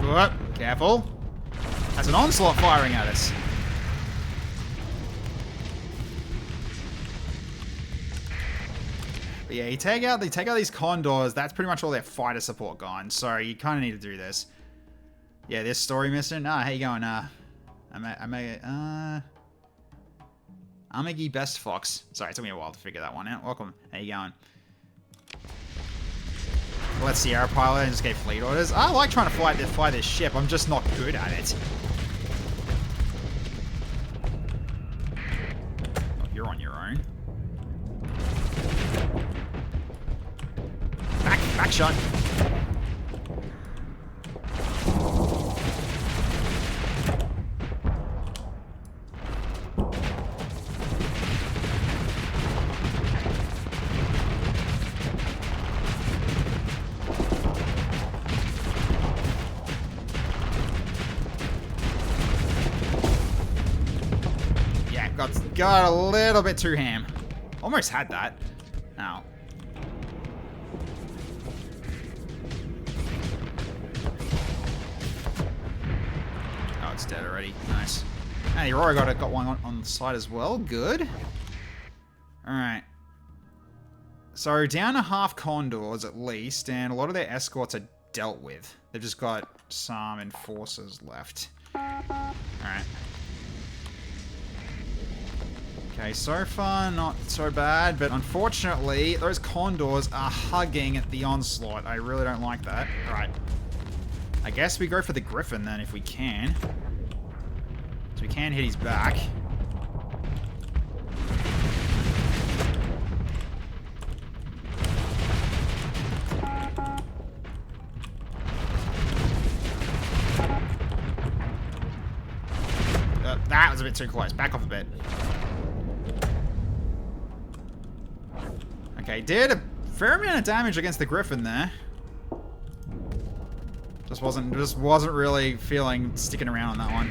Speaker 1: Whoop, careful. That's an onslaught firing at us. But yeah, you take out these condors. That's pretty much all their fighter support gone. So you kind of need to do this. Yeah, this story mission. How you going? Amagi Best Fox. Sorry, it took me a while to figure that one out. Welcome. How you going? Let's see, Sierra pilot and just gave fleet orders. I like trying to fly this ship. I'm just not good at it. Oh, you're on your own. Back shot. Got a little bit too ham. Almost had that. Now. Oh, it's dead already. Nice. Hey, the Aurora got one on the side as well. Good. Alright. So, down to half condors at least, and a lot of their escorts are dealt with. They've just got some enforcers left. Alright. Okay, so far not so bad, but unfortunately those condors are hugging at the onslaught. I really don't like that. Alright. I guess we go for the Griffin then if we can. So we can hit his back. That was a bit too close. Back off a bit. Okay, did a fair amount of damage against the Griffin there. Just wasn't really feeling sticking around on that one.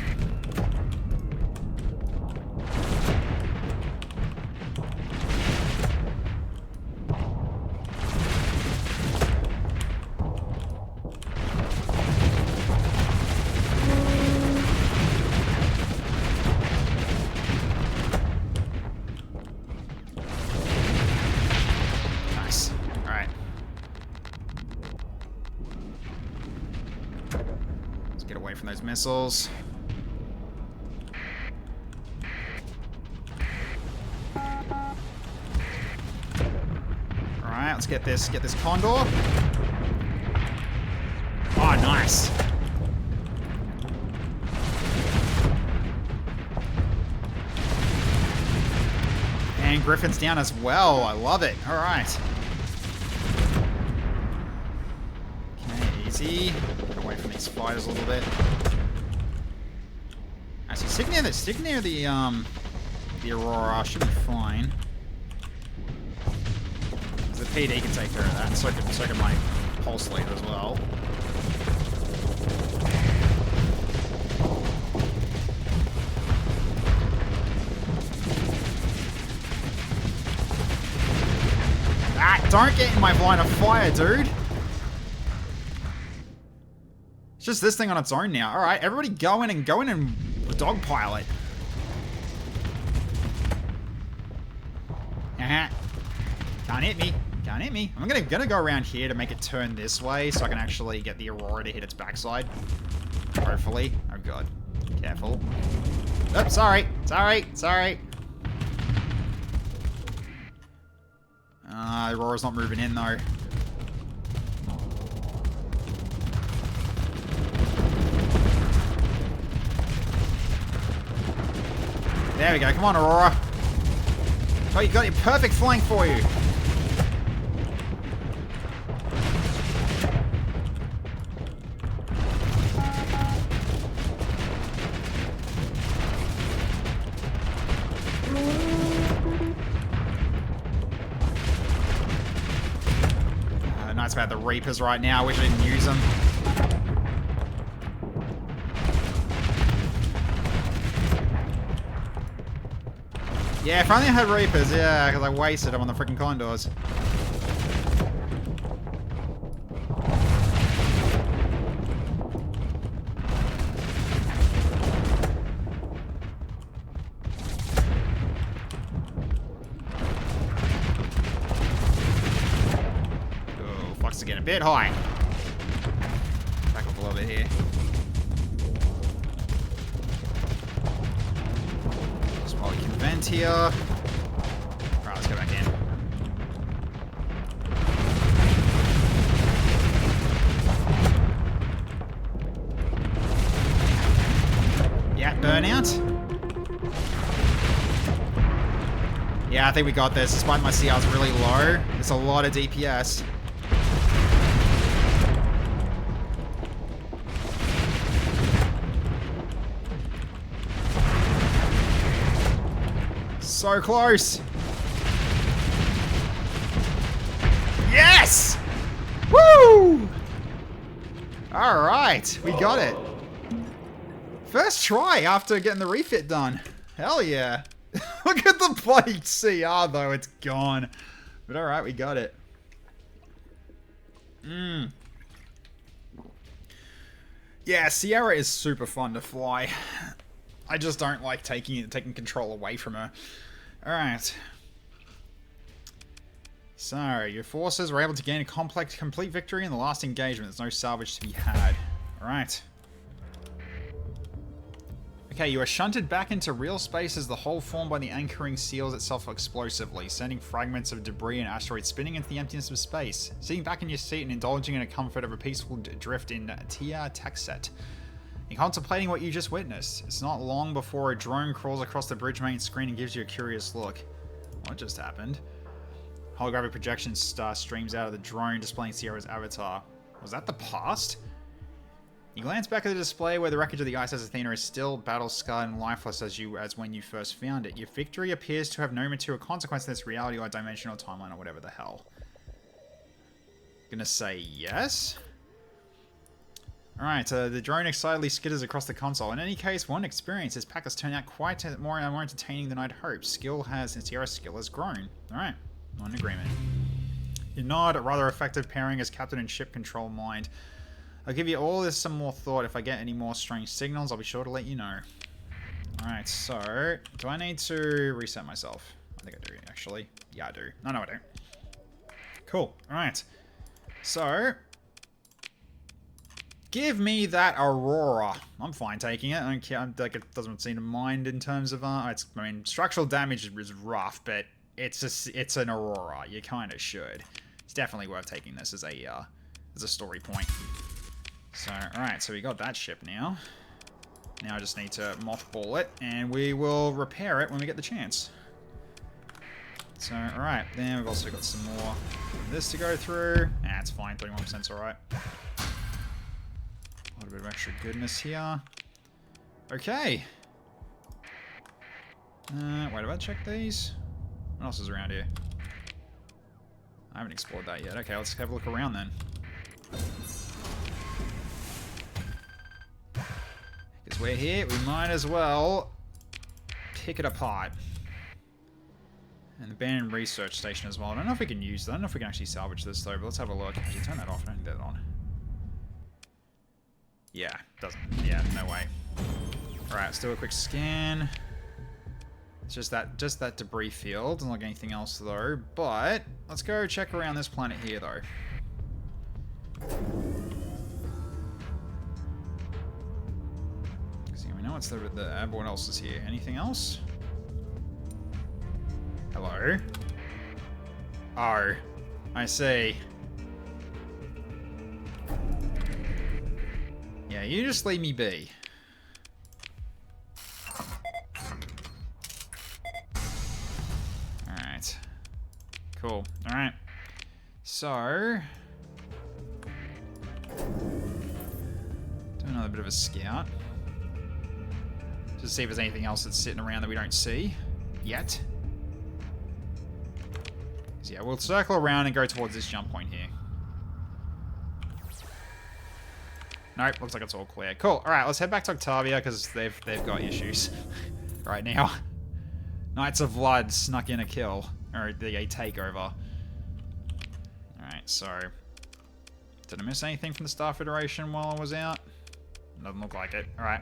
Speaker 1: From those missiles. Alright, let's get this condor. Oh, nice. And Griffin's down as well. I love it. Alright. Okay, easy. Get away from these fighters a little bit. Actually, stick near the Aurora. Should be fine. The PD can take care of that. So can my pulse leader as well. Don't get in my line of fire, dude. It's just this thing on its own now. Alright, everybody go in and dogpile it. Can't hit me. Can't hit me. I'm gonna go around here to make it turn this way so I can actually get the Aurora to hit its backside. Hopefully. Oh god. Careful. Oops, sorry. Sorry. Aurora's not moving in though. There we go. Come on, Aurora. Oh, you got your perfect flank for you. about the Reapers right now. I wish I didn't use them. Yeah, if only I had Reapers, yeah, because I wasted them on the freaking Condors. Oh, Fox is getting a bit high. Back up a little bit here. Vent here. Alright, let's go back in. Yeah, burnout. Yeah, I think we got this. Despite my CR's really low, it's a lot of DPS. So close. Yes! Woo! Alright, we got it. First try after getting the refit done. Hell yeah. Look at the bloody CR though, it's gone. But alright, we got it. Yeah, Sierra is super fun to fly. I just don't like taking control away from her. Alright. So, your forces were able to gain a complete victory in the last engagement. There's no salvage to be had. Alright. Okay, you are shunted back into real space as the hole formed by the anchoring seals itself explosively, sending fragments of debris and asteroids spinning into the emptiness of space. Sitting back in your seat and indulging in a comfort of a peaceful drift in Tia Taxet. And contemplating what you just witnessed. It's not long before a drone crawls across the bridge main screen and gives you a curious look. What just happened? Holographic projection star streams out of the drone, displaying Sierra's avatar. Was that the past? You glance back at the display where the wreckage of the ISS Athena is still battle-scarred and lifeless as when you first found it. Your victory appears to have no material consequence in this reality or dimension or timeline or whatever the hell. Gonna say yes? Alright, the drone excitedly skitters across the console. In any case, one experience, this pack has turned out quite more entertaining than I'd hoped. Sierra's skill has grown. Alright, I'm in agreement. You nod, a rather effective pairing as captain and ship control mind. I'll give you all this some more thought. If I get any more strange signals, I'll be sure to let you know. Alright, so, do I need to reset myself? I think I do, actually. Yeah, I do. No, I don't. Cool, alright. So, give me that Aurora. I'm fine taking it. I don't care. Like, it doesn't seem to mind in terms of I mean, structural damage is rough, but it's an Aurora. You kind of should. It's definitely worth taking this as a story point. So, alright, so we got that ship now. Now I just need to mothball it, and we will repair it when we get the chance. So, alright, then we've also got some more of this to go through. Ah, it's fine, 31%'s alright. A little bit of extra goodness here. Okay. Wait, have I checked these? What else is around here? I haven't explored that yet. Okay, let's have a look around then. Because we're here, we might as well pick it apart. And the abandoned research station as well. I don't know if we can use that. I don't know if we can actually salvage this though, but let's have a look. Actually, turn that off. I don't need that on. Yeah, doesn't. Yeah, no way. Alright, let's do a quick scan. It's just that debris field. Doesn't look like anything else though. But let's go check around this planet here though. See, we know what's the what else is here. Anything else? Hello? Oh, I see. Yeah, you just leave me be. Alright. Cool. Alright. So, do another bit of a scout. Just to see if there's anything else that's sitting around that we don't see yet. So yeah, we'll circle around and go towards this jump point here. Nope, looks like it's all clear. Cool. All right, let's head back to Octavia because they've got issues right now. Knights of Blood snuck in a kill, or a takeover. All right, so did I miss anything from the Star Federation while I was out? Doesn't look like it. All right.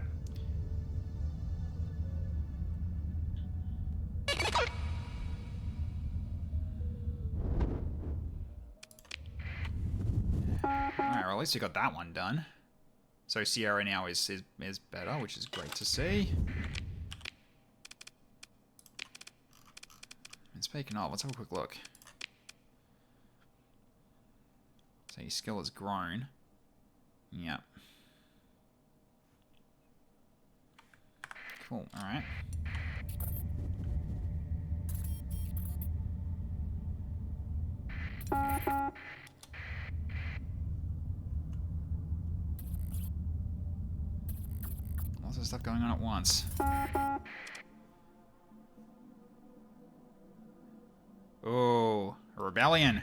Speaker 1: Alright, well, at least you got that one done. So Sierra now is better, which is great to see. And speaking of, let's have a quick look. So your skill has grown. Yep. Cool, alright. Lots of stuff going on at once. Oh, a rebellion.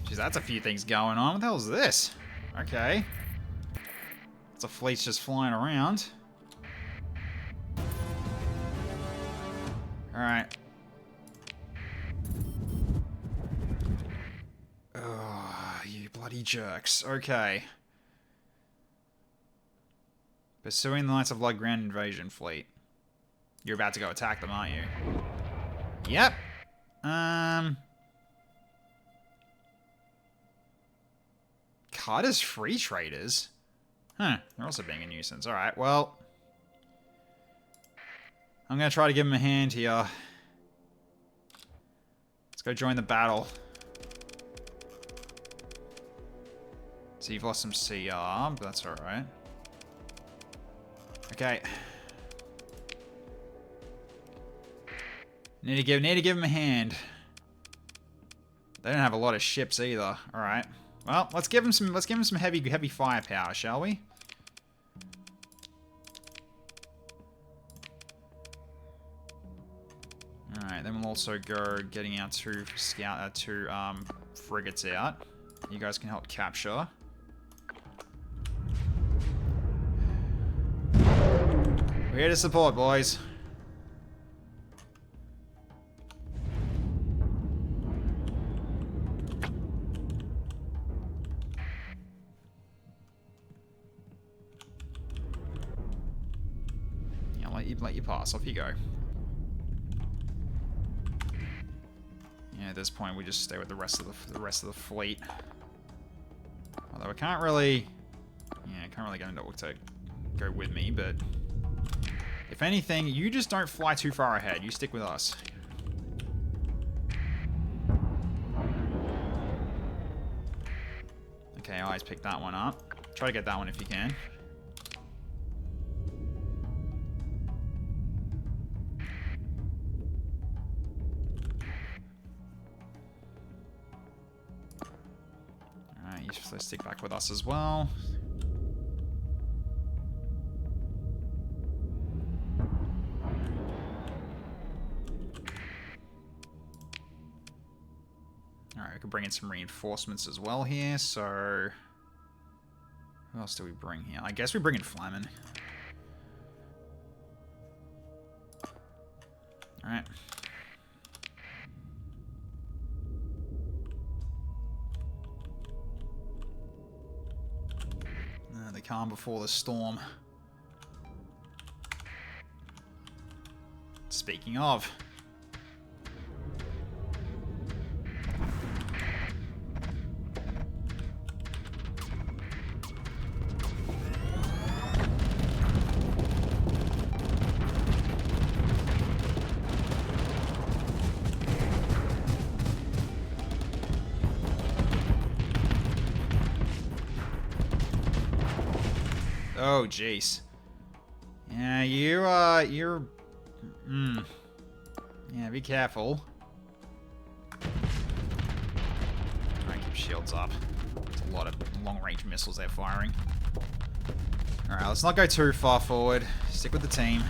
Speaker 1: Jeez, that's a few things going on. What the hell is this? Okay. It's a fleet's just flying around. Alright. Oh, you bloody jerks. Okay. Pursuing the Knights of Blood Grand Invasion fleet. You're about to go attack them, aren't you? Yep. Carter's free traders? Huh, they're also being a nuisance. Alright, well. I'm gonna try to give him a hand here. Let's go join the battle. So you've lost some CR, but that's alright. Okay. Need to give him a hand. They don't have a lot of ships either. Alright. Well, let's give him some heavy firepower, shall we? Alright, then we'll also go getting our two frigates out. You guys can help capture. We're here to support, boys. Yeah, let you pass. Off you go. Yeah, at this point we just stay with the rest of the fleet. Although I can't really, can't really get into to go with me, but if anything, you just don't fly too far ahead. You stick with us. Okay, eyes pick that one up. Try to get that one if you can. Alright, you just stick back with us as well. Alright, we can bring in some reinforcements as well here, so who else do we bring here? I guess we bring in Flamin. Alright. The calm before the storm. Speaking of. Oh, jeez. Yeah, you're... Yeah, be careful. Alright, keep shields up. a lot of long-range missiles they're firing. Alright, let's not go too far forward. Stick with the team.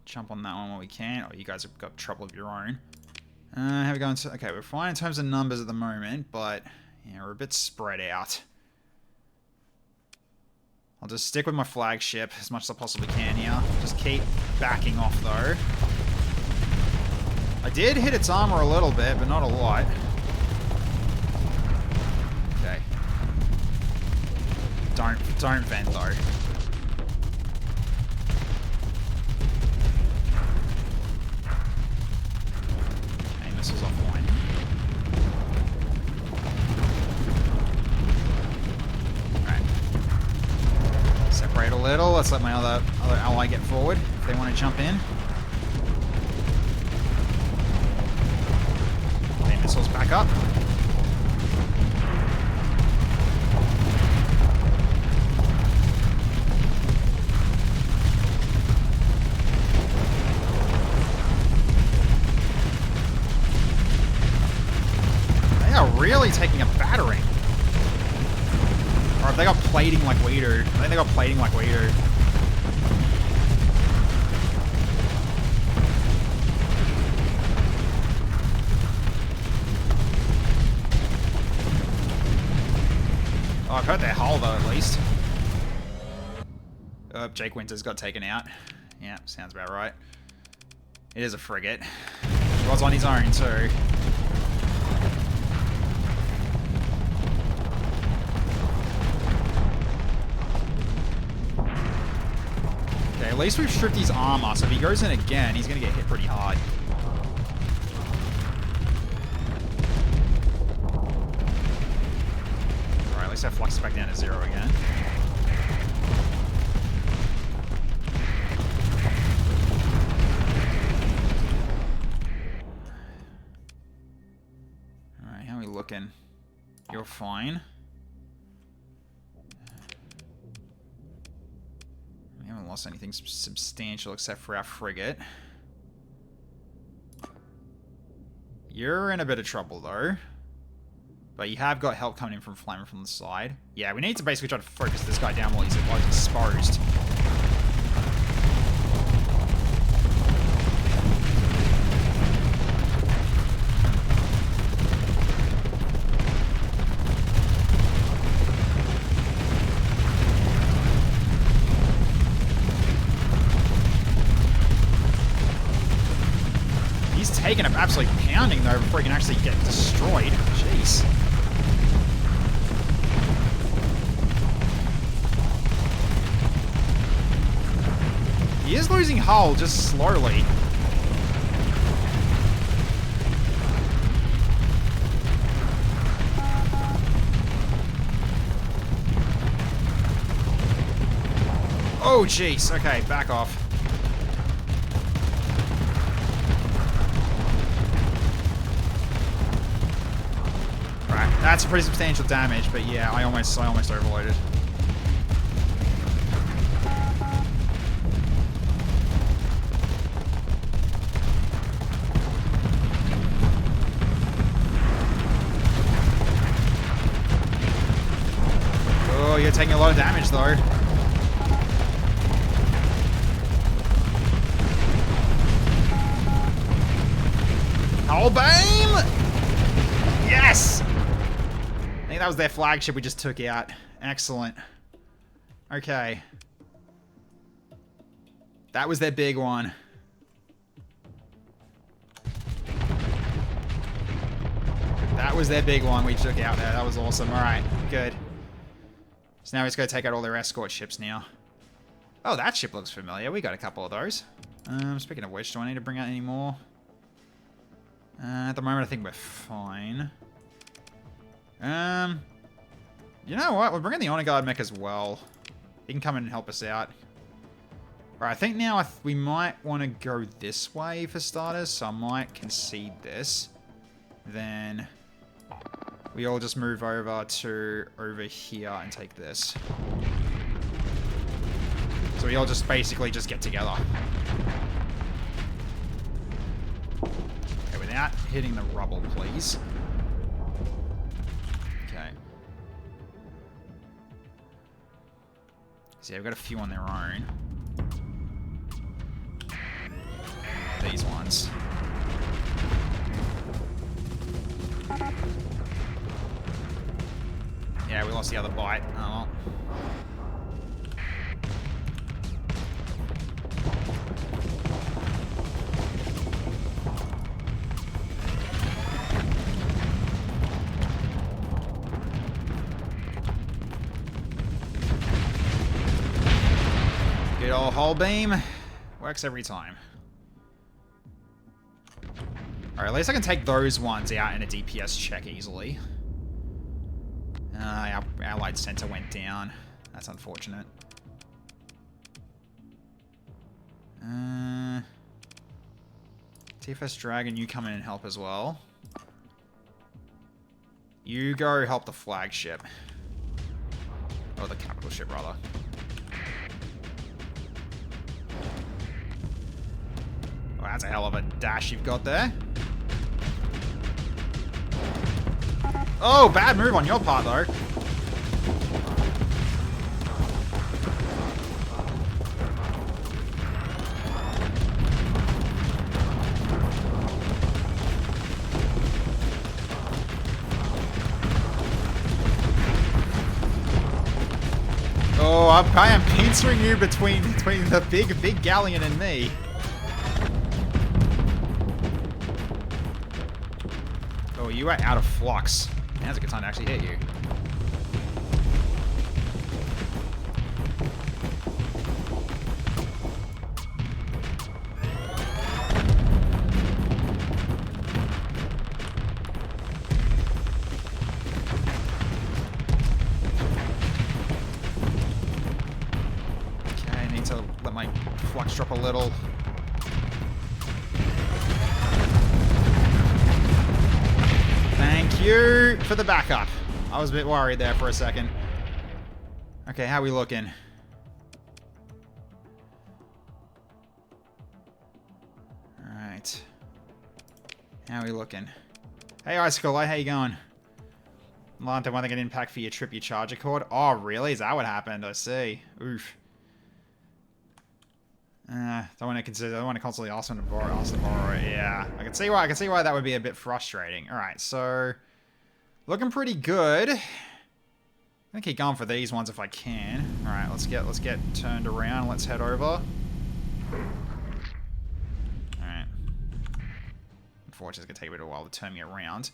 Speaker 1: Jump on that one while we can. Oh, you guys have got trouble of your own. How are we going to... Okay, we're fine in terms of numbers at the moment, but yeah, we're a bit spread out. I'll just stick with my flagship as much as I possibly can here. Just keep backing off, though. I did hit its armor a little bit, but not a lot. Okay. Don't vent, though. Missiles offline. Alright. Separate a little. Let's let my other ally get forward if they want to jump in. Okay, missiles back up. Really taking a battering. Or have they got plating like we do? I think they got plating like we do. Oh, I've hurt their hull though, at least. Jake Winters got taken out. Yeah, sounds about right. It is a frigate. He was on his own too. At least we've stripped his armor, so if he goes in again, he's going to get hit pretty hard. Alright, at least that flux is back down to 0 again. Alright, how are we looking? You're fine. We haven't lost anything substantial except for our frigate. You're in a bit of trouble though. But you have got help coming in from Flamer from the side. Yeah, we need to basically try to focus this guy down while he's exposed. Taking an absolute pounding though before he can actually get destroyed. Jeez. He is losing hull just slowly. Oh jeez. Okay, back off. That's pretty substantial damage, but yeah, I almost overloaded. Oh, you're taking a lot of damage though. Hull beam! Yes! I think that was their flagship we just took out. Excellent. Okay. That was their big one. That was their big one we took out there. That was awesome. Alright, good. So So now we just gotta take out all their escort ships now. Oh, that ship looks familiar. We got a couple of those. Speaking of which, do I need to bring out any more? At the moment, I think we're fine. You know what? We're bringing the Honor Guard mech as well. He can come in and help us out. Alright, I think now we might want to go this way for starters, so I might concede this. Then we all just move over to over here and take this. So we all just basically just get together. Okay, without hitting the rubble, please. Okay. So yeah, we've got a few on their own. These ones. Yeah, we lost the other bite. Oh. Good old hull beam. Works every time. Alright, at least I can take those ones out in a DPS check easily. Our allied center went down. That's unfortunate. TFS Dragon, you come in and help as well. You go help the flagship. Or the capital ship, rather. Oh, that's a hell of a dash you've got there. Oh, bad move on your part, though. Oh, I am pincering you between the big galleon and me. Oh, you are out of flux. Now's a good time to actually hit you. Okay, I need to let my flux drop a little. Thank you for the backup. I was a bit worried there for a second. Okay, how we looking? Alright. How we looking? Hey, Icicle, how you going? Lanta, one thing an impact for your trip, your charger cord. Oh, really? Is that what happened? I see. Oof. Don't want to consider. I don't want to constantly ask them to borrow. Yeah, I can see why. I can see why that would be a bit frustrating. All right, so looking pretty good. I'm gonna keep going for these ones if I can. All right, let's get turned around. Let's head over. All right. Unfortunately, it's gonna take a bit of a while to turn me around.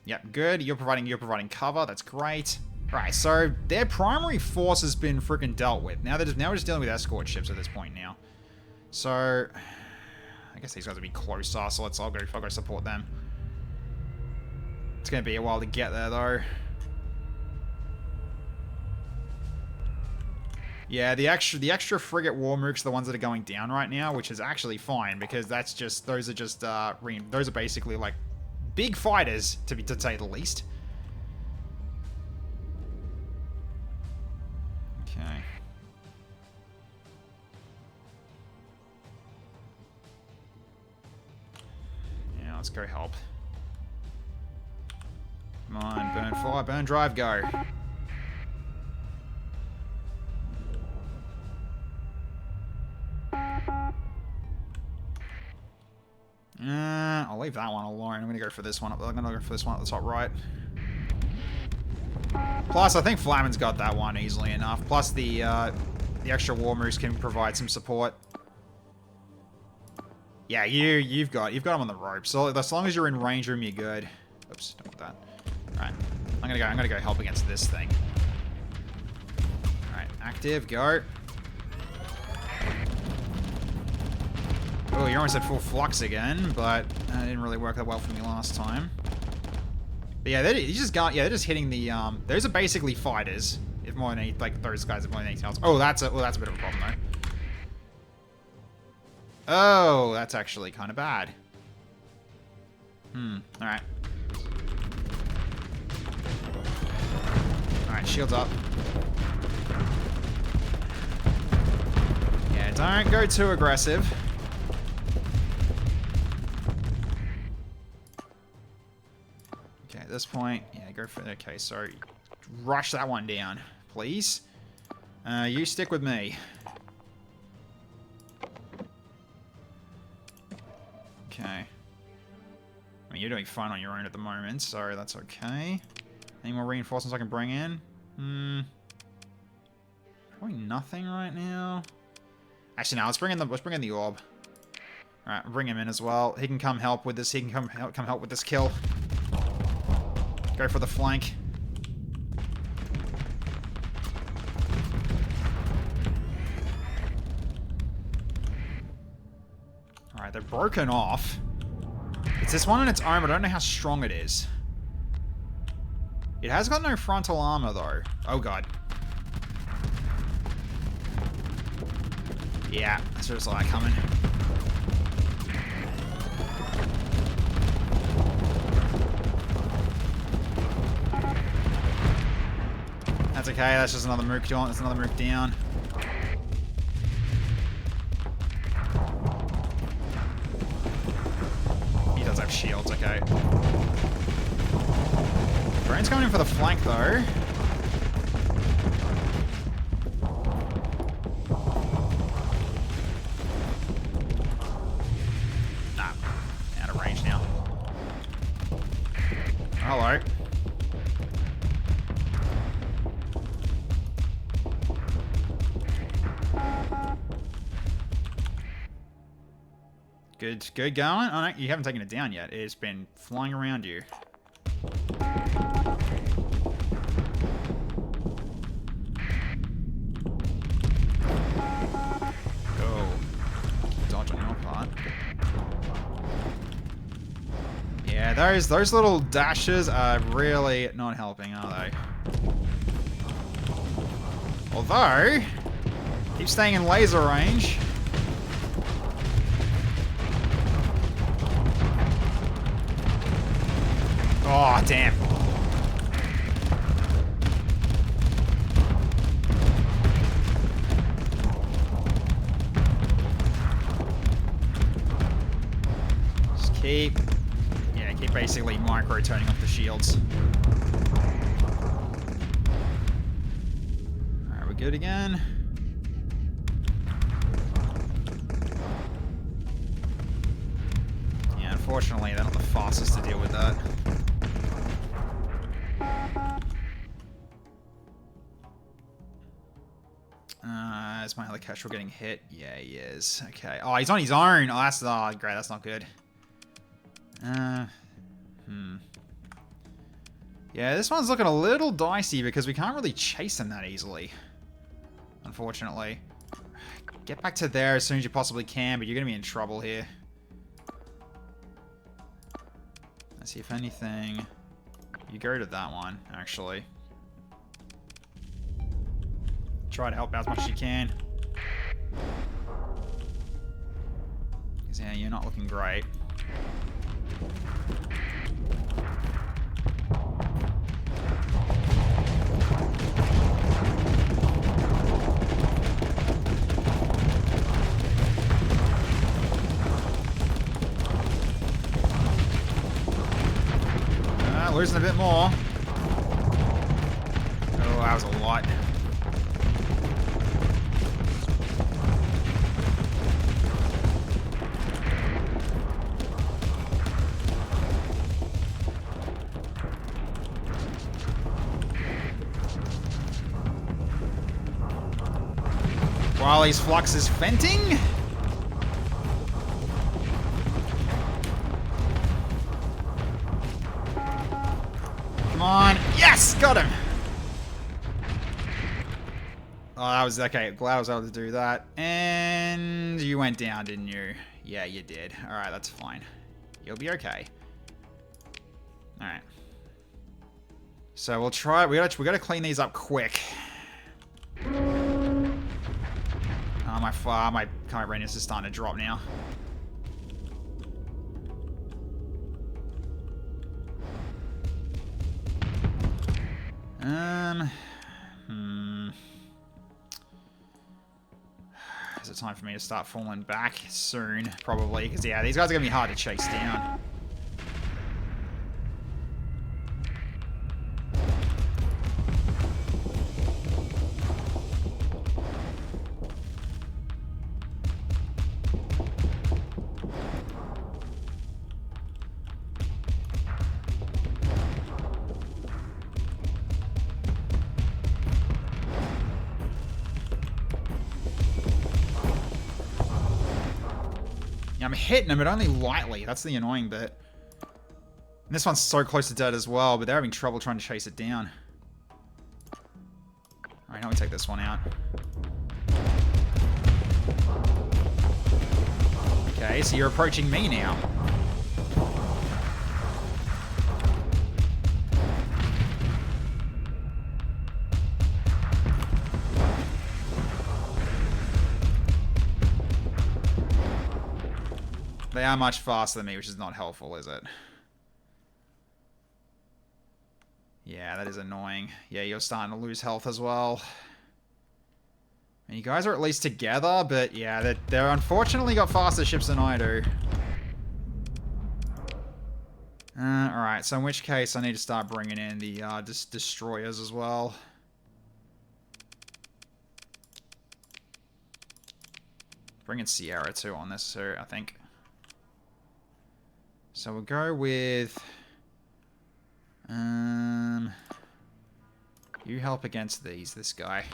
Speaker 1: Yep, good. You're providing cover. That's great. Right, so their primary force has been freaking dealt with. Now we're just dealing with escort ships at this point now. So I guess these guys will be closer, so I'll go support them. It's gonna be a while to get there though. Yeah, the extra frigate war mooks are the ones that are going down right now, which is actually fine because those are basically like big fighters to say the least. Okay. Yeah, let's go help. Come on, burn fire, burn drive, go. I'll leave that one alone. I'm gonna go for this one. I'm gonna go for this one at the top right. Plus, I think Flamin's got that one easily enough. Plus, the extra war moose can provide some support. Yeah, you've got them on the rope. So as long as you're in range room, you're good. Oops, don't want that. All right, I'm gonna go help against this thing. Active, go. Oh, you're almost at full flux again, but that didn't really work that well for me last time. But yeah, you just got, yeah, they're just hitting the, those are basically fighters. If more than any, like, those guys have more than anything else. Oh, that's a bit of a problem, though. Oh, that's actually kind of bad. Alright. Alright, shields up. Yeah, don't go too aggressive. Okay, at this point, yeah, go for, okay, so rush that one down, please. You stick with me. Okay. I mean, you're doing fine on your own at the moment, so that's okay. Any more reinforcements I can bring in? Probably nothing right now. Actually, no, let's bring in the orb. Alright, bring him in as well. He can come help with this. He can come help with this kill. Go for the flank. Alright, they're broken off. It's this one on its own, but I don't know how strong it is. It has got no frontal armor, though. Oh, God. Yeah, I sort of saw that coming. That's okay, that's just another mook down. That's another mook down. He does have shields, okay. Brain's coming in for the flank, though. Nah, out of range now. Hello. Good going. Oh no, you haven't taken it down yet. It's been flying around you. Go. Dodge on your part. Yeah, those little dashes are really not helping, are they? Although, keep staying in laser range. Oh, damn. Just keep basically micro-turning off the shields. Alright, we're good again. Yeah, unfortunately, they're not the fastest to deal with that. Is my other Kestrel getting hit? Yeah, he is. Okay. Oh, he's on his own. Oh, that's great. That's not good. Yeah, this one's looking a little dicey because we can't really chase him that easily. Unfortunately. Get back to there as soon as you possibly can, but you're going to be in trouble here. Let's see if anything... You go to that one, actually. Try to help out as much as you can. Because, yeah, you're not looking great. Losing a bit more. Oh, that was a lot. While his flux is venting. Come on. Yes! Got him! Oh, that was okay. Glad I was able to do that. And you went down, didn't you? Yeah, you did. All right, that's fine. You'll be okay. All right. So we'll try. We gotta clean these up quick. Oh, my current readiness is starting to drop now. Is it time for me to start falling back soon? Probably, because yeah, these guys are gonna be hard to chase down. I'm hitting them, but only lightly. That's the annoying bit. And this one's so close to dead as well, but they're having trouble trying to chase it down. Alright, now we take this one out. Okay, so you're approaching me now. They are much faster than me, which is not helpful, is it? Yeah, that is annoying. Yeah, you're starting to lose health as well. And you guys are at least together, but yeah, they're unfortunately got faster ships than I do. Alright, so in which case I need to start bringing in the destroyers as well. Bringing Sierra too on this, too, I think. So we'll go with... you help against this guy.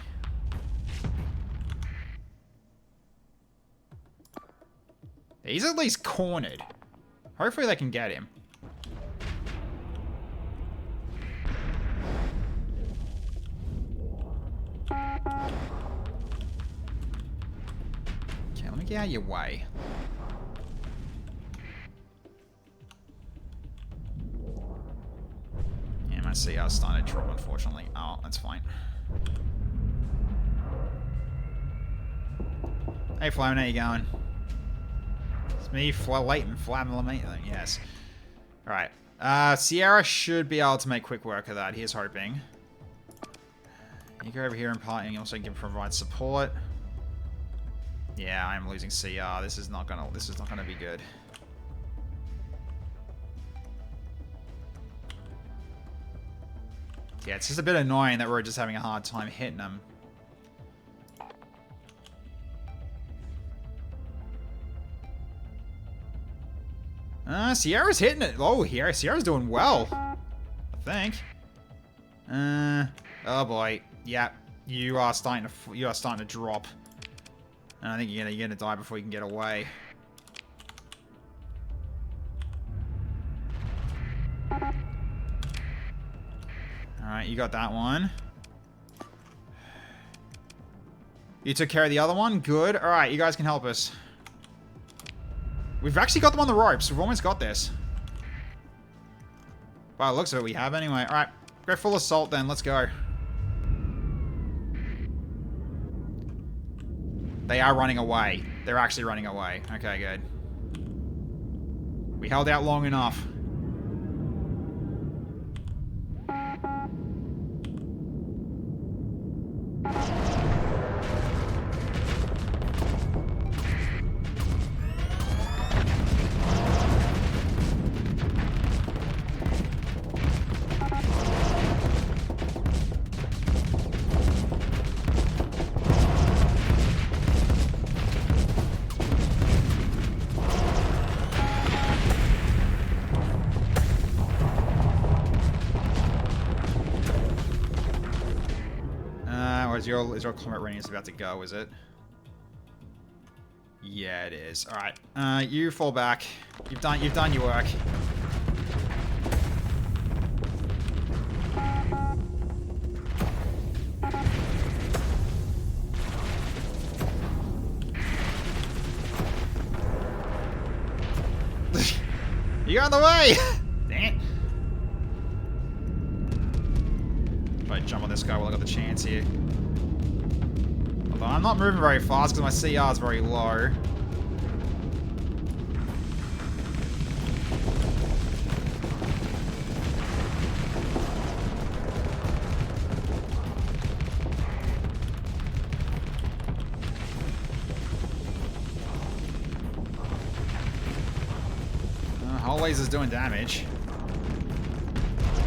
Speaker 1: He's at least cornered. Hopefully they can get him. Okay, let me get out of your way. I see I was starting to drop, unfortunately. Oh, that's fine. Hey, Flamin, how you going? It's me, Flamin, yes. Alright. Sierra should be able to make quick work of that. Here's hoping. You go over here and part, and you also can provide support. Yeah, I'm losing CR. This is not gonna be good. Yeah, it's just a bit annoying that we're just having a hard time hitting them. Sierra's hitting it. Oh, here, Sierra's doing well, I think. Oh boy, yeah, you are starting to drop, and I think you're gonna die before you can get away. Alright, you got that one. You took care of the other one? Good. Alright, you guys can help us. We've actually got them on the ropes. We've almost got this. By the looks of it, we have anyway. Alright, go full assault then. Let's go. They are running away. They're actually running away. Okay, good. We held out long enough. Is your combat readiness about to go, is it? Yeah, it is. Alright. You fall back. You've done your work. You're on the way! Dang it. Try to jump on this guy while I got the chance here. Although I'm not moving very fast because my CR is very low. Whole laser's doing damage.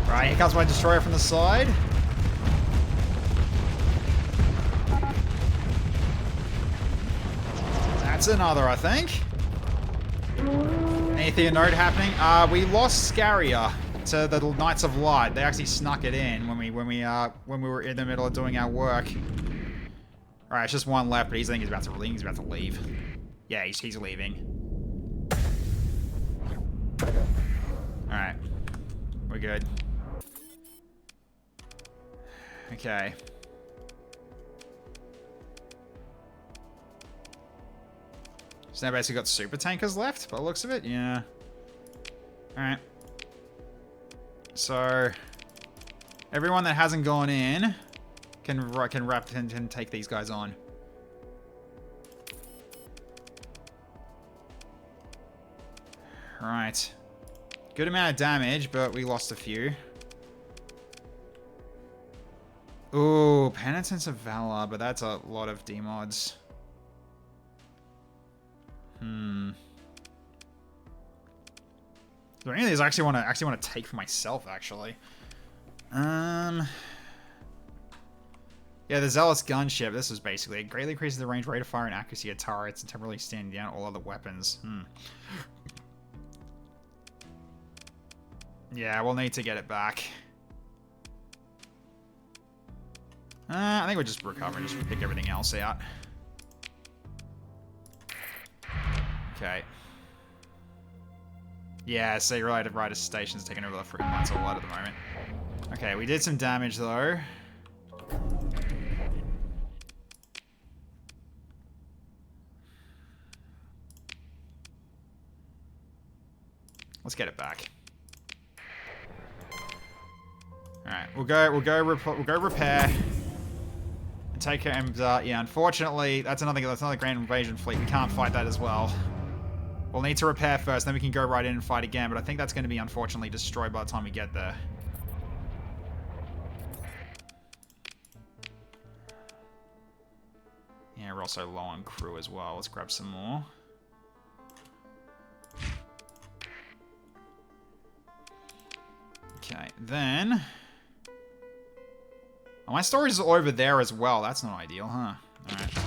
Speaker 1: Right, here comes my destroyer from the side. That's another, I think. Anything of note happening? We lost Scarrier to the Knights of Light. They actually snuck it in when we were in the middle of doing our work. All right, it's just one left, but I think he's about to leave. Yeah, he's leaving. All right, we're good. Okay. So now basically got super tankers left, by the looks of it. Yeah. All right. So everyone that hasn't gone in can take these guys on. Right. Good amount of damage, but we lost a few. Ooh, Penitence of Valor, but that's a lot of demods. Is there any of these I actually want to take for myself, actually? Yeah, the Zealous Gunship. This was basically it greatly increases the range, rate of fire, and accuracy of turrets, and temporarily standing down all other weapons. Yeah, we'll need to get it back. I think we'll just recover and just pick everything else out. Okay. Yeah, so you're right, Rider Station's taking over the freaking Knights of Light at the moment. Okay, we did some damage though. Let's get it back. Alright, we'll go repair. And take care, and yeah, unfortunately, that's another Grand Invasion fleet. We can't fight that as well. We'll need to repair first, then we can go right in and fight again, but I think that's going to be unfortunately destroyed by the time we get there. Yeah, we're also low on crew as well. Let's grab some more. Okay, then... Oh, my storage is over there as well. That's not ideal, huh? Alright.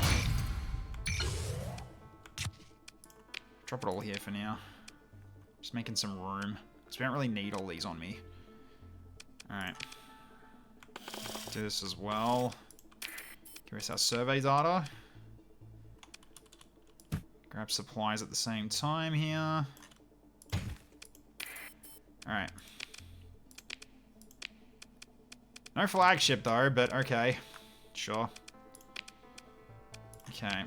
Speaker 1: Drop it all here for now. Just making some room. Because we don't really need all these on me. Alright. Do this as well. Give us our survey data. Grab supplies at the same time here. Alright. No flagship though, but okay. Sure. Okay.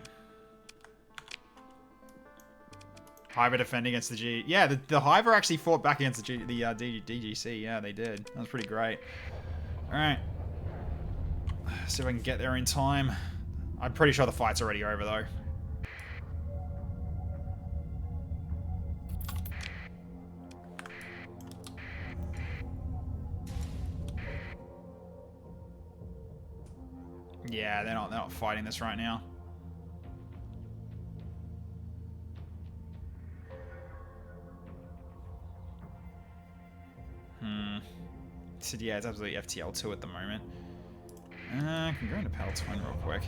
Speaker 1: Hive defend against the G. Yeah, the Hive actually fought back against the DGC. Yeah, they did. That was pretty great. Alright. See if I can get there in time. I'm pretty sure the fight's already over though. Yeah, they're not fighting this right now. So yeah, it's absolutely FTL2 at the moment. I can go into Pal Twin real quick.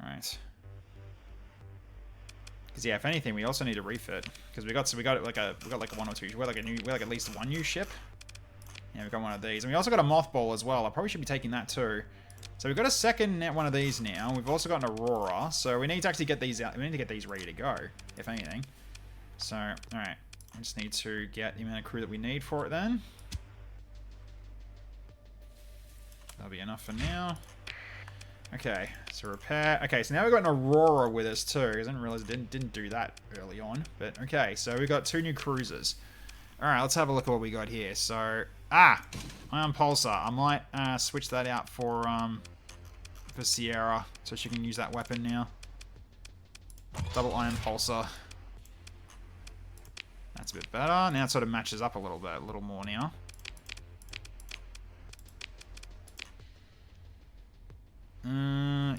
Speaker 1: Alright. Because yeah, if anything, we also need to refit. Because we got like one or two. We got at least one new ship. Yeah, we've got one of these. And we also got a mothball as well. I probably should be taking that too. So we've got a second one of these now. We've also got an Aurora. So we need to actually get these out. We need to get these ready to go, if anything. So, alright. We just need to get the amount of crew that we need for it then. That'll be enough for now. Okay, so repair. Okay, so now we've got an Aurora with us too. I didn't realize it didn't do that early on. But okay, so we've got 2 new cruisers. Alright, let's have a look at what we got here. So, Ion Pulsar. I might switch that out for Sierra, so she can use that weapon now. Double Ion Pulsar. That's a bit better. Now it sort of matches up a little bit, a little more now.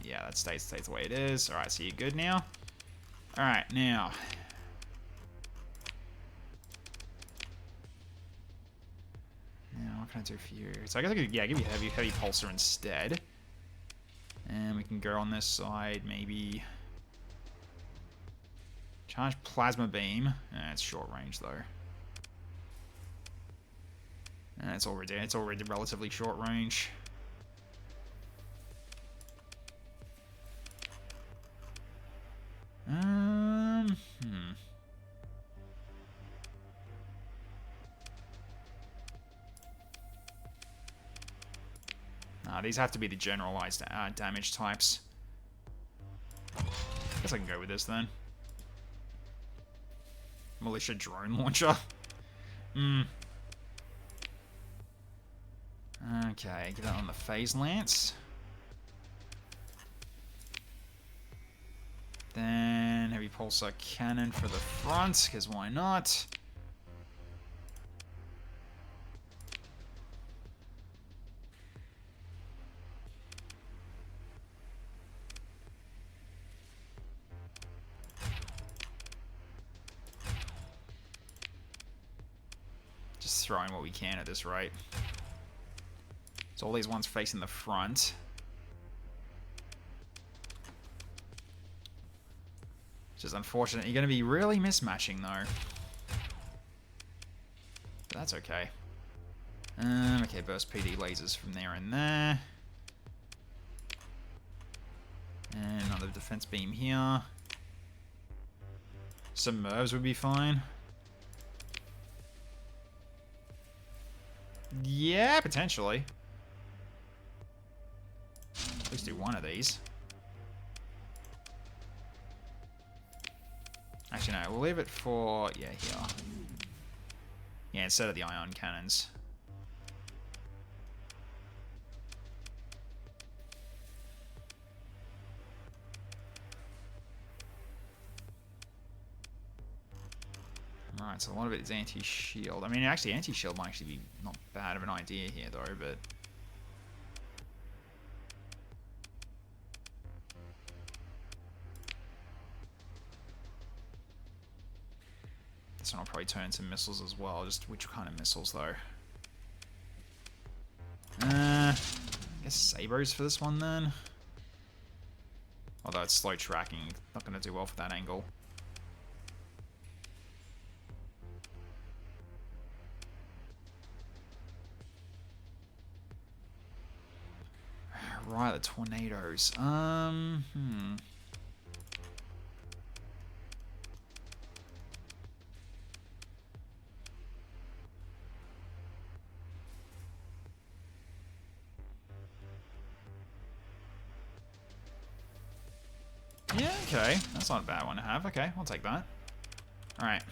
Speaker 1: Yeah, that stays the way it is. Alright, so you're good now. Alright, now. Now, what can I do for you? So I guess I could, yeah, give you heavy pulsar instead. And we can go on this side, maybe. Charge plasma beam. It's short range though. It's already relatively short range. These have to be the generalized damage types. Guess I can go with this then. Militia drone launcher. Okay, get that on the phase lance. Then heavy pulsar cannon for the front, because why not? Just throwing what we can at this rate. So all these ones facing the front. Which is unfortunate. You're going to be really mismatching though. But that's okay. Okay, burst PD lasers from there and there. And another defense beam here. Some MIRVs would be fine. Yeah, potentially. At least do one of these. Actually, no, we'll leave it for, yeah, here. Yeah, instead of the ion cannons. Right, so a lot of it is anti-shield. I mean, actually, anti-shield might actually be not bad of an idea here, though, but... This one will probably turn into missiles as well. Just which kind of missiles, though? I guess sabers for this one, then. Although it's slow tracking, not going to do well for that angle. Right, the tornadoes. Yeah, okay. That's not a bad one to have. Okay, I'll take that. Alright.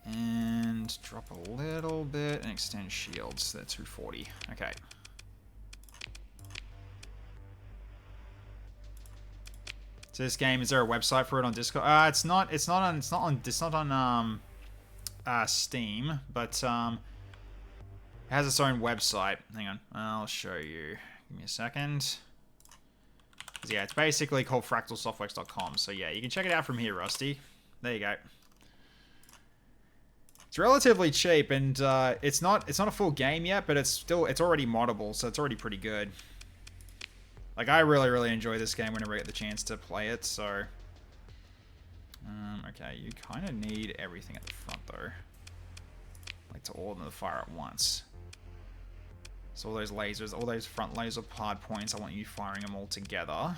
Speaker 1: And drop a little bit and extend shields. They're 240. Okay. So this game, is there a website for it on Discord? It's not on Steam, but it has its own website. Hang on, I'll show you. Give me a second. Yeah, it's basically called fractalsoftworks.com. So yeah, you can check it out from here, Rusty. There you go. It's relatively cheap, and it's not a full game yet, but it's already moddable, so it's already pretty good. Like, I really enjoy this game whenever I get the chance to play it. So, okay, you kind of need everything at the front though, like to all of the fire at once. So all those lasers, all those front laser hard points, I want you firing them all together.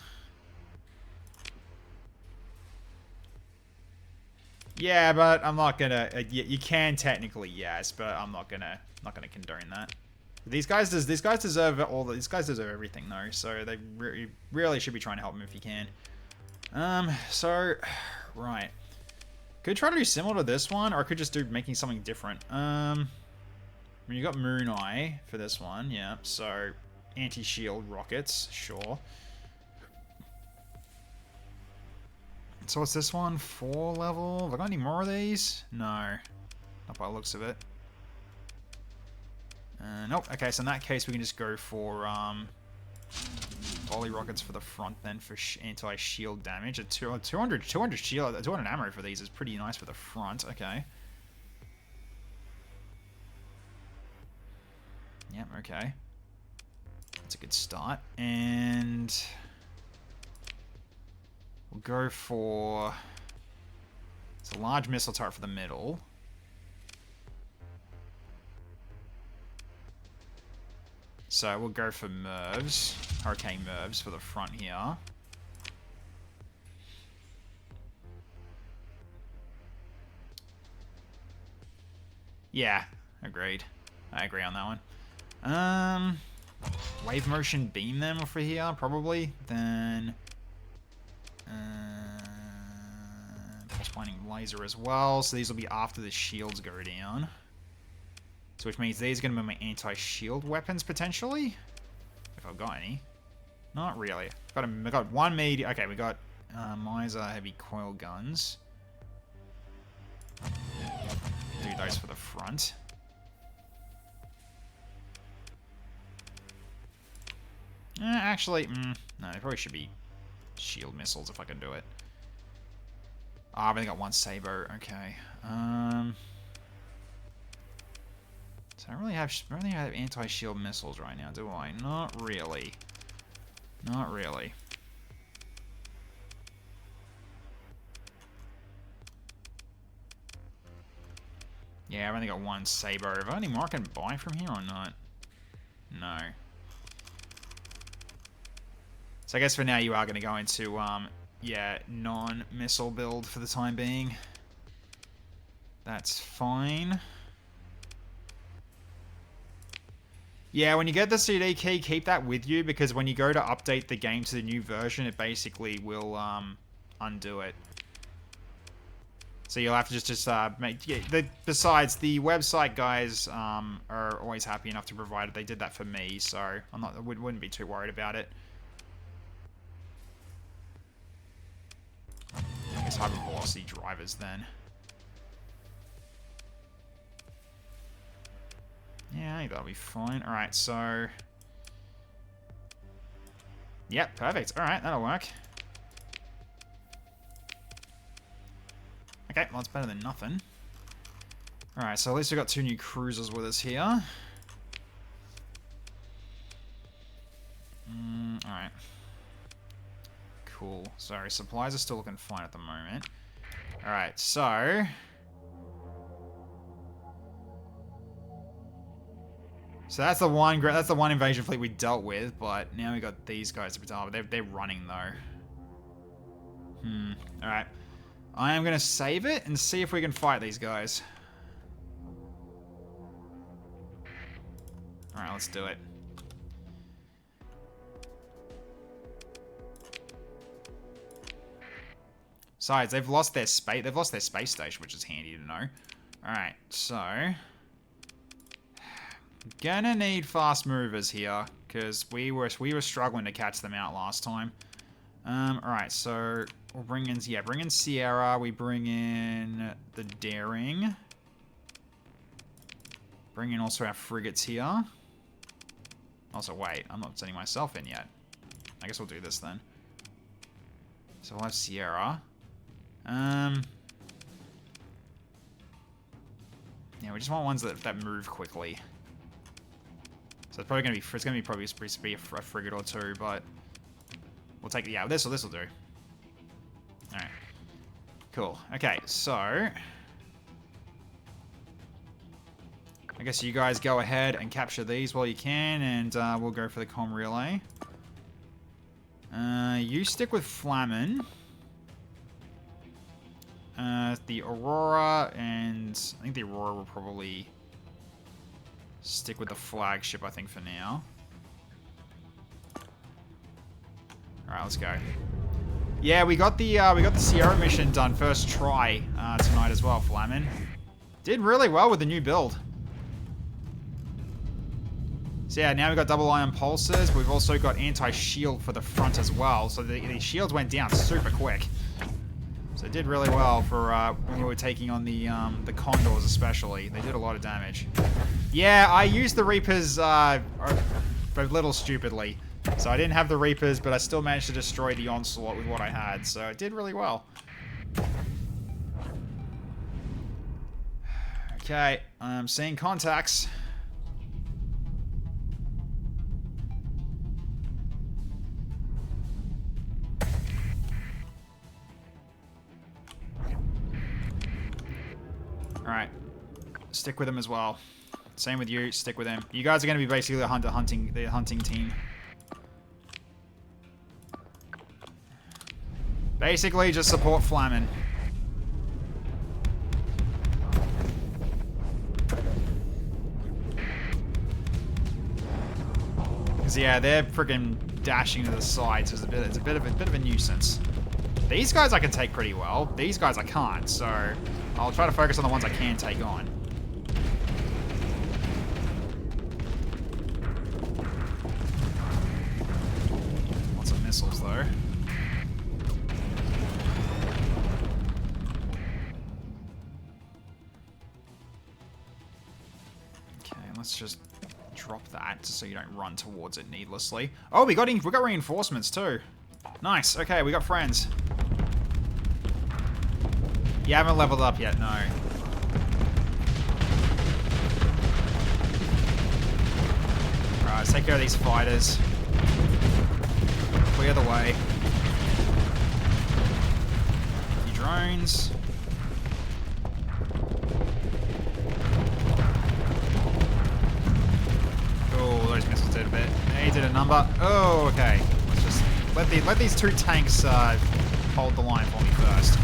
Speaker 1: Yeah, but I'm not gonna. You can technically, yes, but I'm not gonna condone that. These guys deserve all. These guys deserve everything though, so they really should be trying to help them if you can. So, right. Could try to do similar to this one, or I could just do making something different. I mean, you got Moon Eye for this one, yeah. So, anti-shield rockets, sure. So what's this one? 4 level? Have I got any more of these? No. Not by the looks of it. Nope. Okay, so in that case, we can just go for volley rockets for the front then for anti-shield damage. A 200 shield, 200 ammo for these is pretty nice for the front. Okay. Yep. Okay. That's a good start. And we'll go for... It's a large missile turret for the middle. So we'll go for MIRVs, Hurricane MIRVs for the front here. Yeah, agreed. I agree on that one. Wave motion beam them for here, probably. Then pulse binding laser as well. So these will be after the shields go down. So which means these are going to be my anti-shield weapons, potentially? If I've got any. Not really. I got one medium... Okay, we got Miser heavy coil guns. Do those for the front. Actually, no, they probably should be shield missiles if I can do it. Oh, I've only got one Sabo. Okay. So I don't really have anti-shield missiles right now, do I? Not really. Not really. Yeah, I've only got one Sabo. Have I any more I can buy from here or not? No. So I guess for now you are going to go into, yeah, non-missile build for the time being. That's fine. Yeah, when you get the CD key, keep that with you, because when you go to update the game to the new version, it basically will undo it. So you'll have to just make... Yeah, besides, the website guys are always happy enough to provide it. They did that for me, so I wouldn't be too worried about it. I guess hypervelocity drivers then. Yeah, I think that'll be fine. Alright, so... Yep, perfect. Alright, that'll work. Okay, well, it's better than nothing. Alright, so at least we've got 2 new cruisers with us here. Alright. Cool. Sorry, supplies are still looking fine at the moment. Alright, so... So that's the one invasion fleet we dealt with, but now we got these guys to battle. They're running though. Alright. I am gonna save it and see if we can fight these guys. Alright, let's do it. Besides, they've lost their space station, which is handy to know. Alright, so gonna need fast movers here, because we were struggling to catch them out last time. Alright, so we'll bring in Sierra, we bring in the Daring. Bring in also our frigates here. Also, wait, I'm not sending myself in yet. I guess we'll do this then. So we'll have Sierra. Yeah, we just want ones that move quickly. So it's probably gonna be a frigate or two, but we'll take this will do. All right, cool. Okay, so I guess you guys go ahead and capture these while you can, and we'll go for the comm relay. You stick with Flamin. The Aurora, and I think the Aurora will probably stick with the Flagship, I think, for now. Alright, let's go. Yeah, we got the Sierra mission done first try tonight as well, Flamin. Did really well with the new build. So yeah, now we've got double ion pulses, but we've also got anti-shield for the front as well. So the shields went down super quick. So it did really well for when we were taking on the Condors especially. They did a lot of damage. Yeah, I used the Reapers a little stupidly. So I didn't have the Reapers, but I still managed to destroy the Onslaught with what I had. So it did really well. Okay, I'm seeing contacts. Alright. Stick with him as well. Same with you, stick with him. You guys are going to be basically the hunting team. Basically, just support Flamin. Because yeah, they're freaking dashing to the sides. It's a bit of a nuisance. These guys I can take pretty well. These guys I can't, so I'll try to focus on the ones I can take on. Lots of missiles, though. Okay, let's just drop that just so you don't run towards it needlessly. Oh, we got reinforcements too. Nice. Okay, we got friends. You haven't leveled up yet, no. Alright, let's take care of these fighters. Clear the way. Your drones. Oh, those missiles did a bit. They did a number. Oh, okay. Let's just let these two tanks hold the line for me first.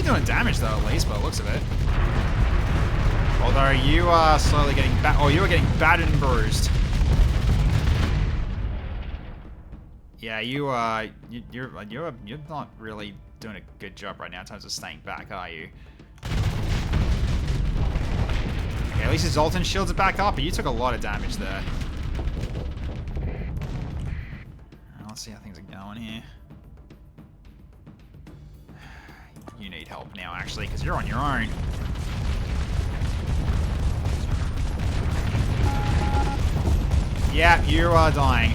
Speaker 1: Doing damage though, at least, by the looks of it. Although you are slowly getting you are getting battered and bruised. Yeah, you're not really doing a good job right now in terms of staying back, are you? Okay, at least his Zoltan shields are back up, but you took a lot of damage there. Let's see how things are going here. You need help now, actually, because you're on your own. Yeah, you are dying.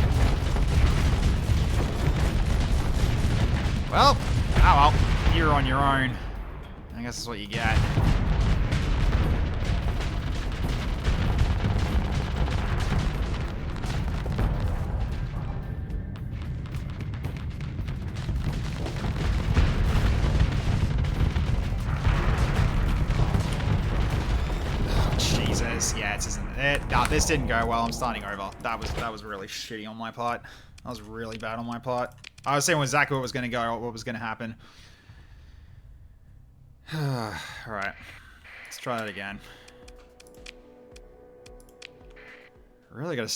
Speaker 1: Well, oh well, you're on your own. I guess that's what you get. Yeah, no, this didn't go well. I'm starting over. That was really shitty on my part. That was really bad on my part. I was saying exactly what was going to go, what was going to happen. Alright. Let's try that again. Really gotta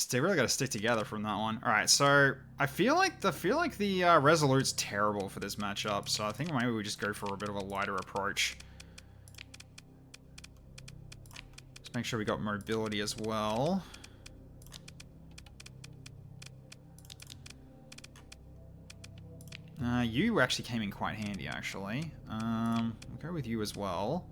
Speaker 1: stick together from that one. Alright, so I feel like the Resolute's terrible for this matchup, so I think maybe we just go for a bit of a lighter approach. Make sure we got mobility as well. You actually came in quite handy, actually. We'll go with you as well.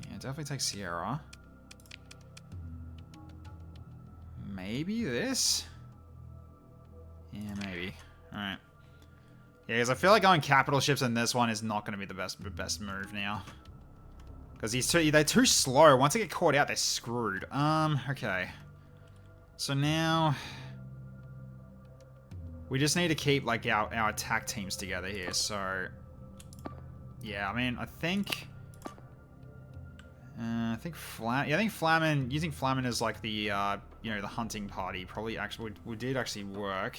Speaker 1: Yeah, definitely take Sierra. Maybe this? Yeah, maybe. Alright. Yeah, because I feel like going capital ships in this one is not going to be the best move now. Because they're too slow. Once they get caught out, they're screwed. Okay. So now... we just need to keep, like, our attack teams together here, so... yeah, I mean, I think Flamin, using Flamin as, like, the, you know, the hunting party probably actually, did actually work.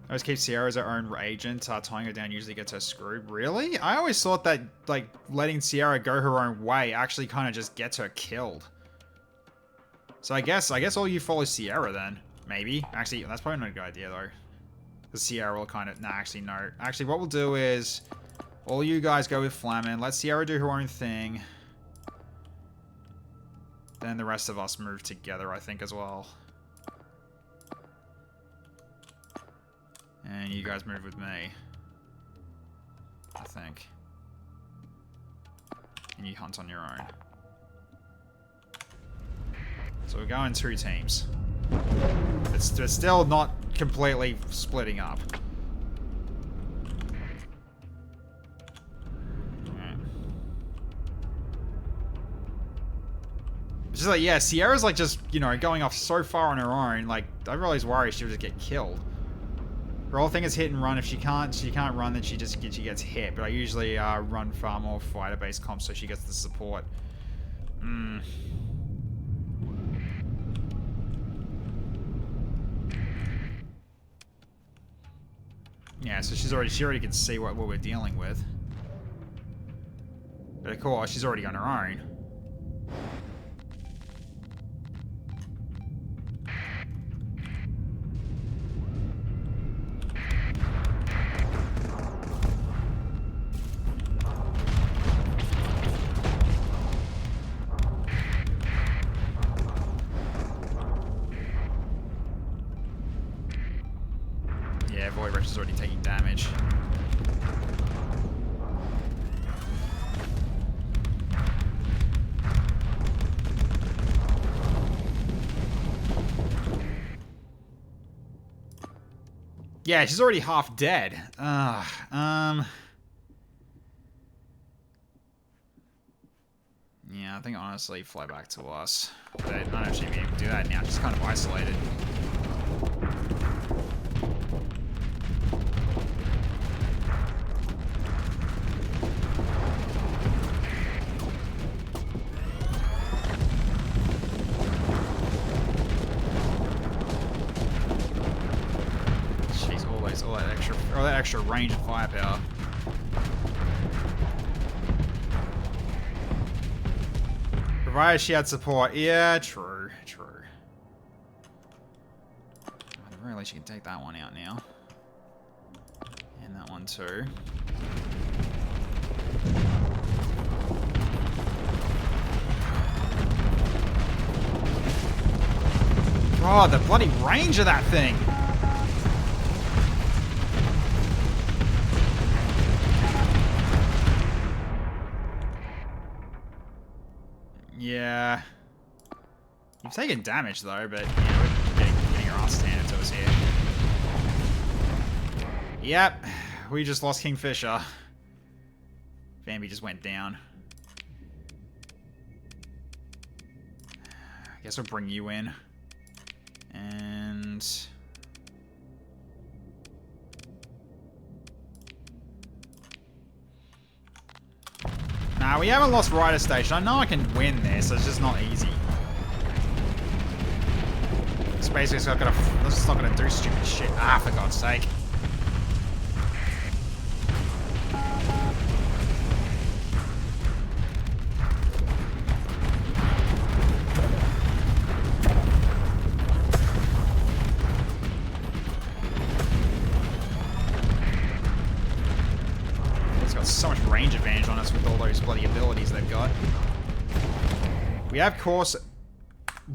Speaker 1: I always keep Sierra as her own agent. Tying her down usually gets her screwed. Really? I always thought that, like, letting Sierra go her own way actually kind of just gets her killed. So I guess all you follow Sierra then. Maybe. Actually, that's probably not a good idea, though. Because Sierra will kind of... nah, actually, no. Actually, what we'll do is... all you guys go with Flamin. Let Sierra do her own thing. Then the rest of us move together, I think, as well. And you guys move with me. I think. And you hunt on your own. So we're going 2 teams. It's still not completely splitting up. Right. It's just like, yeah, Sierra's like just, you know, going off so far on her own. Like, I really worry she would just get killed. Her whole thing is hit and run. If she can't run, then she gets hit. But I usually run far more fighter-based comps so she gets the support. Yeah, so she already can see what we're dealing with. But of course, she's already on her own. Yeah, Void Rush is already taking damage. Yeah, she's already half dead. Yeah, I think honestly, fly back to us. But I don't actually be able to do that now. She's kind of isolated. All that extra range and firepower. Provided she had support. Yeah, true. At the very least, you can take that one out now. And that one too. Oh, the bloody range of that thing! Yeah. You've taken damage though, but yeah, we're getting our ass handed to us here. Yep, we just lost Kingfisher. Bambi just went down. I guess we'll bring you in. And... nah, we haven't lost Rider Station. I know I can win this, so it's just not easy. Space Race not gonna do stupid shit. Ah, for God's sake. So much range advantage on us with all those bloody abilities they've got. We have Corsair.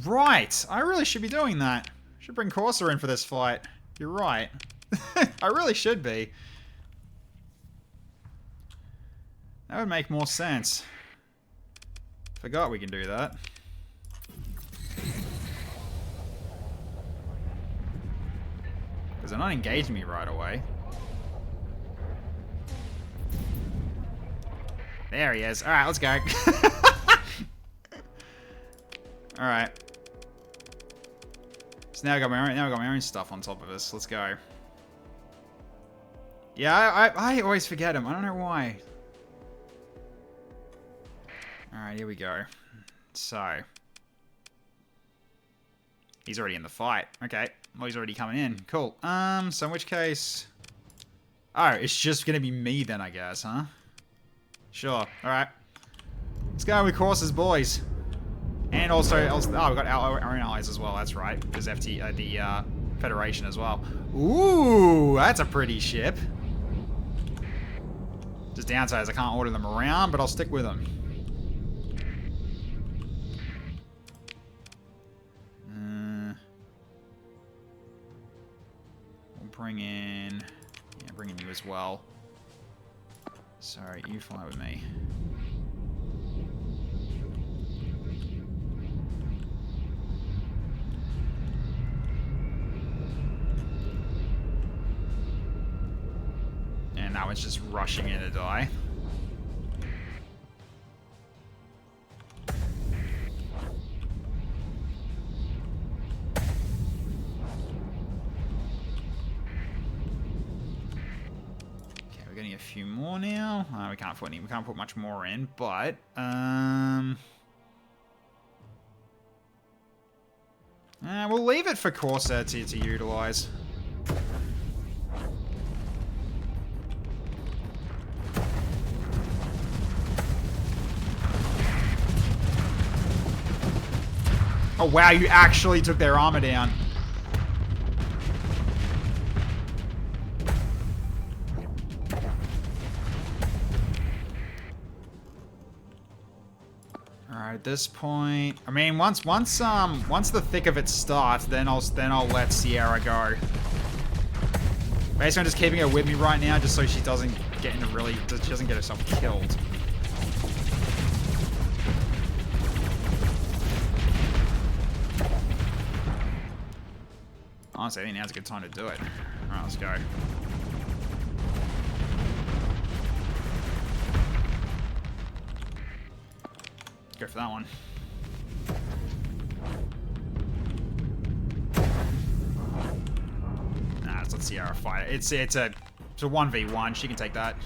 Speaker 1: Right! I really should be doing that. Should bring Corsair in for this fight. You're right. I really should be. That would make more sense. Forgot we can do that. Because they're not engaging me right away. There he is. Alright, let's go. Alright. So now I got my own stuff on top of us. Let's go. Yeah, I always forget him. I don't know why. Alright, here we go. So. He's already in the fight. Okay. Well, he's already coming in. Cool. So in which case... Oh, it's just gonna be me then, I guess, huh? Sure. Alright. Let's go with courses, boys. And also, oh, we've got our own allies as well. That's right. There's the Federation as well. Ooh, that's a pretty ship. Just downside is I can't order them around, but I'll stick with them. We'll bring in... Yeah, bring in you as well. Sorry, you fly with me. And that one's just rushing in to die. Getting a few more now. We can't put any. We can't put much more in, but we'll leave it for Corsair to utilize. Oh wow! You actually took their armor down. At this point, I mean, once the thick of it starts, then I'll let Sierra go. Basically, I'm just keeping her with me right now, just so she doesn't get into she doesn't get herself killed. Honestly, I think now's a good time to do it. All right, let's go. Go for that one. Nah, let's let Sierra fight it. It's a 1v1. She can take that.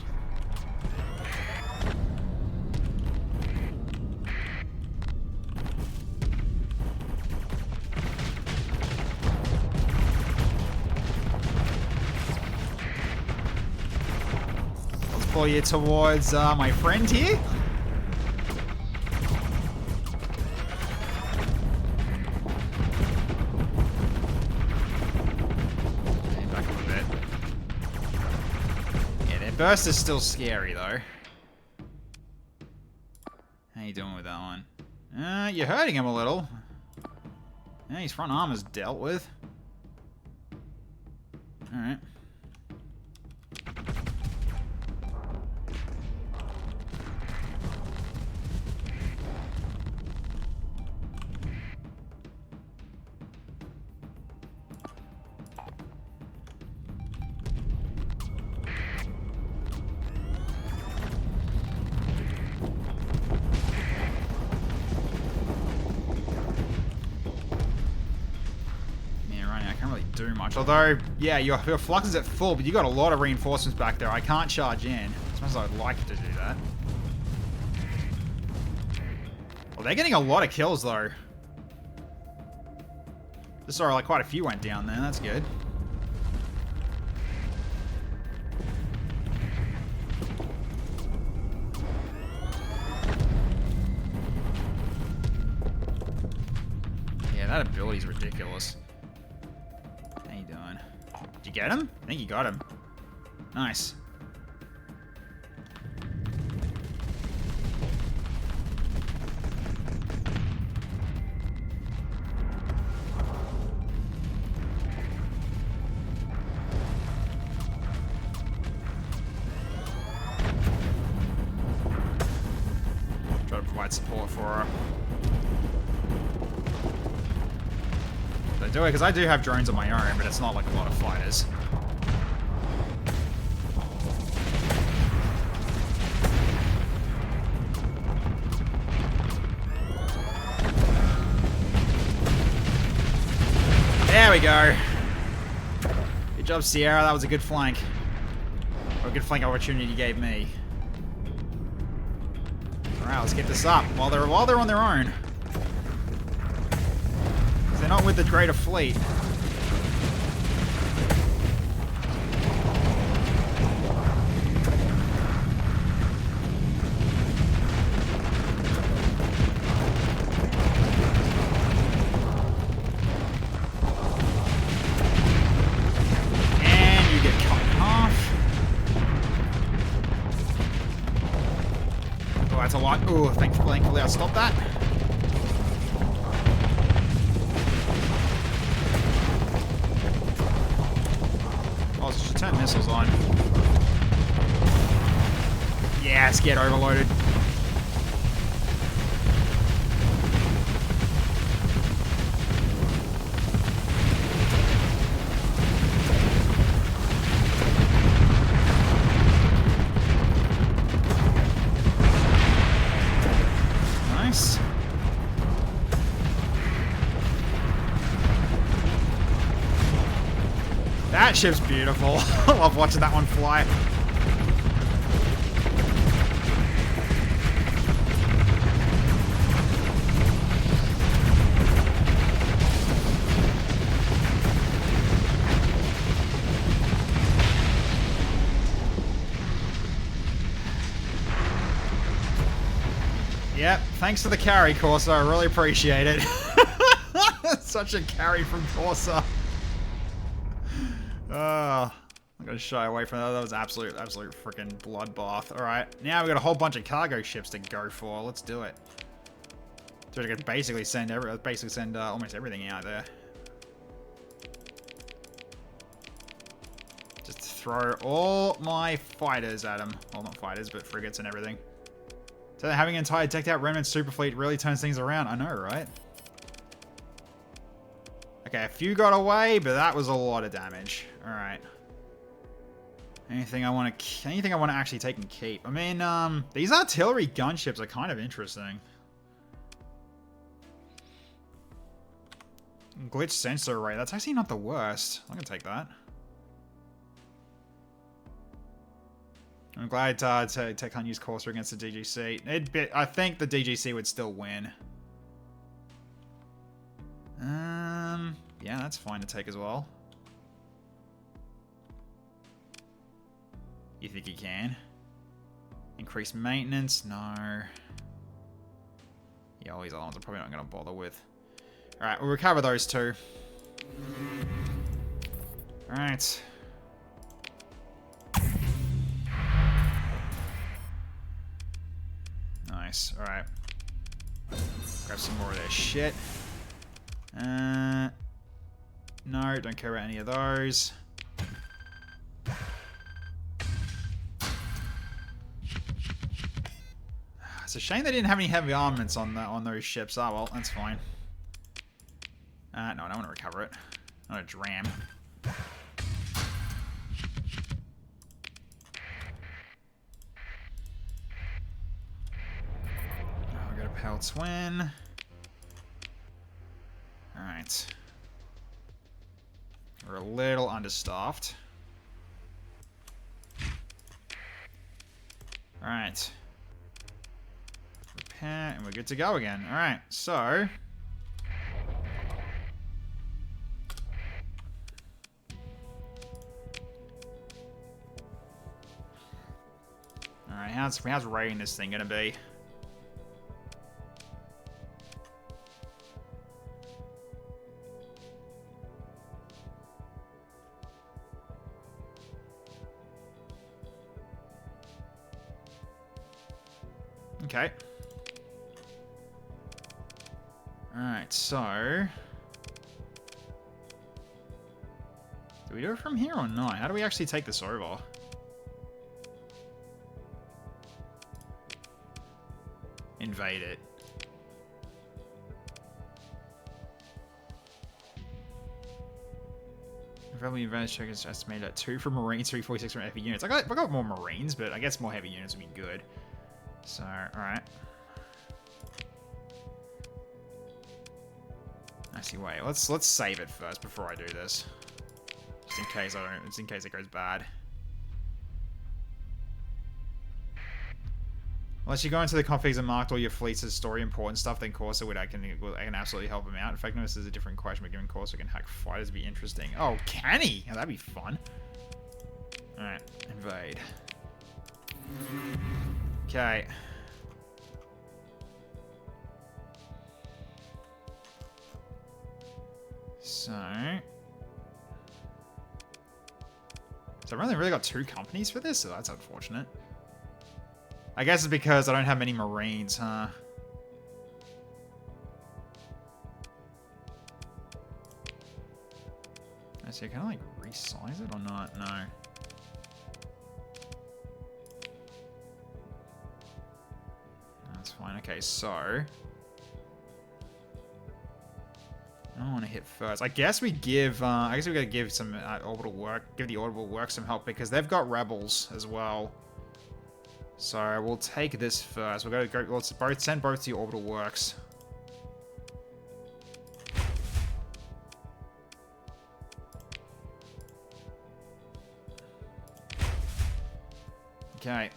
Speaker 1: Let's pull you towards my friend here. Burst is still scary, though. How you doing with that one? You're hurting him a little. Yeah, his front arm is dealt with. Alright. Do much. Although, yeah, your flux is at full, but you got a lot of reinforcements back there. I can't charge in, as much as I'd like to do that. Well, they're getting a lot of kills, though. Just saw like quite a few went down there. That's good. Yeah, that ability's ridiculous. Did you get him? I think you got him. Nice. Provide support for her. do it, because I do have drones of my own, but it's not like a lot of fighters. There we go. Good job, Sierra. That was a good flank. Or a good flank opportunity you gave me. Alright, let's get this up while they're on their own. They're not with the greater fleet. And you get cut in half. Oh, that's a lot. Oh, thankfully I stopped that. Turn missiles on. Yes, get overloaded. Nice. That ship's beautiful. I love watching that one fly. Yep, thanks for the carry, Corsa. I really appreciate it. Such a carry from Corsa. I'm gonna shy away from that. That was absolute freaking bloodbath. Alright, now we've got a whole bunch of cargo ships to go for. Let's do it. So I could basically send almost everything out there. Just throw all my fighters at them. Well, not fighters, but frigates and everything. So having an entire decked out remnant super fleet really turns things around. I know, right? Okay, a few got away, but that was a lot of damage. All right. Anything I want to actually take and keep? I mean, these artillery gunships are kind of interesting. Glitch sensor array. That's actually not the worst. I can take that. I'm glad Tech Hunt used Corsair against the DGC. I think the DGC would still win. Yeah, that's fine to take as well. You think you can? Increase maintenance? No. Yeah, all these other ones I'm probably not going to bother with. Alright, we'll recover those two. Alright. Nice. Alright. Grab some more of their shit. No, don't care about any of those. It's a shame they didn't have any heavy armaments on those ships. Oh well, that's fine. No, I don't want to recover it. I want to dram. We got a Pale Twin. Alright. We're a little understaffed. Alright. Repair, and we're good to go again. Alright, so... Alright, how's raiding this thing gonna be? Okay. Alright, so... Do we do it from here or not? How do we actually take this over? Invade it. Rebel advantage check is estimated at 2 for Marines, 346 from heavy units. I got more Marines, but I guess more heavy units would be good. So, alright. Actually, wait. Let's save it first before I do this. Just in case it goes bad. Unless you go into the configs and marked all your fleets as story important stuff, then Corsa I can absolutely help him out. Effectiveness is a different question, but given Corsa can hack fighters, be interesting. Oh, can he? Oh, that'd be fun. Alright, invade. Okay. So I've really got 2 companies for this, so that's unfortunate. I guess it's because I don't have many Marines, huh? Actually, can I like resize it or not? No. That's fine. Okay, so I don't want to hit first. I guess we give. I guess we gotta give some orbital work. Give the orbital work some help because they've got rebels as well. So we'll take this first. We're gonna go. Let's send both to the orbital works. Okay.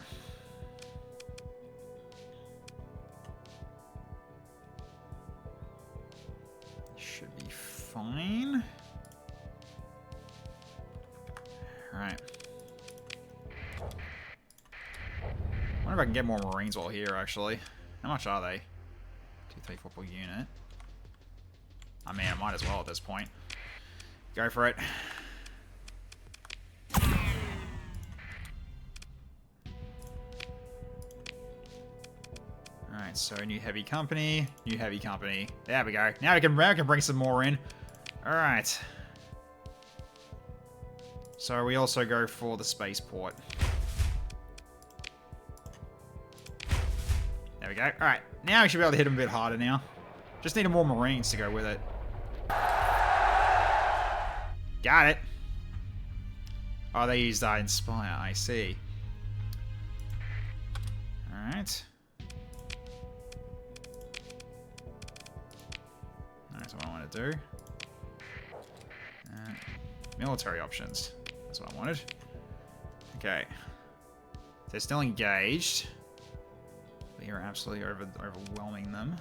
Speaker 1: Should be fine. All right. I wonder if I can get more Marines while here, actually. How much are they? 2, 3, 4 per unit. I mean, I might as well at this point. Go for it. Alright, so new heavy company. New heavy company. There we go. Now we can bring some more in. Alright. So we also go for the spaceport. There we go. Alright, now we should be able to hit them a bit harder now. Just need more Marines to go with it. Got it. Oh, they used Inspire, I see. Alright. That's what I want to do. Military options. That's what I wanted. Okay. They're still engaged. We are absolutely overwhelming them.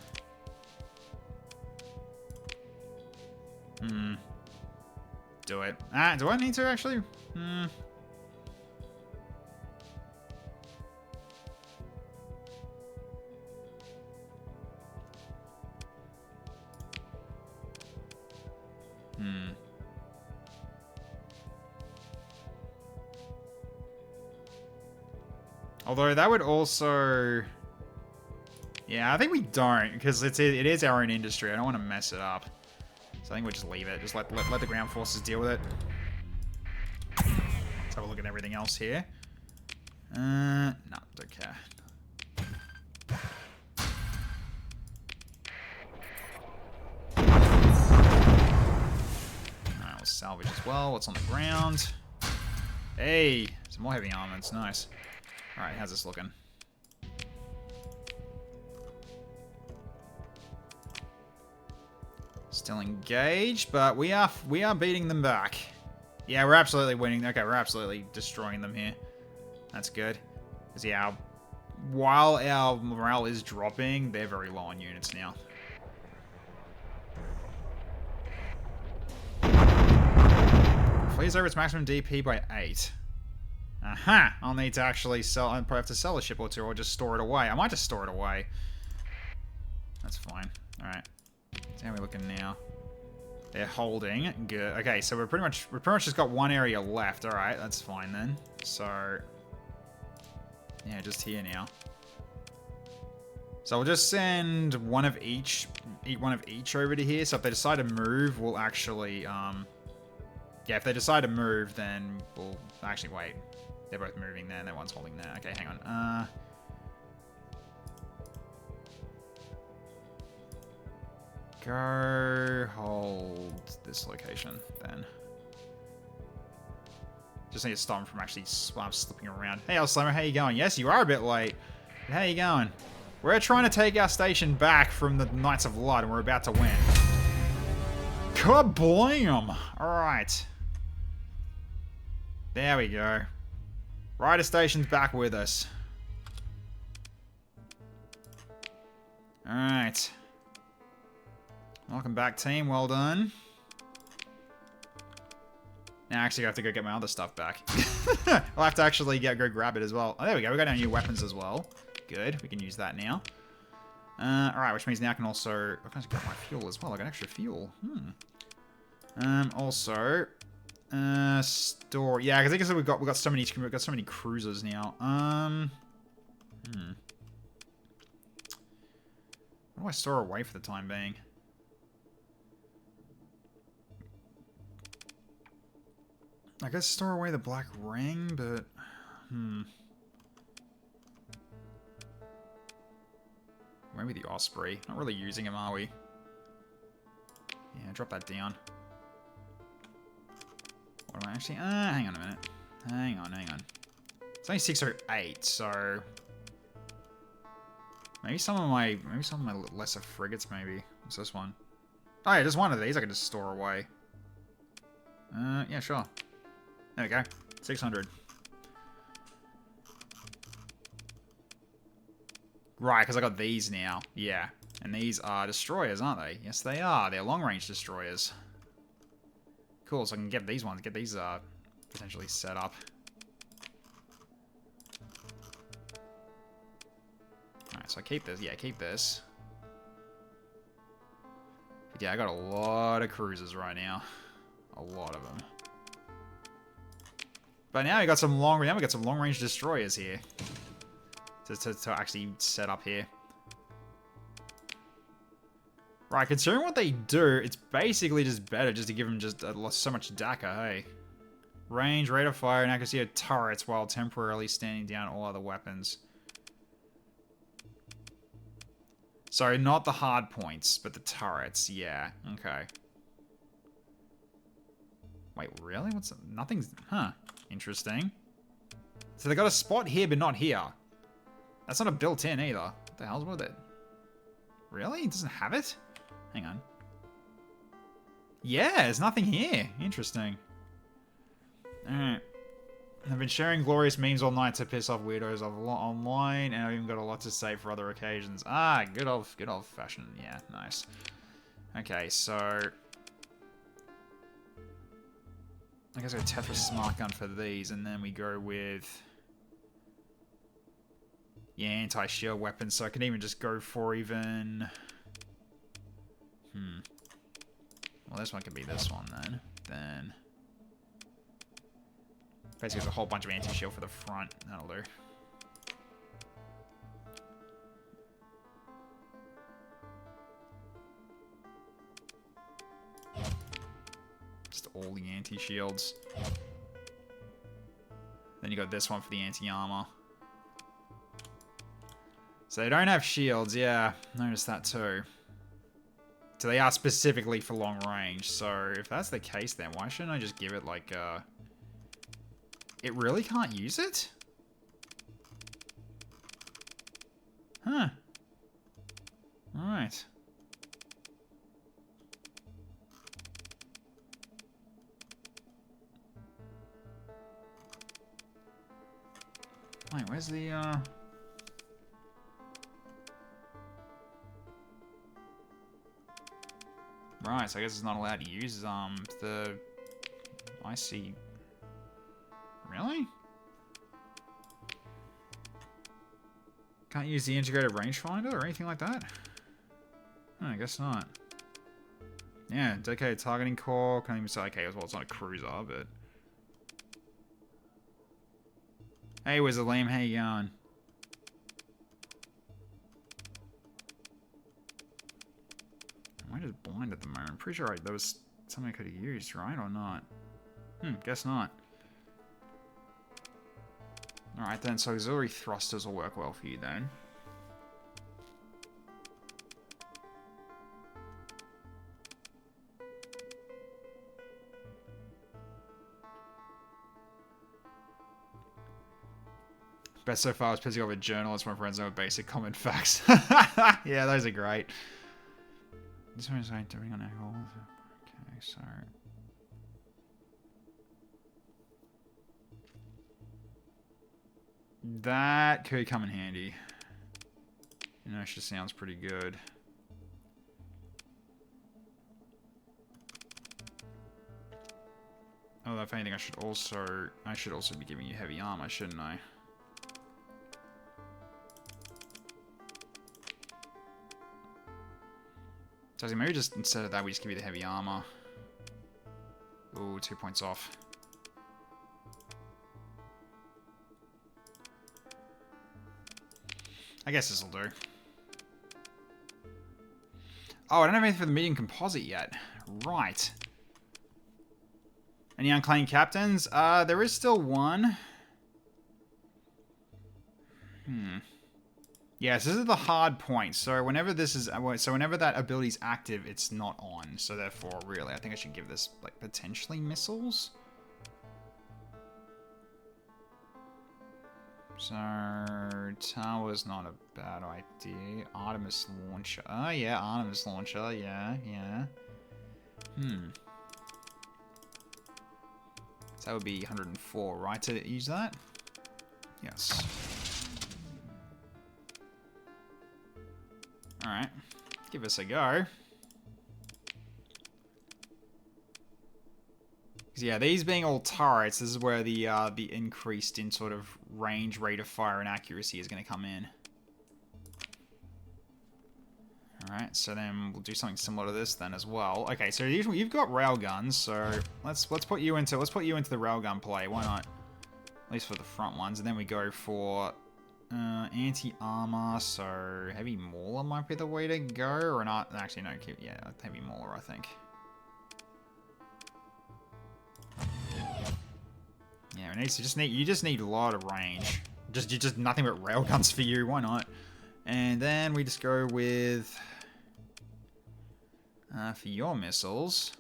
Speaker 1: Do it. Do I need to actually? Although that would also... Yeah, I think we don't, because it is our own industry. I don't want to mess it up. So I think we'll just leave it. Just let the ground forces deal with it. Let's have a look at everything else here. No, don't care. Alright, we'll salvage as well. What's on the ground? Hey, some more heavy armaments. Nice. Alright, how's this looking? Still engaged, but we are beating them back. Yeah, we're absolutely winning. Okay, we're absolutely destroying them here. That's good. Because yeah, while our morale is dropping, they're very low on units now. Flees over its maximum DP by 8. Aha! I'll need to actually sell. I'll probably have to sell a ship or two, or just store it away. I might just store it away. That's fine. All right. So how are we looking now? They're holding. Good. Okay, so we're pretty much just got one area left. All right, that's fine then. So yeah, just here now. So we'll just send one of each over to here. So if they decide to move, we'll actually yeah, if they decide to move, then we'll actually wait. They're both moving there, and that one's holding there. Okay, hang on. Go hold this location then. Just need to stop him from actually slipping around. Hey, Slammer, how you going? Yes, you are a bit late. But how you going? We're trying to take our station back from the Knights of Blood, and we're about to win. Kablam! Alright. There we go. Rider Station's back with us. Alright. Welcome back, team. Well done. Now, actually, I have to go get my other stuff back. I'll have to actually go grab it as well. Oh, there we go. We got our new weapons as well. Good. We can use that now. Alright, which means now I can also... I can get my fuel as well. I got extra fuel. Also... store... Yeah, because I guess we've got so many cruisers now. What do I store away for the time being? I guess store away the black ring, but... Maybe the Osprey. Not really using him, are we? Yeah, drop that down. What do I actually... hang on a minute. Hang on. It's only 608, so... Maybe some of my lesser frigates, maybe. What's this one? Oh yeah, just one of these I can just store away. Yeah, sure. There we go. 600. Right, because I got these now. Yeah. And these are destroyers, aren't they? Yes, they are. They're long-range destroyers. Cool, so I can get these ones. Get these potentially set up. Alright, so I keep this. Yeah, keep this. But yeah, I got a lot of cruisers right now. A lot of them. But now we got some long-range destroyers here. To actually set up here. Right, considering what they do, it's basically just better just to give them just so much DACA, hey. Range, rate of fire, and accuracy of turrets while temporarily standing down all other weapons. Sorry, not the hard points, but the turrets, yeah, okay. Wait, really? Nothing's... Huh, interesting. So they got a spot here, but not here. That's not a built-in either. What the hell's with it? Really? It doesn't have it? Hang on. Yeah, there's nothing here. Interesting. Alright. I've been sharing glorious memes all night to piss off weirdos online, and I've even got a lot to say for other occasions. Ah, good old fashioned. Yeah, nice. Okay, so... I guess I go Tetris Smart Gun for these, and then we go with... Yeah, anti-shield weapons, so I can even just go for even... Well, this one could be this one, then. Basically, there's a whole bunch of anti-shield for the front. That'll do. Just all the anti-shields. Then you got this one for the anti-armor. So they don't have shields, yeah. Noticed that too. So they are specifically for long range. So if that's the case, then why shouldn't I just give it like It really can't use it? Huh. Alright. Wait, where's the Right, so I guess it's not allowed to use the IC. Really? Can't use the integrated rangefinder or anything like that? Oh, I guess not. Yeah, dedicated targeting core. Can't even say okay as well. It's not a cruiser, but. Hey, Wizard Liam, how you going? Am I just blind at the moment? I'm pretty sure there was something I could have used, right? Or not? Guess not. Alright then, so auxiliary thrusters will work well for you then. Best so far was pissing off a journalist. My friends know basic common facts. Yeah, those are great. This one is like doing on alcohol. Okay, so. That could come in handy. Inertia sounds pretty good. Oh, if anything, I should also be giving you heavy armor, shouldn't I? So maybe just instead of that, we just give you the heavy armor. Ooh, 2 points off. I guess this'll do. Oh, I don't have anything for the medium composite yet. Right. Any unclaimed captains? There is still one. Yes, this is the hard point. So whenever whenever that ability is active, it's not on. So therefore, really, I think I should give this like potentially missiles. So tower's not a bad idea. Artemis launcher. Oh yeah, Artemis launcher. Yeah. So that would be 104, right, to use that? Yes. Alright. Give us a go. Yeah, these being all turrets, this is where the increased in sort of range, rate of fire, and accuracy is going to come in. Alright, so then we'll do something similar to this then as well. Okay, so you've got railguns, so let's put you into the railgun play. Why not? At least for the front ones, and then we go for anti-armor. So heavy mauler might be the way to go, or not? Actually, no. Yeah, heavy mauler, I think. Yeah, you just need a lot of range. Just nothing but railguns for you. Why not? And then we just go with for your missiles.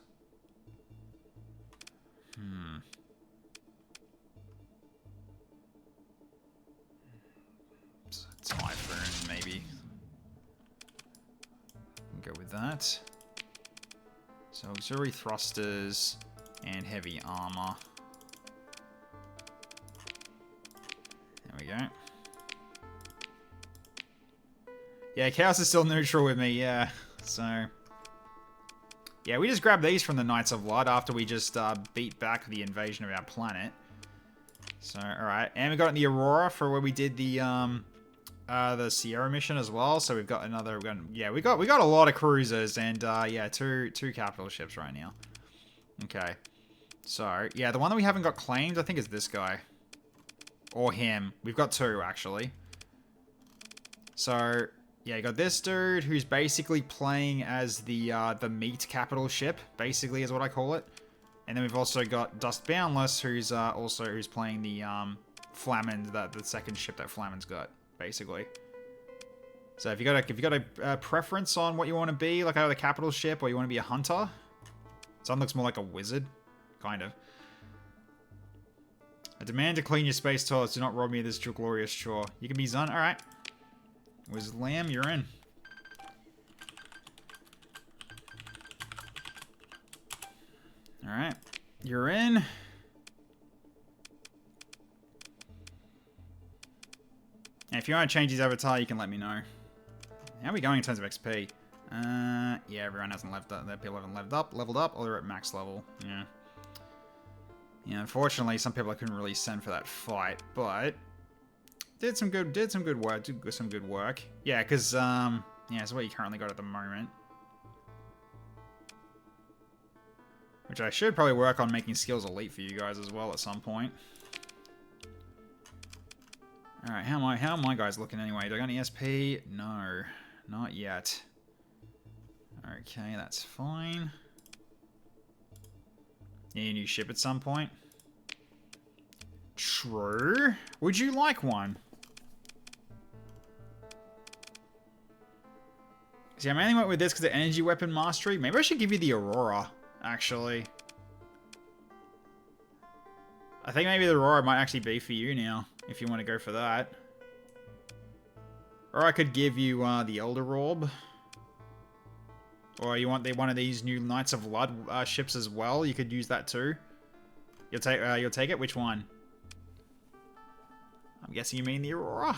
Speaker 1: Typhoon, maybe. Go with that. So auxiliary thrusters and heavy armor. There we go. Yeah, Chaos is still neutral with me, yeah. So, yeah, we just grabbed these from the Knights of Blood after we just beat back the invasion of our planet. So, alright. And we got the Aurora for where we did the Sierra mission as well. So we've got another, we got a lot of cruisers and, yeah, two capital ships right now. Okay. So, yeah, the one that we haven't got claimed, I think, is this guy. Or him. We've got two, actually. So, yeah, you got this dude who's basically playing as the meat capital ship, basically is what I call it. And then we've also got Dust Boundless, who's playing the Flamen, the second ship that Flamen's got, basically. So if you got a preference on what you want to be, like either the capital ship or you want to be a hunter, Zun looks more like a wizard, kind of. I demand to clean your space toilets. Do not rob me of this glorious chore. You can be Zun. All right. Wizard Lamb, you're in. All right, you're in. And if you want to change his avatar, you can let me know. How are we going in terms of XP? Yeah, everyone hasn't people haven't leveled up, or they're at max level. Yeah. Yeah, unfortunately, some people I couldn't really send for that fight, but did some good work. Yeah, because yeah, it's what you currently got at the moment. Which I should probably work on making skills elite for you guys as well at some point. Alright, how are my guys looking anyway? Do I got any SP? No, not yet. Okay, that's fine. Need a new ship at some point? True. Would you like one? See, I mainly went with this because of energy weapon mastery. Maybe I should give you the Aurora, actually. I think maybe the Aurora might actually be for you now. if you want to go for that. Or I could give you the Elder Orb. Or you want one of these new Knights of Blood ships as well? You could use that too. You'll take it? Which one? I'm guessing you mean the Aurora.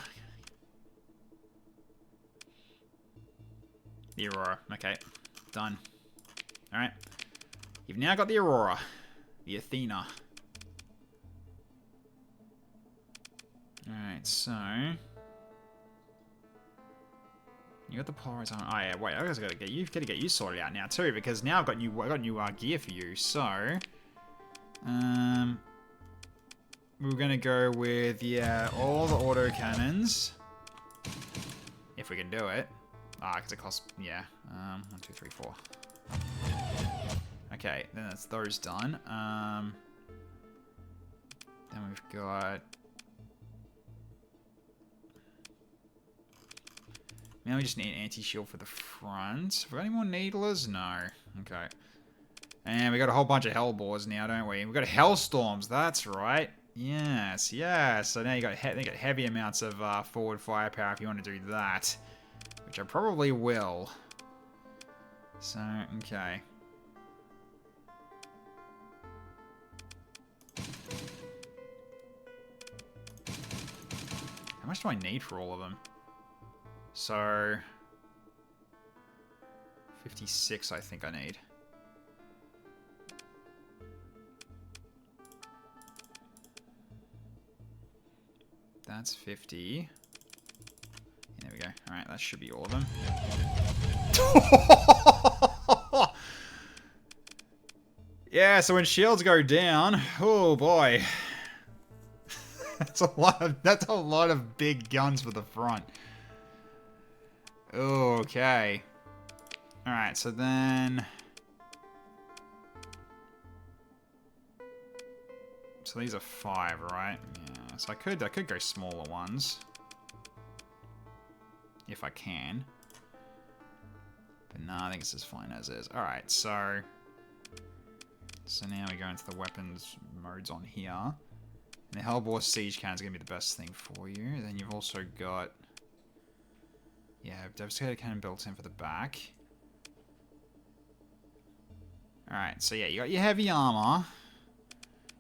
Speaker 1: The Aurora. Okay. Done. Alright. You've now got the Aurora. The Athena. Alright, so... You got the polarized armor. Oh yeah, wait, I gotta get you sorted out now too, because now I've got new gear for you. So, we're gonna go with all the auto cannons, if we can do it. Because it costs 1, 2, 3, 4. Okay, then that's those done. Then we've got. Now we just need anti-shield for the front. Have we got any more needlers? No. Okay. And we got a whole bunch of hellbores now, don't we? We've got hellstorms. That's right. Yes, yes. So now you got heavy amounts of forward firepower if you want to do that, which I probably will. So okay. How much do I need for all of them? So, 56 I think I need. That's 50. There we go. Alright, that should be all of them. Yeah, so when shields go down, oh boy. That's a lot of big guns for the front. Okay. Alright, so then... So these are 5, right? Yeah, so I could go smaller ones. If I can. But no, I think it's as fine as is. Alright, so... So now we go into the weapons modes on here. And the Hellbore Siege Cannon is going to be the best thing for you. Then you've also got... Yeah, Devastator Cannon built in for the back. Alright, so yeah, you got your heavy armor.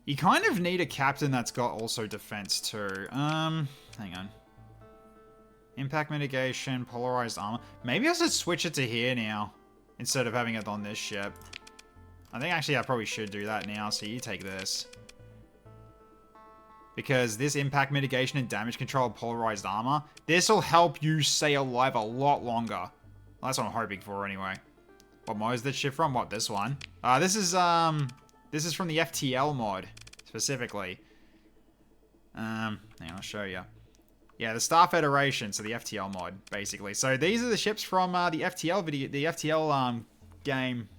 Speaker 1: You kind of need a captain that's got also defense too. Hang on. Impact mitigation, polarized armor. Maybe I should switch it to here now, instead of having it on this ship. I think actually I probably should do that now, so you take this. Because this impact mitigation and damage control polarized armor, this will help you stay alive a lot longer. Well, that's what I'm hoping for anyway. What mod is this ship from? What, this one? This is from the FTL mod, specifically. Hang on, I'll show you. Yeah, the Star Federation, so the FTL mod, basically. So these are the ships from the FTL video, the FTL game.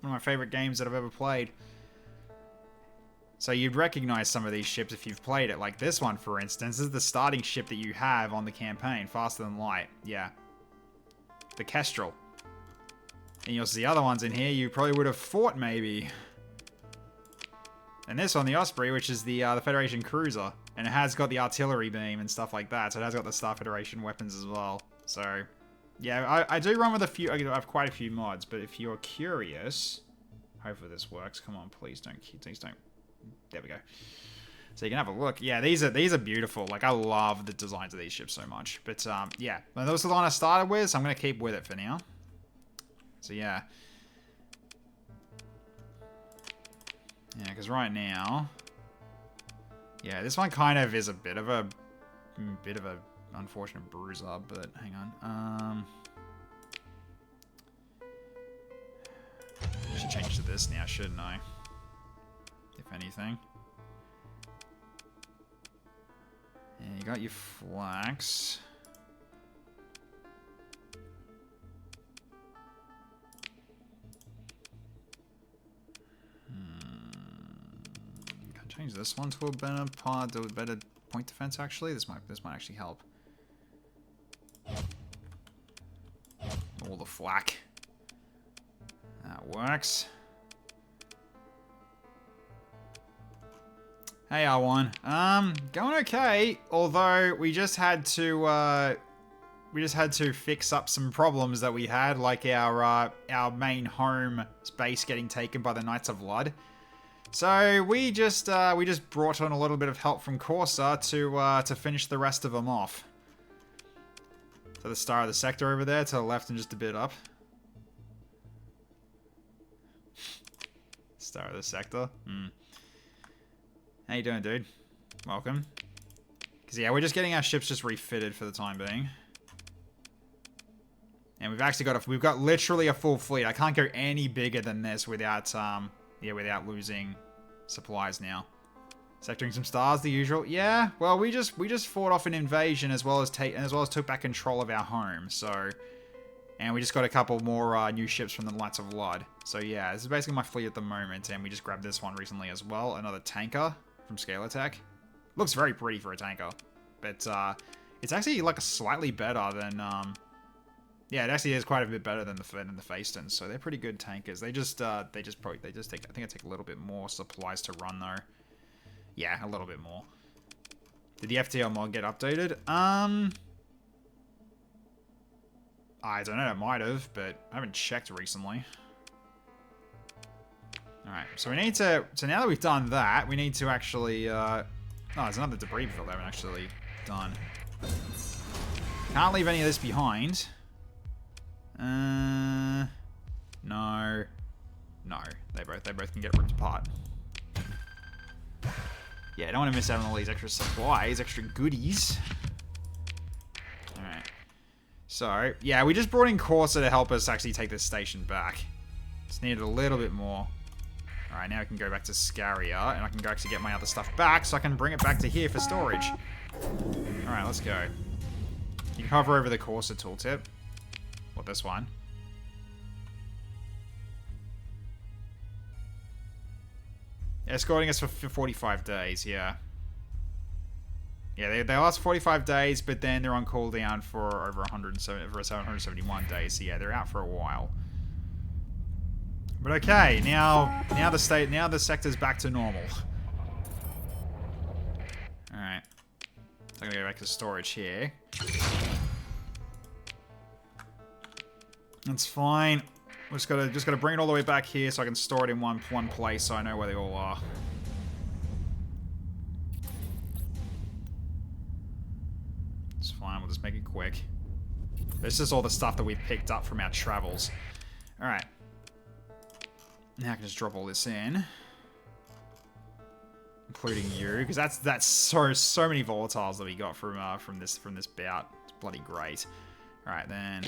Speaker 1: One of my favorite games that I've ever played. So you'd recognize some of these ships if you've played it. Like this one, for instance. This is the starting ship that you have on the campaign. Faster than light. Yeah. The Kestrel. And you'll see other ones in here you probably would have fought, maybe. And this one, the Osprey, which is the Federation cruiser. And it has got the artillery beam and stuff like that. So it has got the Star Federation weapons as well. So, yeah, I do run with a few... I have quite a few mods. But if you're curious... Hopefully this works. Come on, please don't... There we go. So you can have a look. Yeah, these are beautiful. Like, I love the designs of these ships so much. But, yeah. That was the one I started with, so I'm going to keep with it for now. So, yeah. Yeah, because right now... Yeah, this one kind of is a bit of a unfortunate bruiser, but hang on. I should change to this now, shouldn't I? If anything. And you got your flax. Can I change this one to a better part, to a better point defense actually? This might actually help. All the flak. That works. Hey, R1. Going okay. Although we just had to fix up some problems that we had, like our main home space getting taken by the Knights of Lud. So we just brought on a little bit of help from Corsa to finish the rest of them off. So the star of the sector over there to the left and just a bit up. Star of the sector. How you doing, dude? Welcome. Because yeah, we're just getting our ships just refitted for the time being. And we've actually got literally a full fleet. I can't go any bigger than this without without losing supplies now. Sectoring some stars, the usual. Yeah, well, we just fought off an invasion as well as took back control of our home. So, and we just got a couple more new ships from the Knights of Lud. So yeah, this is basically my fleet at the moment, and we just grabbed this one recently as well. Another tanker from Scale Attack. Looks very pretty for a tanker, but it's actually like slightly better than yeah, it actually is quite a bit better than the Phaestons. So they're pretty good tankers. They just take, I think it take a little bit more supplies to run though. Yeah, a little bit more. Did the FTL mod get updated? I don't know, it might have, but I haven't checked recently. Alright, so we need to... So now that we've done that, we need to actually... Oh, there's another debris field I haven't actually done. Can't leave any of this behind. No. No. They both can get ripped apart. Yeah, I don't want to miss out on all these extra supplies, extra goodies. Alright. So, yeah, we just brought in Corsa to help us actually take this station back. Just needed a little bit more. Alright, now I can go back to Scaria, and I can go actually get my other stuff back, so I can bring it back to here for storage. Alright, let's go. You can hover over the Corsa tooltip. What, this one? Escorting us for 45 days, yeah. Yeah, they last 45 days, but then they're on cooldown for over 771 days, so yeah, they're out for a while. But okay, now the sector's back to normal. Alright. So I'm gonna go back to storage here. That's fine. We just gotta bring it all the way back here so I can store it in one place so I know where they all are. It's fine, we'll just make it quick. This is all the stuff that we've picked up from our travels. Alright. Now I can just drop all this in. Including you, because that's so many volatiles that we got from this bout. It's bloody great. Alright then.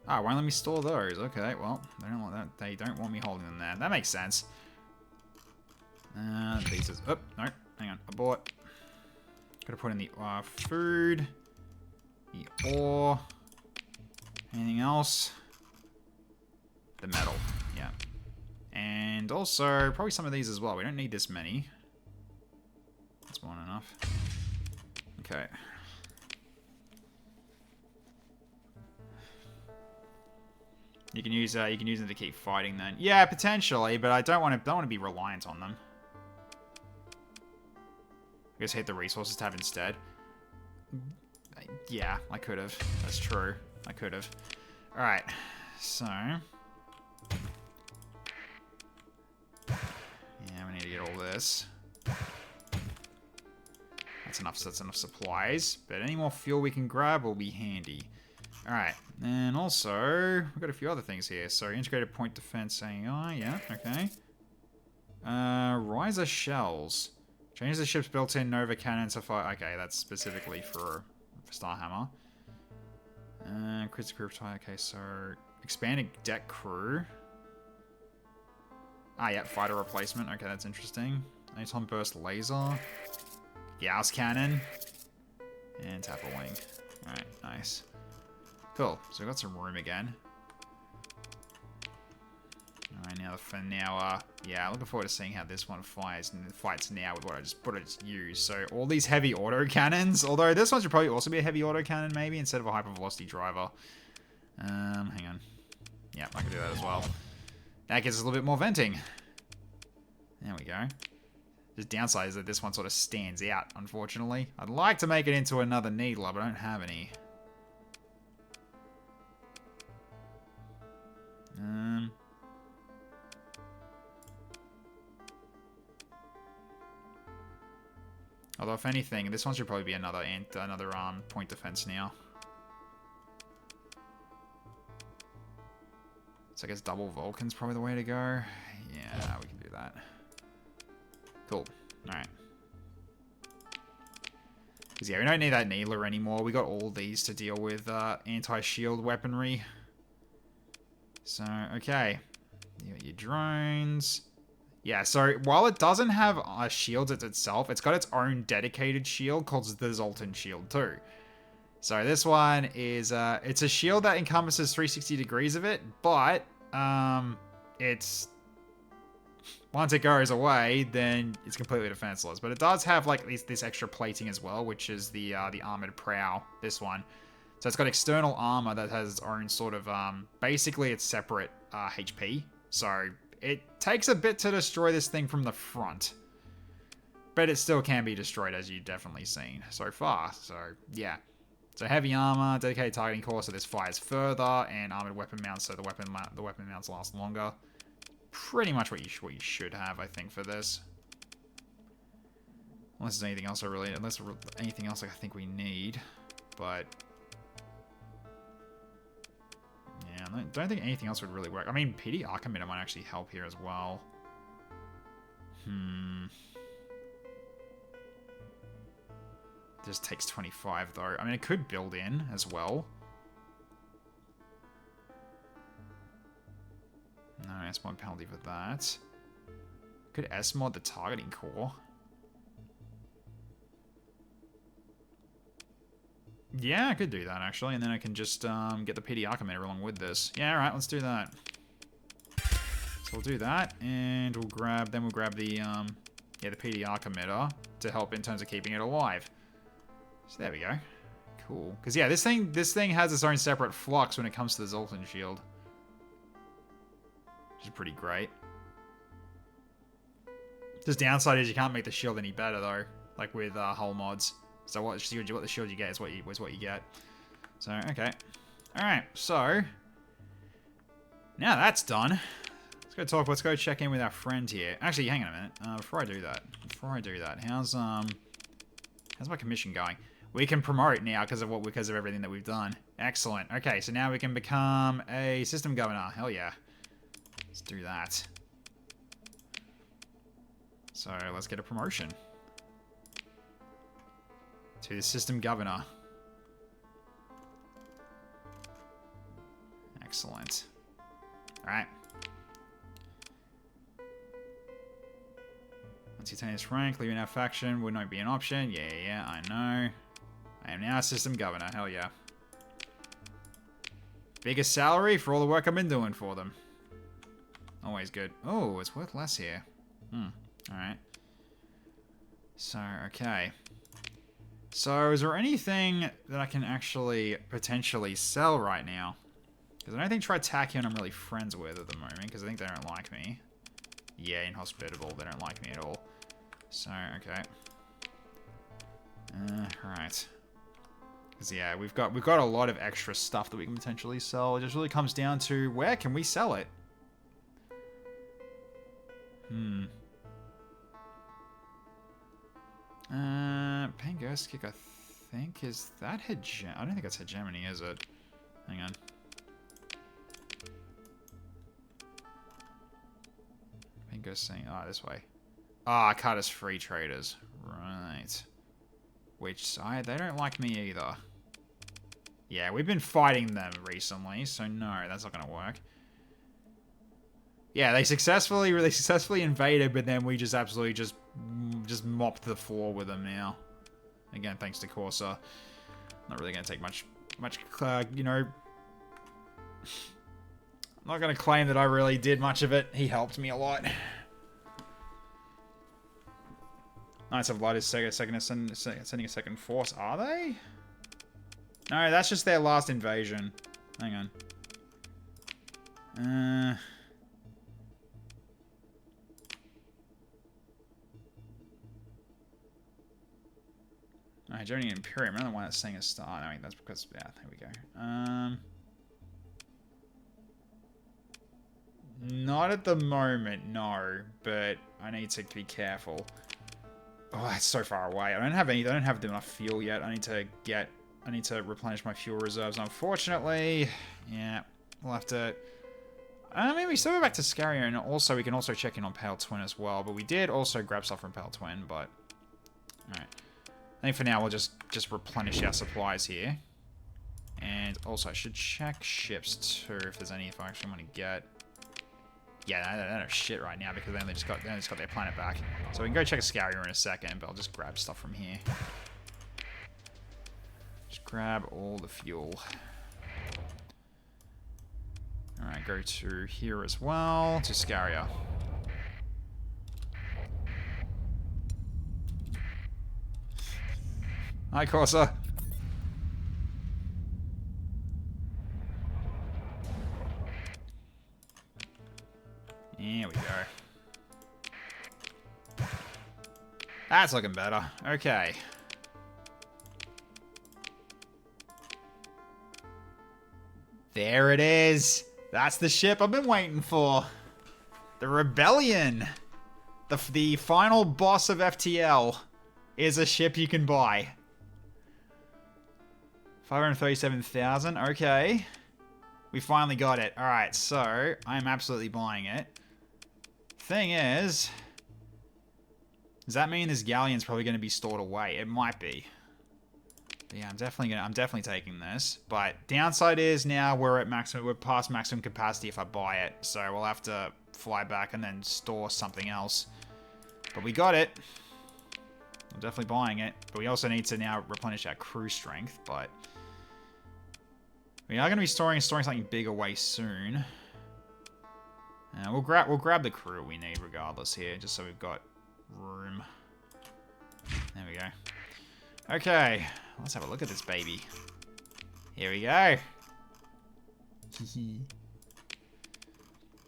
Speaker 1: Oh, it won't let me store those. Okay, well, they don't want that. They don't want me holding them there. That makes sense. These is... Oh, no. Hang on. Abort. Gotta put in the food. The ore. Anything else? The metal. Yeah. And also, probably some of these as well. We don't need this many. That's more than enough. Okay. You can use them to keep fighting then. Yeah, potentially, but I don't want to be reliant on them. I guess hit the resources tab instead. Yeah, I could have. That's true. I could have. Alright. So. Yeah, we need to get all this. That's enough supplies. But any more fuel we can grab will be handy. Alright, and also, we've got a few other things here. So, integrated point defense AI, yeah, okay. Riser shells. Change the ship's built-in Nova cannon to fire. Okay, that's specifically for Starhammer. Critical crew tie. Okay, so expanded deck crew. Ah, yeah, fighter replacement. Okay, that's interesting. Atom burst laser. Gauss cannon. And tapper wing. Alright, nice. Cool. So we've got some room again. Alright, now for now, yeah, looking forward to seeing how this one fights now with what I just used. So all these heavy auto cannons, although this one should probably also be a heavy auto cannon maybe instead of a hyper velocity driver. Hang on. Yeah, I can do that as well. That gives us a little bit more venting. There we go. The downside is that this one sort of stands out, unfortunately. I'd like to make it into another needler, but I don't have any. Although, if anything, this one should probably be another point defense now. So I guess double Vulcan's probably the way to go. Yeah, we can do that. Cool. Alright. Because yeah, we don't need that needler anymore. We got all these to deal with anti-shield weaponry. So, okay. You got your drones. Yeah, so while it doesn't have shields itself, it's got its own dedicated shield called the Zoltan Shield too. So this one is, it's a shield that encompasses 360 degrees of it, but it's, once it goes away, then it's completely defenseless. But it does have like this extra plating as well, which is the armored prow, this one. So it's got external armor that has its own sort of, basically it's separate HP. So it takes a bit to destroy this thing from the front. But it still can be destroyed, as you've definitely seen so far. So, yeah. So heavy armor, dedicated targeting core, so this fires further, and armored weapon mounts, so the weapon mounts last longer. Pretty much what you should have, I think, for this. Unless there's anything else anything else I think we need, but yeah, I don't think anything else would really work. I mean, PD Archimeter might actually help here as well. Just takes 25 though. I mean, it could build in as well. No, S-mod penalty for that. Could S-mod the targeting core. Yeah, I could do that actually, and then I can just get the PD Archimeter along with this. Yeah, alright, let's do that. So we'll do that, and we'll grab the the PD Archimeter to help in terms of keeping it alive. So there we go. Cool. Because yeah, this thing has its own separate flux when it comes to the Zoltan Shield. Which is pretty great. Just downside is you can't make the shield any better though. Like with hull mods. So what the shield you get is what you get. So okay. Alright, so now that's done. Let's go check in with our friend here. Actually, hang on a minute. Before I do that, how's my commission going? We can promote now because of everything that we've done. Excellent. Okay, so now we can become a system governor. Hell yeah. Let's do that. So let's get a promotion to the system governor. Excellent. All right. Once you attain this rank, leaving our faction would not be an option. Yeah, I know. I am now a system governor. Hell yeah. Biggest salary for all the work I've been doing for them. Always good. Oh, it's worth less here. Alright. So, okay. So, is there anything that I can actually potentially sell right now? Because I don't think Tritachyon I'm really friends with at the moment, because I think they don't like me. Yeah, inhospitable. They don't like me at all. So, okay. Right. Because yeah, we've got a lot of extra stuff that we can potentially sell. It just really comes down to where can we sell it? Pain Ghost Kick, I think, is that hegemony? I don't think it's hegemony, is it? Hang on. Pain Ghost saying, this way. Carter's free traders. Right. Which side? They don't like me either. Yeah, we've been fighting them recently, so no, that's not gonna work. Yeah, they successfully invaded, but then we just absolutely just mopped the floor with them now. Again, thanks to Corsa. Not really gonna take much, you know. I'm not gonna claim that I really did much of it. He helped me a lot. Knights of Light is sending a second force. Are they? No, that's just their last invasion. Hang on. Alright, Journey Imperium. Another one that's saying a star. I mean, that's because... Yeah, there we go. Not at the moment, no. But I need to be careful. Oh, that's so far away. I don't have enough fuel yet. I need to replenish my fuel reserves. Unfortunately, yeah, we'll have to... I mean, we still go back to Scario, and also we can also check in on Pale Twin as well. But we did also grab stuff from Pale Twin, but... Alright. I think for now we'll just replenish our supplies here. And also I should check ships too, if there's any I actually want to get. Yeah, they don't have shit right now because they just got their planet back. So we can go check a Scario in a second, but I'll just grab stuff from here. Just grab all the fuel. Alright, go to here as well, to Scario. Hi, Corsa. There we go. That's looking better. Okay. There it is. That's the ship I've been waiting for. The Rebellion. The final boss of FTL is a ship you can buy. 537,000. Okay. We finally got it. Alright, so I'm absolutely buying it. Thing is, does that mean this galleon's probably going to be stored away? It might be. But yeah, I'm definitely taking this. But downside is now we're past maximum capacity if I buy it. So we'll have to fly back and then store something else. But we got it. I'm definitely buying it. But we also need to now replenish our crew strength. But we are going to be storing something big away soon. We'll grab the crew we need regardless here, just so we've got room. There we go. Okay, let's have a look at this baby. Here we go.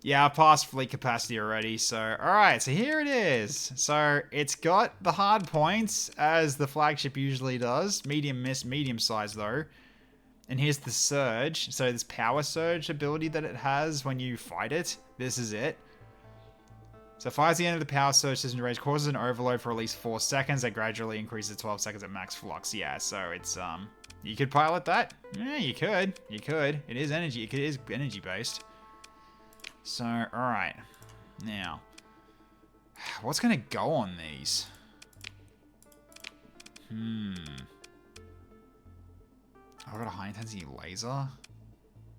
Speaker 1: Yeah, I passed fleet capacity already, so... Alright, so here it is. So, it's got the hard points, as the flagship usually does. Medium size, though. And here's the surge. So this power surge ability that it has when you fight it. This is it. So fires the end of the power surge system range, causes an overload for at least 4 seconds. That gradually increases to 12 seconds at max flux. Yeah, so it's you could pilot that. Yeah, you could. You could. It is energy. It is energy based. So alright. Now, what's gonna go on these? I've got a high intensity laser.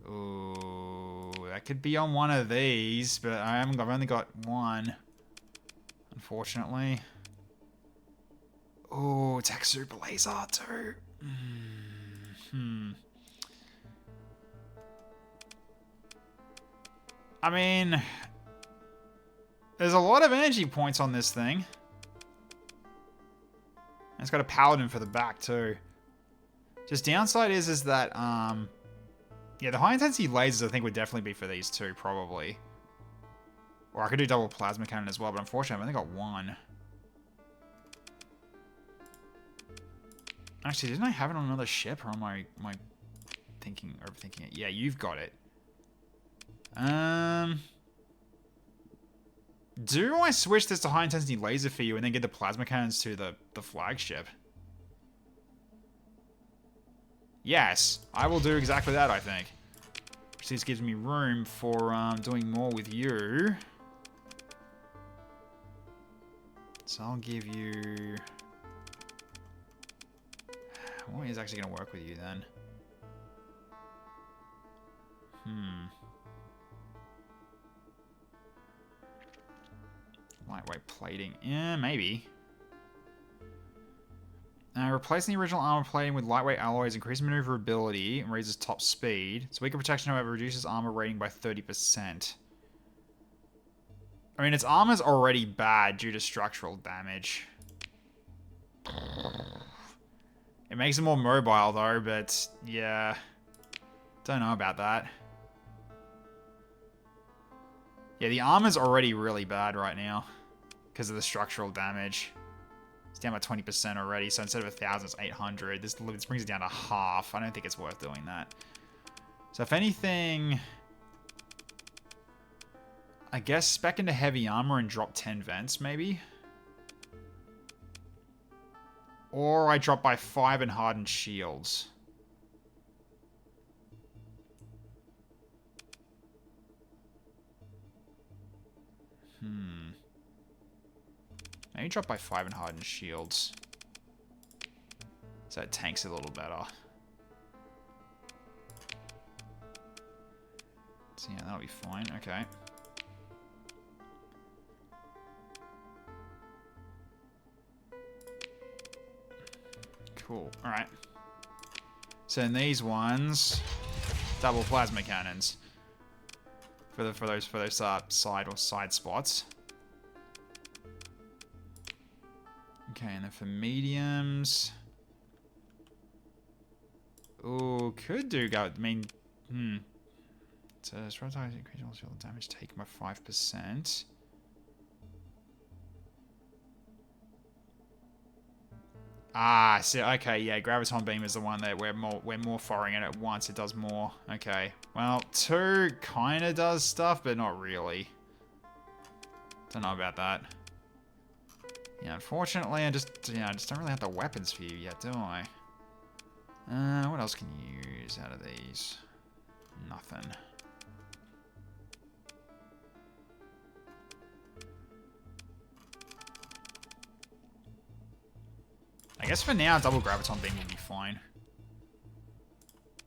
Speaker 1: Ooh, that could be on one of these, but I've only got one, unfortunately. Ooh, tech super laser too. I mean, there's a lot of energy points on this thing. And it's got a paladin for the back too. Just downside is that, yeah, the high intensity lasers I think would definitely be for these two, probably. Or I could do double plasma cannon as well, but unfortunately I've only got one. Actually, didn't I have it on another ship, or am I overthinking it? Yeah, you've got it. Do I switch this to high intensity laser for you and then get the plasma cannons to the flagship? Yes, I will do exactly that, I think. Which this gives me room for doing more with you. So I'll give you... What is actually going to work with you then? Lightweight plating. Yeah, maybe. Replacing the original armor plating with lightweight alloys increases maneuverability and raises top speed. So weaker protection, however, reduces armor rating by 30%. I mean, its armor's already bad due to structural damage. It makes it more mobile, though, but yeah. Don't know about that. Yeah, the armor's already really bad right now because of the structural damage. It's down by 20% already, so instead of 1,000, it's 800. This brings it down to half. I don't think it's worth doing that. So if anything, I guess spec into heavy armor and drop 10 vents, maybe? Or I drop by 5 and hardened shields. Maybe drop by 5 and hardened shields. So it tanks it a little better. So yeah, that'll be fine. Okay. Cool. Alright. So in these ones, double plasma cannons. For those side spots. Okay, and then for mediums. Ooh, could do go. I mean, So increase all shield damage taken by 5%. Ah, so okay, yeah, Graviton Beam is the one that we're more firing at once. It does more. Okay. Well, 2 kind of does stuff, but not really. Don't know about that. Yeah, unfortunately, I just don't really have the weapons for you yet, do I? What else can you use out of these? Nothing. I guess for now, double Graviton Beam will be fine.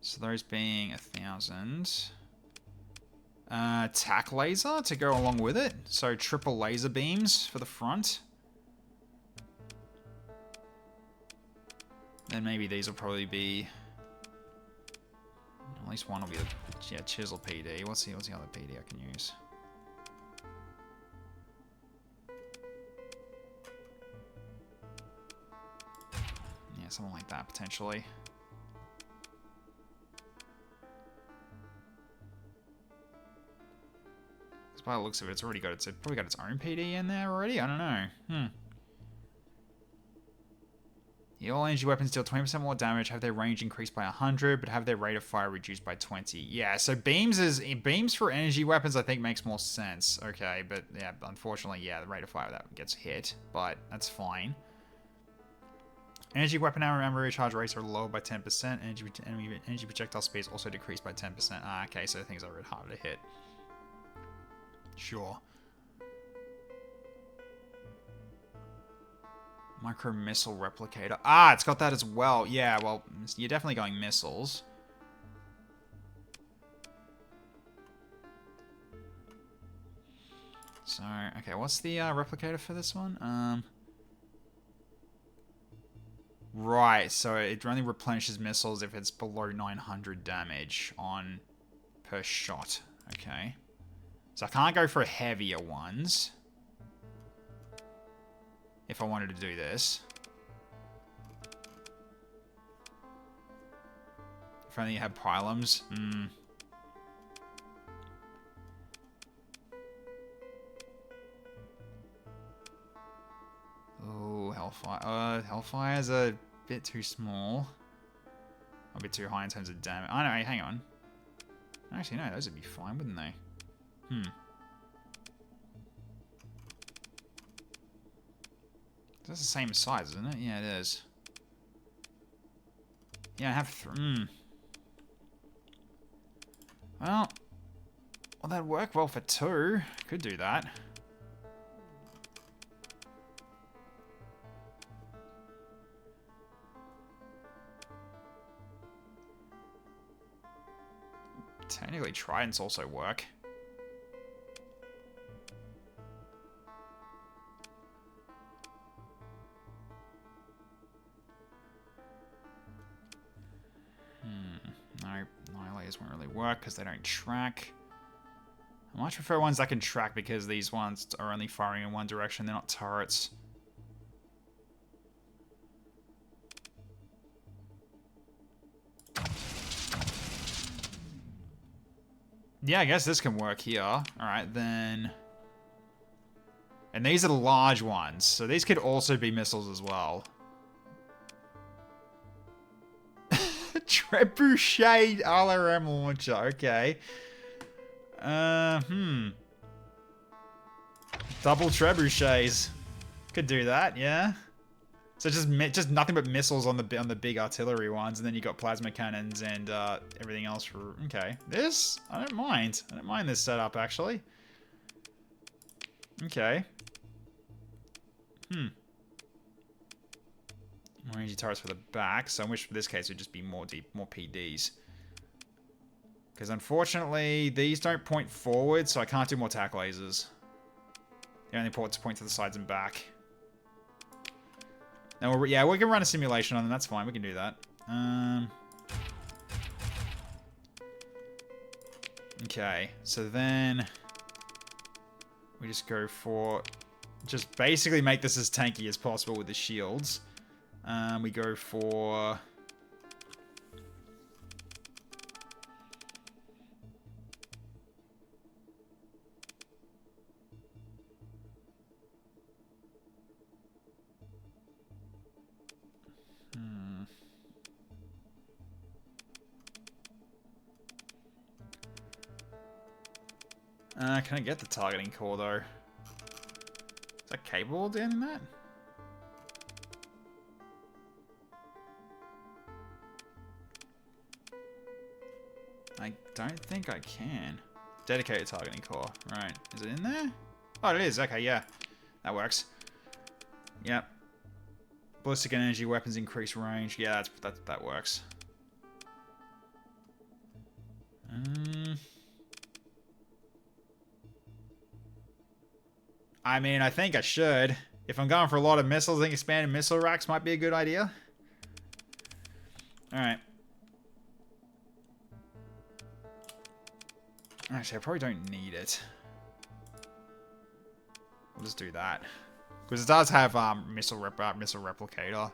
Speaker 1: So those being 1,000. Tack laser to go along with it. So triple laser beams for the front. Then maybe these will probably be... At least one will be the... Yeah, Chisel PD. What's the other PD I can use? Yeah, something like that, potentially. Because by the looks of it, it's probably got its own PD in there already? I don't know. The all energy weapons deal 20% more damage, have their range increased by 100, but have their rate of fire reduced by 20. Yeah, so beams for energy weapons I think makes more sense. Okay, but yeah, unfortunately, yeah, the rate of fire that gets hit, but that's fine. Energy weapon ammo recharge rates are lowered by 10%. Energy projectile speeds also decreased by 10%. Ah, okay, so things are a bit harder to hit. Sure. Micro missile replicator. Ah, it's got that as well. Yeah, well, you're definitely going missiles. So, okay, what's the replicator for this one? Right, so it only replenishes missiles if it's below 900 damage on per shot. Okay. So I can't go for heavier ones. If I wanted to do this. If only you had pylums. Oh, Hellfire. Hellfire's a bit too small. A bit too high in terms of damage. Oh, no, hang on. Actually, no, those would be fine, wouldn't they? That's the same size, isn't it? Yeah, it is. Yeah, I have... Well, that'd work well for 2. Could do that. Technically, tridents also work. No, annihilators won't really work because they don't track. I much prefer ones that can track because these ones are only firing in one direction. They're not turrets. Yeah, I guess this can work here. Alright, then... And these are the large ones. So these could also be missiles as well. Trebuchet LRM launcher. Okay. Double trebuchets. Could do that, yeah. So just nothing but missiles on the big artillery ones, and then you got plasma cannons and everything else for. Okay, this I don't mind. I don't mind this setup actually. Okay. More energy turrets for the back. So I wish for this case it would just be more PDs. Because unfortunately these don't point forward, so I can't do more tack lasers. They only point to the sides and back. Now, we can run a simulation on them. That's fine. We can do that. Okay. So then we just go for just basically make this as tanky as possible with the shields. We go for can I get the targeting core, though? Is that capable of doing that? I don't think I can. Dedicated targeting core. Right. Is it in there? Oh, it is. Okay, yeah. That works. Yep. Ballistic energy weapons increase range. Yeah, that works. I mean, I think I should. If I'm going for a lot of missiles, I think expanded missile racks might be a good idea. Alright. Actually, I probably don't need it. We'll just do that. Because it does have missile replicator.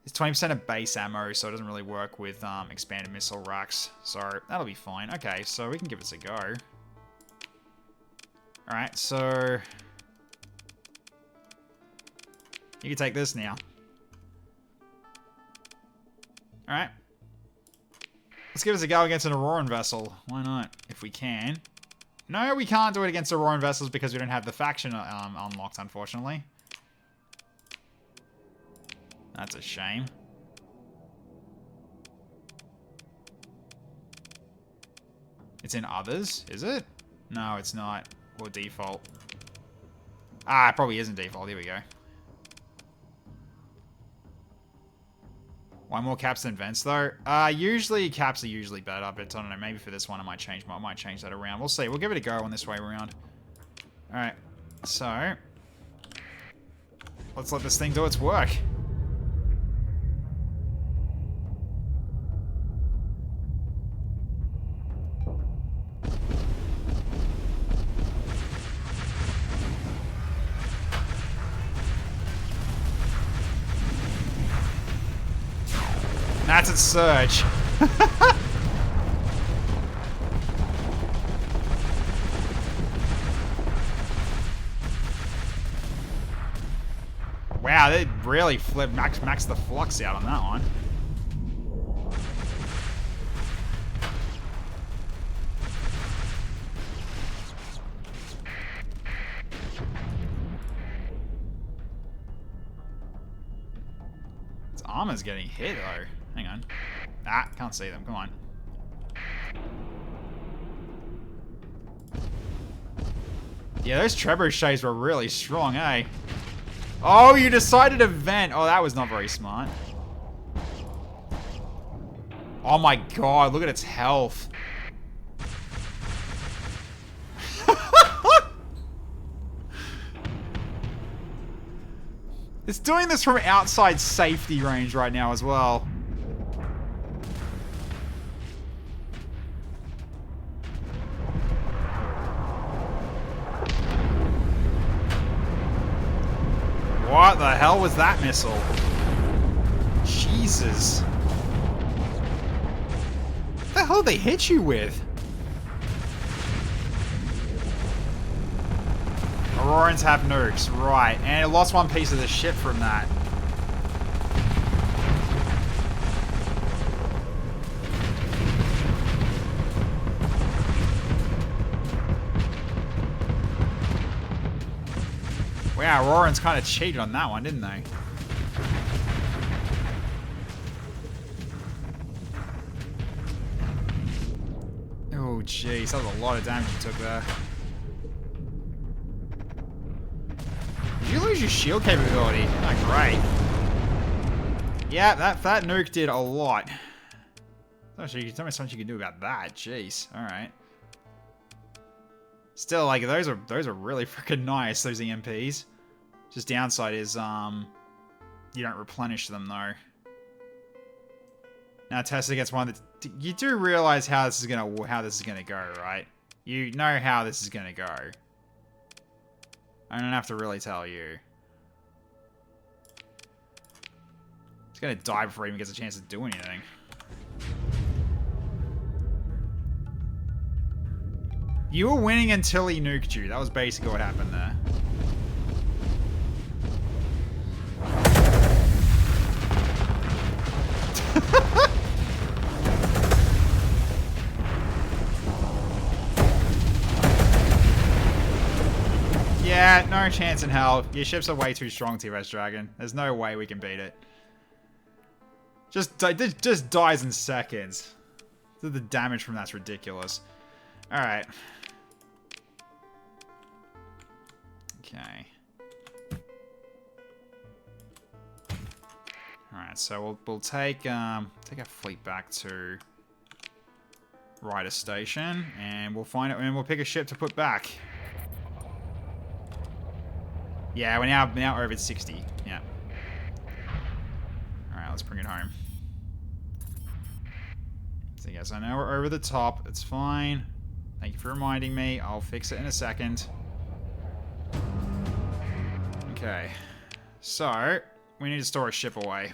Speaker 1: It's 20% of base ammo, so it doesn't really work with expanded missile racks. So that'll be fine. Okay, so we can give this a go. Alright, so you can take this now. Alright. Let's give this a go against an Auroran vessel. Why not? If we can. No, we can't do it against Auroran vessels because we don't have the faction unlocked, unfortunately. That's a shame. It's in others, is it? No, it's not. Or default. Ah, it probably isn't default. Here we go. One more caps than vents, though. Usually caps are usually better, but I don't know. Maybe for this one, I might change that around. We'll see. We'll give it a go on this way around. All right. So let's let this thing do its work. That's its surge. Wow, they really max the flux out on that one. Its armor's getting hit though. Hang on. Ah, can't see them. Come on. Yeah, those trebuchets were really strong, eh? Oh, you decided to vent. Oh, that was not very smart. Oh my god, look at its health. It's doing this from outside safety range right now as well. What the hell was that missile? Jesus. What the hell did they hit you with? Aurorans have nukes. Right. And it lost one piece of the ship from that. Wow, Aurorans kind of cheated on that one, didn't they? Oh, jeez. That was a lot of damage you took there. Did you lose your shield capability? Oh, great. Yeah, that nuke did a lot. Actually, tell me something you can do about that. Jeez. Alright. Still, like, those are really freaking nice, those EMPs. Just downside is, you don't replenish them, though. Now, test against one that... You do realize how this is gonna go, right? You know how this is gonna go. I don't have to really tell you. He's gonna die before he even gets a chance to do anything. You were winning until he nuked you. That was basically what happened there. Yeah, no chance in hell. Your ships are way too strong, T-Rex Dragon. There's no way we can beat it. Just dies in seconds. The damage from that's ridiculous. Alright. Okay. Alright, so we'll take our fleet back to Ryder Station, and we'll find it, and we'll pick a ship to put back. Yeah, we're now over 60. Yeah. Alright, let's bring it home. So yes, I know we're over the top. It's fine. Thank you for reminding me. I'll fix it in a second. Okay. So, we need to store a ship away.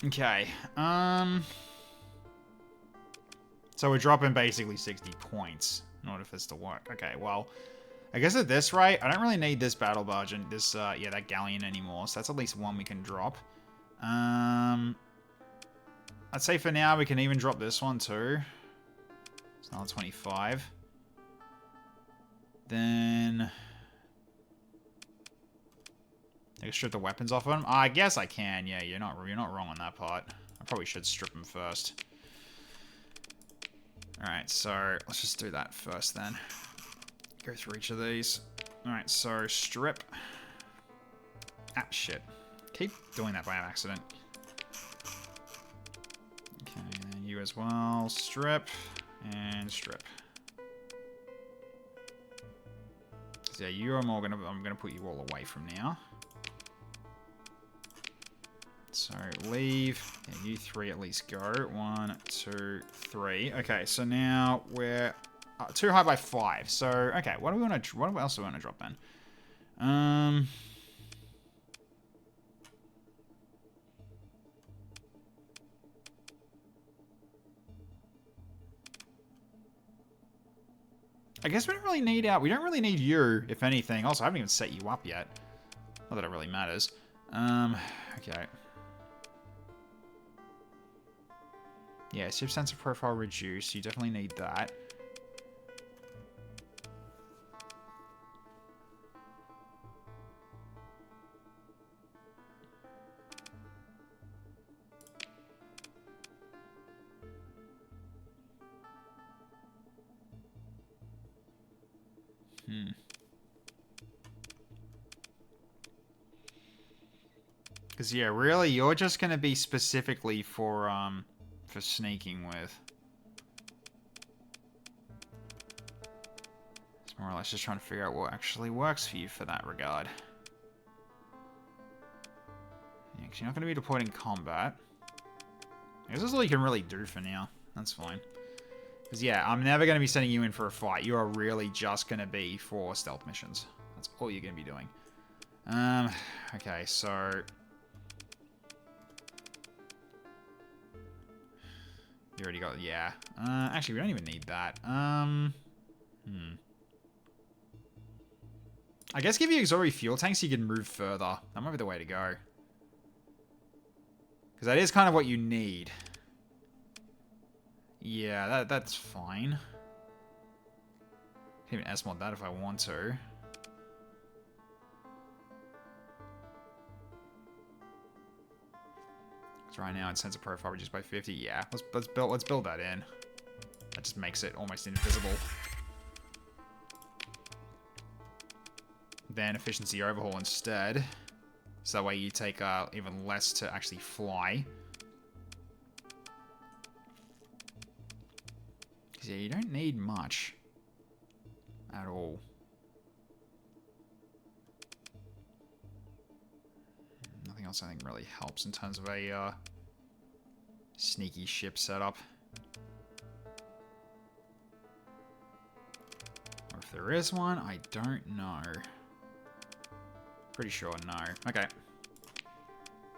Speaker 1: Okay. So we're dropping basically 60 points in order for this to work. Okay, well... I guess at this rate, I don't really need this battle barge and this, yeah, that galleon anymore. So that's at least one we can drop. I'd say for now we can even drop this one too. It's another 25. Then... I can strip the weapons off of them. I guess I can. Yeah, you're not wrong on that part. I probably should strip them first. Alright, so let's just do that first then. Go through each of these. Alright, so strip. Ah, shit. Keep doing that by accident. Okay, and you as well. Strip. And strip. So yeah, you are more I'm gonna put you all away from now. So leave. Yeah, you three at least go. 1, 2, 3. Okay, so now we're too high by 5. So okay, what else do we want to drop then? I guess we don't really need you, if anything. Also, I haven't even set you up yet. Not that it really matters. Okay. Yeah, ship sensor profile reduced. You definitely need that. Because, yeah, really, you're just going to be specifically for sneaking with. It's more or less just trying to figure out what actually works for you for that regard. Yeah, because you're not going to be deployed in combat. I guess that's all you can really do for now. That's fine. Because, yeah, I'm never going to be sending you in for a fight. You are really just going to be for stealth missions. That's all you're going to be doing. Okay, so... You already got... Yeah. Actually, we don't even need that. I guess give you auxiliary fuel tanks so you can move further. That might be the way to go. Because that is kind of what you need. Yeah, that's fine. Can even S-mod that if I want to. So right now, its sensor profile reduced by 50. Yeah, let's build that in. That just makes it almost invisible. Then efficiency overhaul instead. So that way you take even less to actually fly. Because yeah, you don't need much. At all. Nothing else I think really helps in terms of a sneaky ship setup. Or if there is one, I don't know. Pretty sure no. Okay.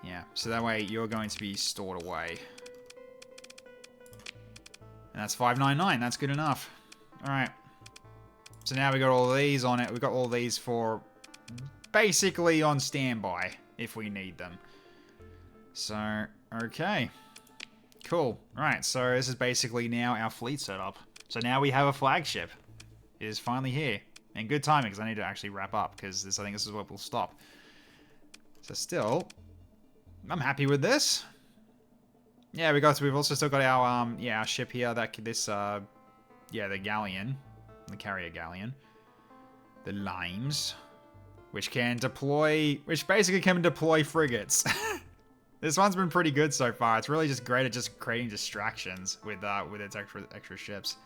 Speaker 1: Yeah, so that way you're going to be stored away. And that's 599, that's good enough. Alright. So now we got all these on it. We got all these for basically on standby if we need them. So, okay. Cool. Alright, so this is basically now our fleet setup. So now we have a flagship. It is finally here. And good timing, because I need to actually wrap up, because I think this is where we'll stop. So still, I'm happy with this. Yeah, we've also still got our, our ship here, the galleon. The carrier galleon. The limes. Which basically can deploy frigates. This one's been pretty good so far. It's really just great at just creating distractions with its extra ships.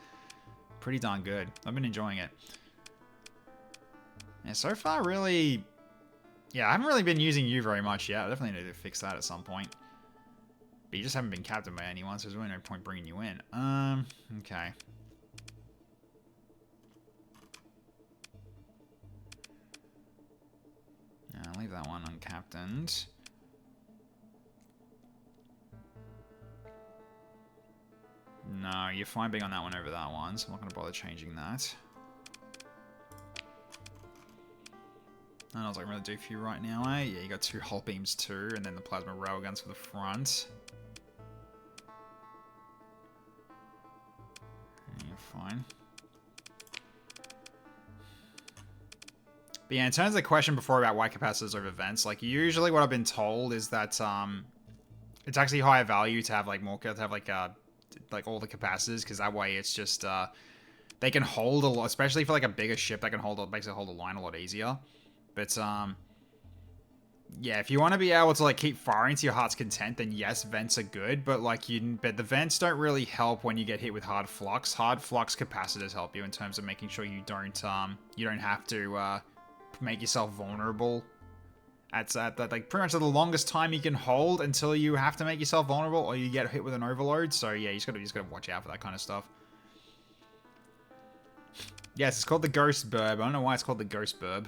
Speaker 1: Pretty darn good. I've been enjoying it. Yeah, so far really... Yeah, I haven't really been using you very much yet. I definitely need to fix that at some point. But you just haven't been captained by anyone, so there's really no point bringing you in. Okay. I'll leave that one uncaptained. No, you're fine being on that one over that one, so I'm not going to bother changing that. And I was like, I'm going to do for you right now, eh? Yeah, you got 2 hull beams too, and then the plasma railguns for the front. You're fine. But yeah, in terms of the question before about white capacitors over vents, like usually what I've been told is that it's actually higher value to have like all the capacitors, because that way it's just they can hold a lot, especially for like a bigger ship that can basically hold a line a lot easier. But yeah, if you want to be able to like keep firing to your heart's content, then yes, vents are good. But but the vents don't really help when you get hit with hard flux. Hard flux capacitors help you in terms of making sure you don't have to make yourself vulnerable. At like pretty much the longest time you can hold until you have to make yourself vulnerable or you get hit with an overload. So yeah, you just gotta watch out for that kind of stuff. Yes, it's called the Ghost Burb. I don't know why it's called the Ghost Burb.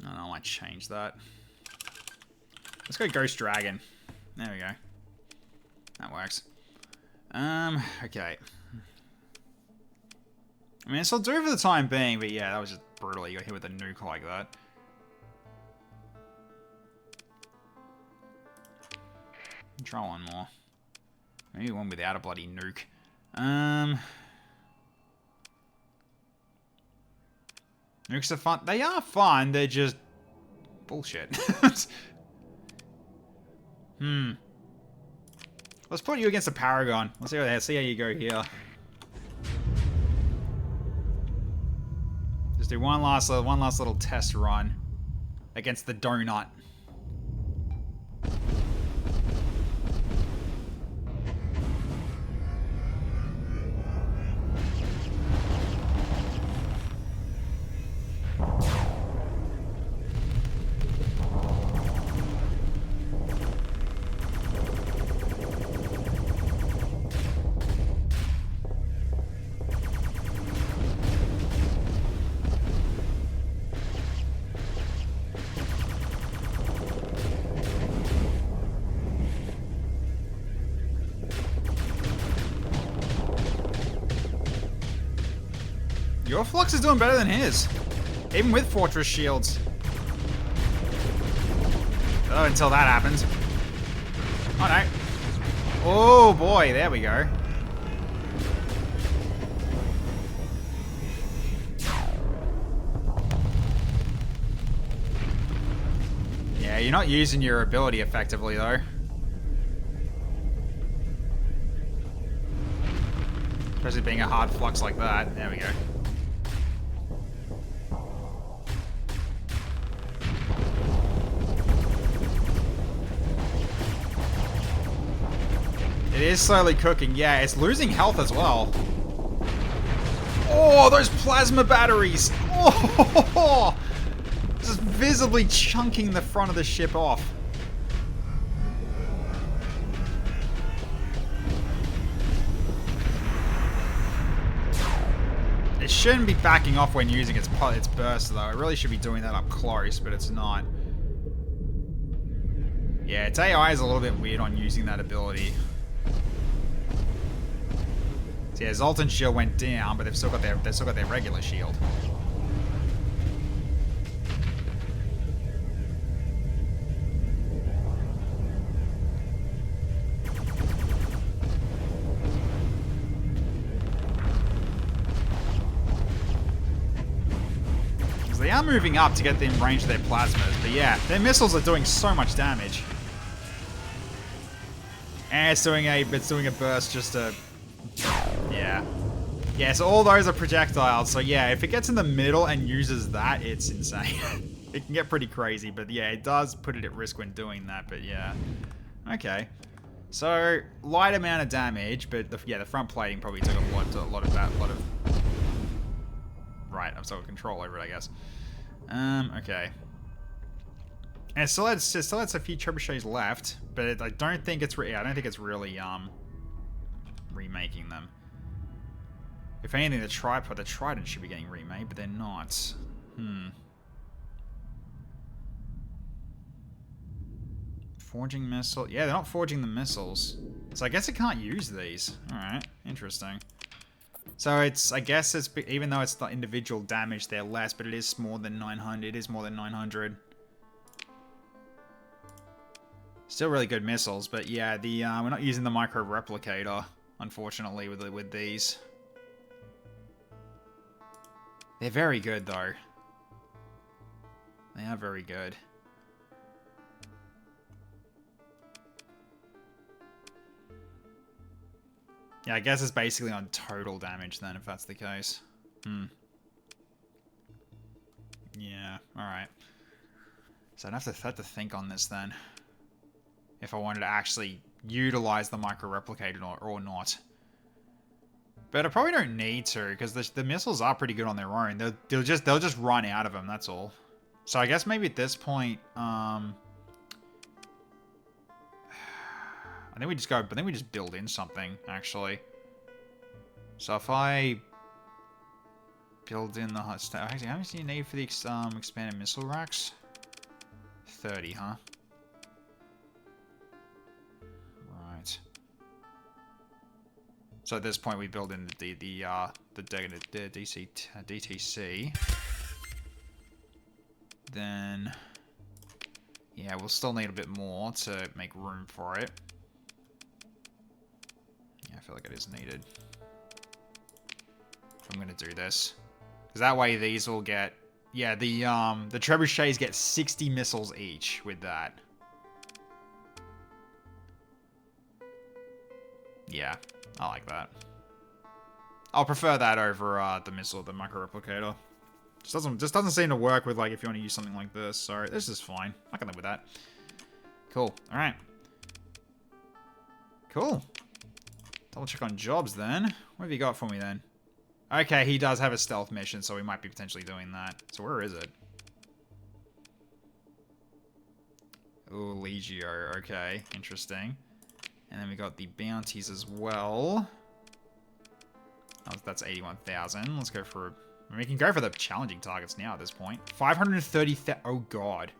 Speaker 1: I might change that. Let's go Ghost Dragon. There we go. That works. Okay. I mean, it's will do for the time being, but yeah, that was just brutal. You got hit with a nuke like that. Try one more. Maybe one without a bloody nuke. Nukes are fun. They are fun, they're just bullshit. Let's put you against a Paragon. Let's see how you go here. Just do one last little test run against the donut. Your flux is doing better than his. Even with fortress shields. Oh, until that happens. Oh no. Oh boy, there we go. Yeah, you're not using your ability effectively though. Especially being a hard flux like that. There we go. It is slowly cooking. Yeah, it's losing health as well. Oh, those plasma batteries. Oh, just visibly chunking the front of the ship off. It shouldn't be backing off when using its burst, though. It really should be doing that up close, but it's not. Yeah, its AI is a little bit weird on using that ability. So yeah, Zoltan's shield went down, but they've still got their regular shield. They are moving up to get them range of their plasmas, but yeah, their missiles are doing so much damage. And it's doing a burst just to... Yeah. Yeah, so all those are projectiles, so yeah, if it gets in the middle and uses that, it's insane. It can get pretty crazy, but yeah, it does put it at risk when doing that, but yeah. Okay. So, light amount of damage, but the front plating probably took a lot of that. Right, I'm still in control over it, I guess. Okay. And it still has a few trebuchets left, but I don't think it's really remaking them. If anything, the Trident should be getting remade, but they're not. Forging missile. Yeah, they're not forging the missiles. So I guess it can't use these. Alright, interesting. So I guess it's, even though it's the individual damage, they're less, but it is more than 900. It is more than 900. Still really good missiles, but yeah, we're not using the micro replicator, unfortunately, with these. They're very good though. They are very good. Yeah, I guess it's basically on total damage then, if that's the case. Yeah, alright. So I'd have to think on this then. If I wanted to actually utilize the micro-replicator or not. But I probably don't need to, because the missiles are pretty good on their own. They'll just run out of them, that's all. So I guess maybe at this point, I think we just build in something, actually. So if I build in the actually, how much do you need for the expanded missile racks? 30, huh? Right. So at this point, we build in the DTC. Then, yeah, we'll still need a bit more to make room for it. Yeah, I feel like it is needed. I'm gonna do this, because that way these will get, yeah, the trebuchets get 60 missiles each with that. Yeah, I like that. I'll prefer that over the micro replicator. Just doesn't seem to work with, like, if you want to use something like this. So this is fine. I can live with that. Cool. All right. Cool. Double check on jobs then. What have you got for me then? Okay, he does have a stealth mission, so we might be potentially doing that. So where is it? Ooh, Legio. Okay, interesting. And then we got the bounties as well. Oh, that's 81,000. Let's go for... we can go for the challenging targets now at this point. 530,000. Oh, God.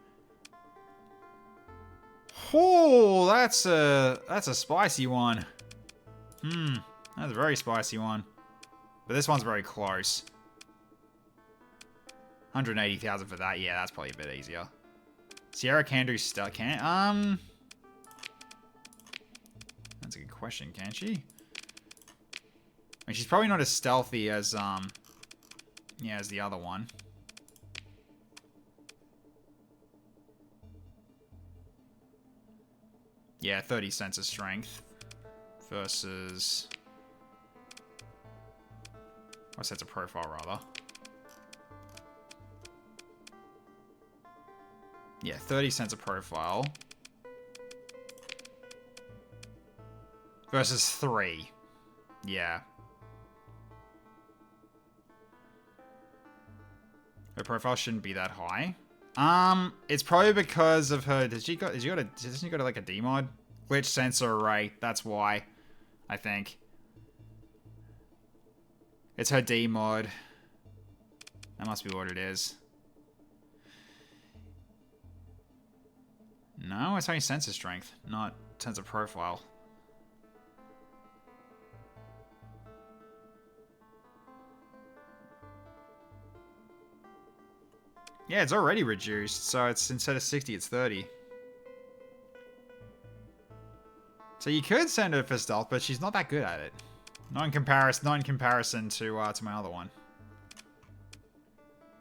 Speaker 1: Oh, that's a spicy one. That's a very spicy one. But this one's very close. 180,000 for that. Yeah, that's probably a bit easier. Sierra can do stuff. That's a good question. Can she? I mean, she's probably not as stealthy as yeah, as the other one. Yeah, 30 sensor strength versus... or sensor profile, rather. Yeah, 30 sensor profile. Versus 3. Yeah. Her profile shouldn't be that high. It's probably because of her. Doesn't she go to like a D mod? Glitch sensor array. That's why. I think. It's her D mod. That must be what it is. No, it's only sensor strength, not sensor profile. Yeah, it's already reduced, so it's instead of 60, it's 30. So you could send her for stealth, but she's not that good at it. Not in comparison to my other one.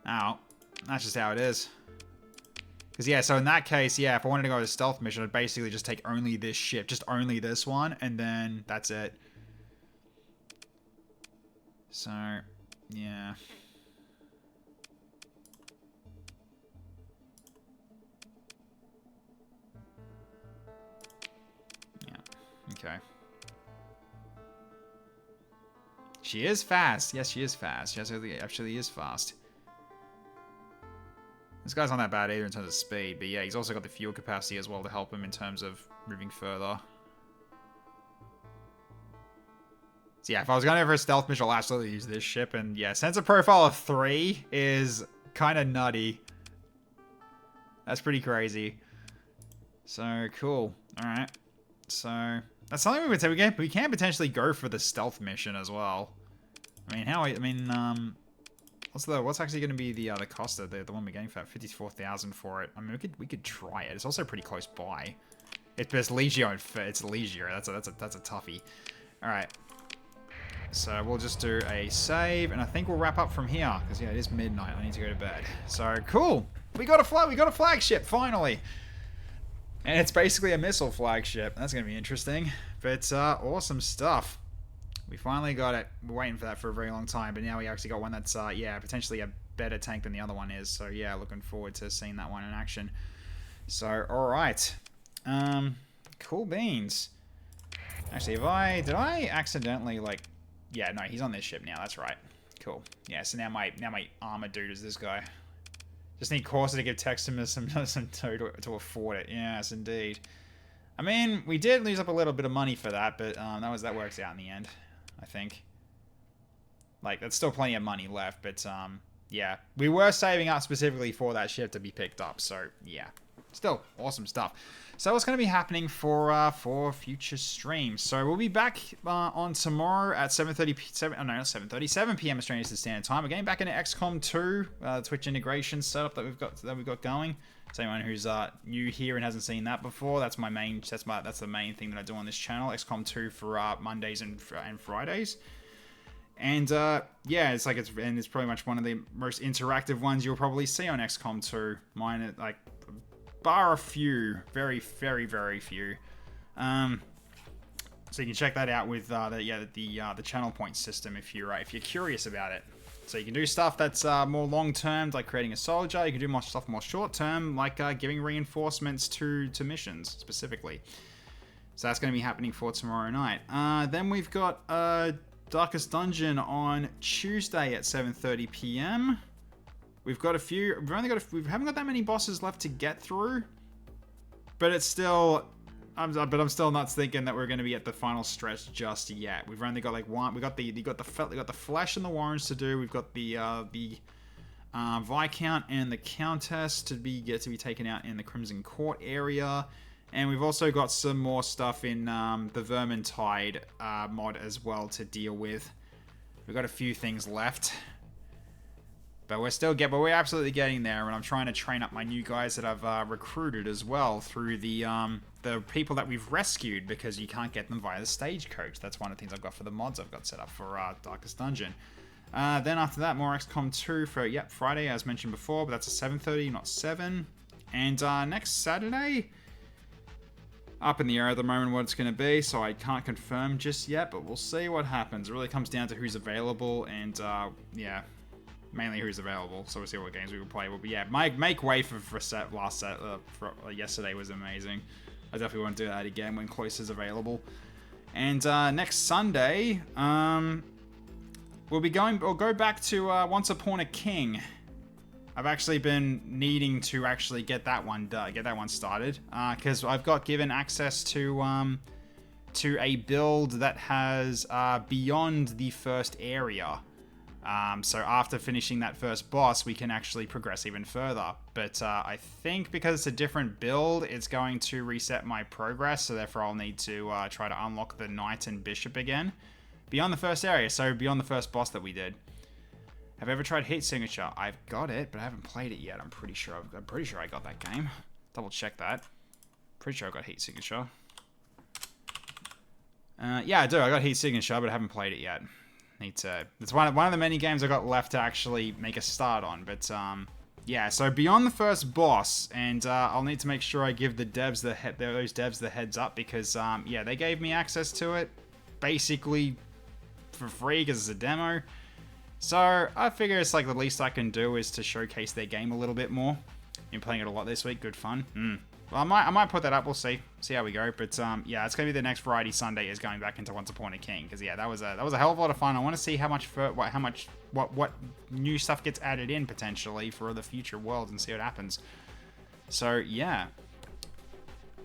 Speaker 1: Ow. That's just how it is. Because, yeah, so in that case, yeah, if I wanted to go to a stealth mission, I'd basically just take only this ship. Just only this one, and then that's it. So, yeah. Okay. She is fast. Yes, she is fast. She actually is fast. This guy's not that bad either in terms of speed, but yeah, he's also got the fuel capacity as well to help him in terms of moving further. So yeah, if I was going over a stealth mission, I'll absolutely use this ship. And yeah, sensor profile of 3 is kind of nutty. That's pretty crazy. So, cool. Alright. So... that's something we would say we can potentially go for the stealth mission as well. I mean, what's actually going to be the cost of the one we're getting for 54,000 for it? I mean, we could try it. It's also pretty close by. It's Legio. It's Legio. That's a toughie. All right. So we'll just do a save, and I think we'll wrap up from here because yeah, it is midnight. I need to go to bed. So cool. We got a flagship finally. And it's basically a missile flagship. That's going to be interesting. But awesome stuff. We finally got it. We're waiting for that for a very long time. But now we actually got one that's, yeah, potentially a better tank than the other one is. So, yeah, looking forward to seeing that one in action. So, alright. Cool beans. Actually, did I accidentally, like... yeah, no, he's on this ship now. That's right. Cool. Yeah, so now my armor dude is this guy. Just need Corsa to give Textimus some to afford it. Yes, indeed. I mean, we did lose up a little bit of money for that, but that works out in the end, I think. Like, there's still plenty of money left, but yeah, we were saving up specifically for that ship to be picked up. So yeah, still awesome stuff. So what's going to be happening for future streams? So we'll be back on tomorrow at 7:30 p.m. Australian Standard Time. We're getting back into XCOM 2, Twitch integration setup that we've got going. So anyone who's new here and hasn't seen that before, that's the main thing that I do on this channel. XCOM 2 for Mondays and Fridays. And yeah, it's pretty much one of the most interactive ones you'll probably see on XCOM 2. Mine, like, bar a few, very, very, very few. So you can check that out with the channel point system if you're curious about it. So you can do stuff that's more long term, like creating a soldier. You can do more stuff more short term, like giving reinforcements to missions specifically. So that's going to be happening for tomorrow night. Then we've got Darkest Dungeon on Tuesday at 7:30 p.m. We've got a few. We haven't got that many bosses left to get through, but it's still. I'm still not thinking that we're going to be at the final stretch just yet. We've only got like one. We got the Flesh and the Warrens to do. We've got the Viscount and the Countess to be taken out in the Crimson Court area, and we've also got some more stuff in the Vermintide mod as well to deal with. We've got a few things left. But we're absolutely getting there, and I'm trying to train up my new guys that I've recruited as well through the people that we've rescued, because you can't get them via the stagecoach. That's one of the things I've got for the mods I've got set up for Darkest Dungeon. Then after that, more XCOM 2 for, Friday, as mentioned before, but that's a 7:30, not 7. And next Saturday, up in the air at the moment what it's going to be, so I can't confirm just yet, but we'll see what happens. It really comes down to who's available, and mainly who's available, so we'll see what games we will play. But yeah, make way for yesterday was amazing. I definitely want to do that again when Cloister's available. And next Sunday, we'll go back to Once Upon a King. I've actually been needing to actually get that one started, because I've got given access to a build that has beyond the first area. So after finishing that first boss, we can actually progress even further. But I think because it's a different build, it's going to reset my progress. So therefore, I'll need to try to unlock the Knight and Bishop again beyond the first area. So beyond the first boss that we did. Have I ever tried Heat Signature? I've got it, but I haven't played it yet. I'm pretty sure I got that game. Double check that. Pretty sure I got Heat Signature. Yeah, I do. I got Heat Signature, but I haven't played it yet. Need to. It's one of the many games I got left to actually make a start on. But yeah. So beyond the first boss, and I'll need to make sure I give those devs the heads up, because yeah, they gave me access to it basically for free because it's a demo. So I figure it's like the least I can do is to showcase their game a little bit more. Been playing it a lot this week. Good fun. Well, I might put that up. We'll see how we go. But yeah, it's gonna be the next Variety Sunday is going back into Once Upon a King, because yeah, that was a hell of a lot of fun. I want to see what new stuff gets added in potentially for the future worlds and see what happens. So yeah,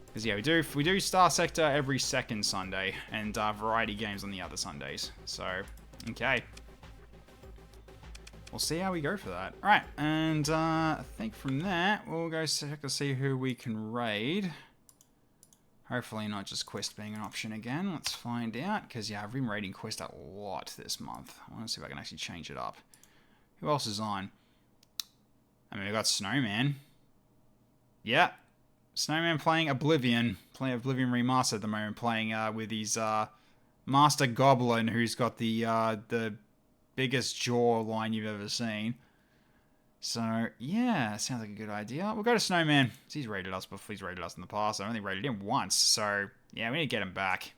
Speaker 1: because yeah, we do Starsector every second Sunday, and variety games on the other Sundays. So okay. We'll see how we go for that. Alright, and I think from that, we'll go check to see who we can raid. Hopefully not just Quest being an option again. Let's find out, because yeah, I've been raiding Quest a lot this month. I want to see if I can actually change it up. Who else is on? I mean, we got Snowman. Yeah, Snowman playing Oblivion. Playing Oblivion Remastered at the moment, playing with his Master Goblin, who's got the biggest jaw line you've ever seen. So yeah, sounds like a good idea. We'll go to Snowman. He's raided us before. He's raided us in the past. I only raided him once, so yeah, we need to get him back.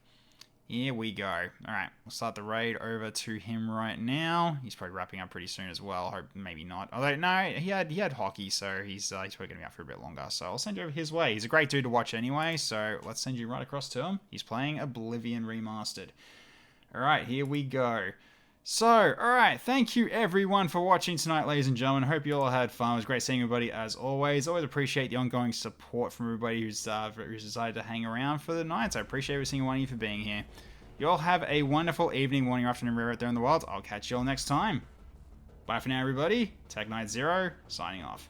Speaker 1: Here we go. All right, we'll start the raid over to him right now. He's probably wrapping up pretty soon as well. Hope maybe not. Although no, he had hockey, so he's probably gonna be out for a bit longer. So I'll send you over his way. He's a great dude to watch anyway. So let's send you right across to him. He's playing Oblivion Remastered. All right, here we go. So, alright, thank you everyone for watching tonight, ladies and gentlemen. Hope you all had fun. It was great seeing everybody as always. Always appreciate the ongoing support from everybody who's decided to hang around for the nights. I appreciate every single one of you for being here. You all have a wonderful evening, morning, or afternoon, wherever out there in the world. I'll catch you all next time. Bye for now, everybody. Tech Knight Zero, signing off.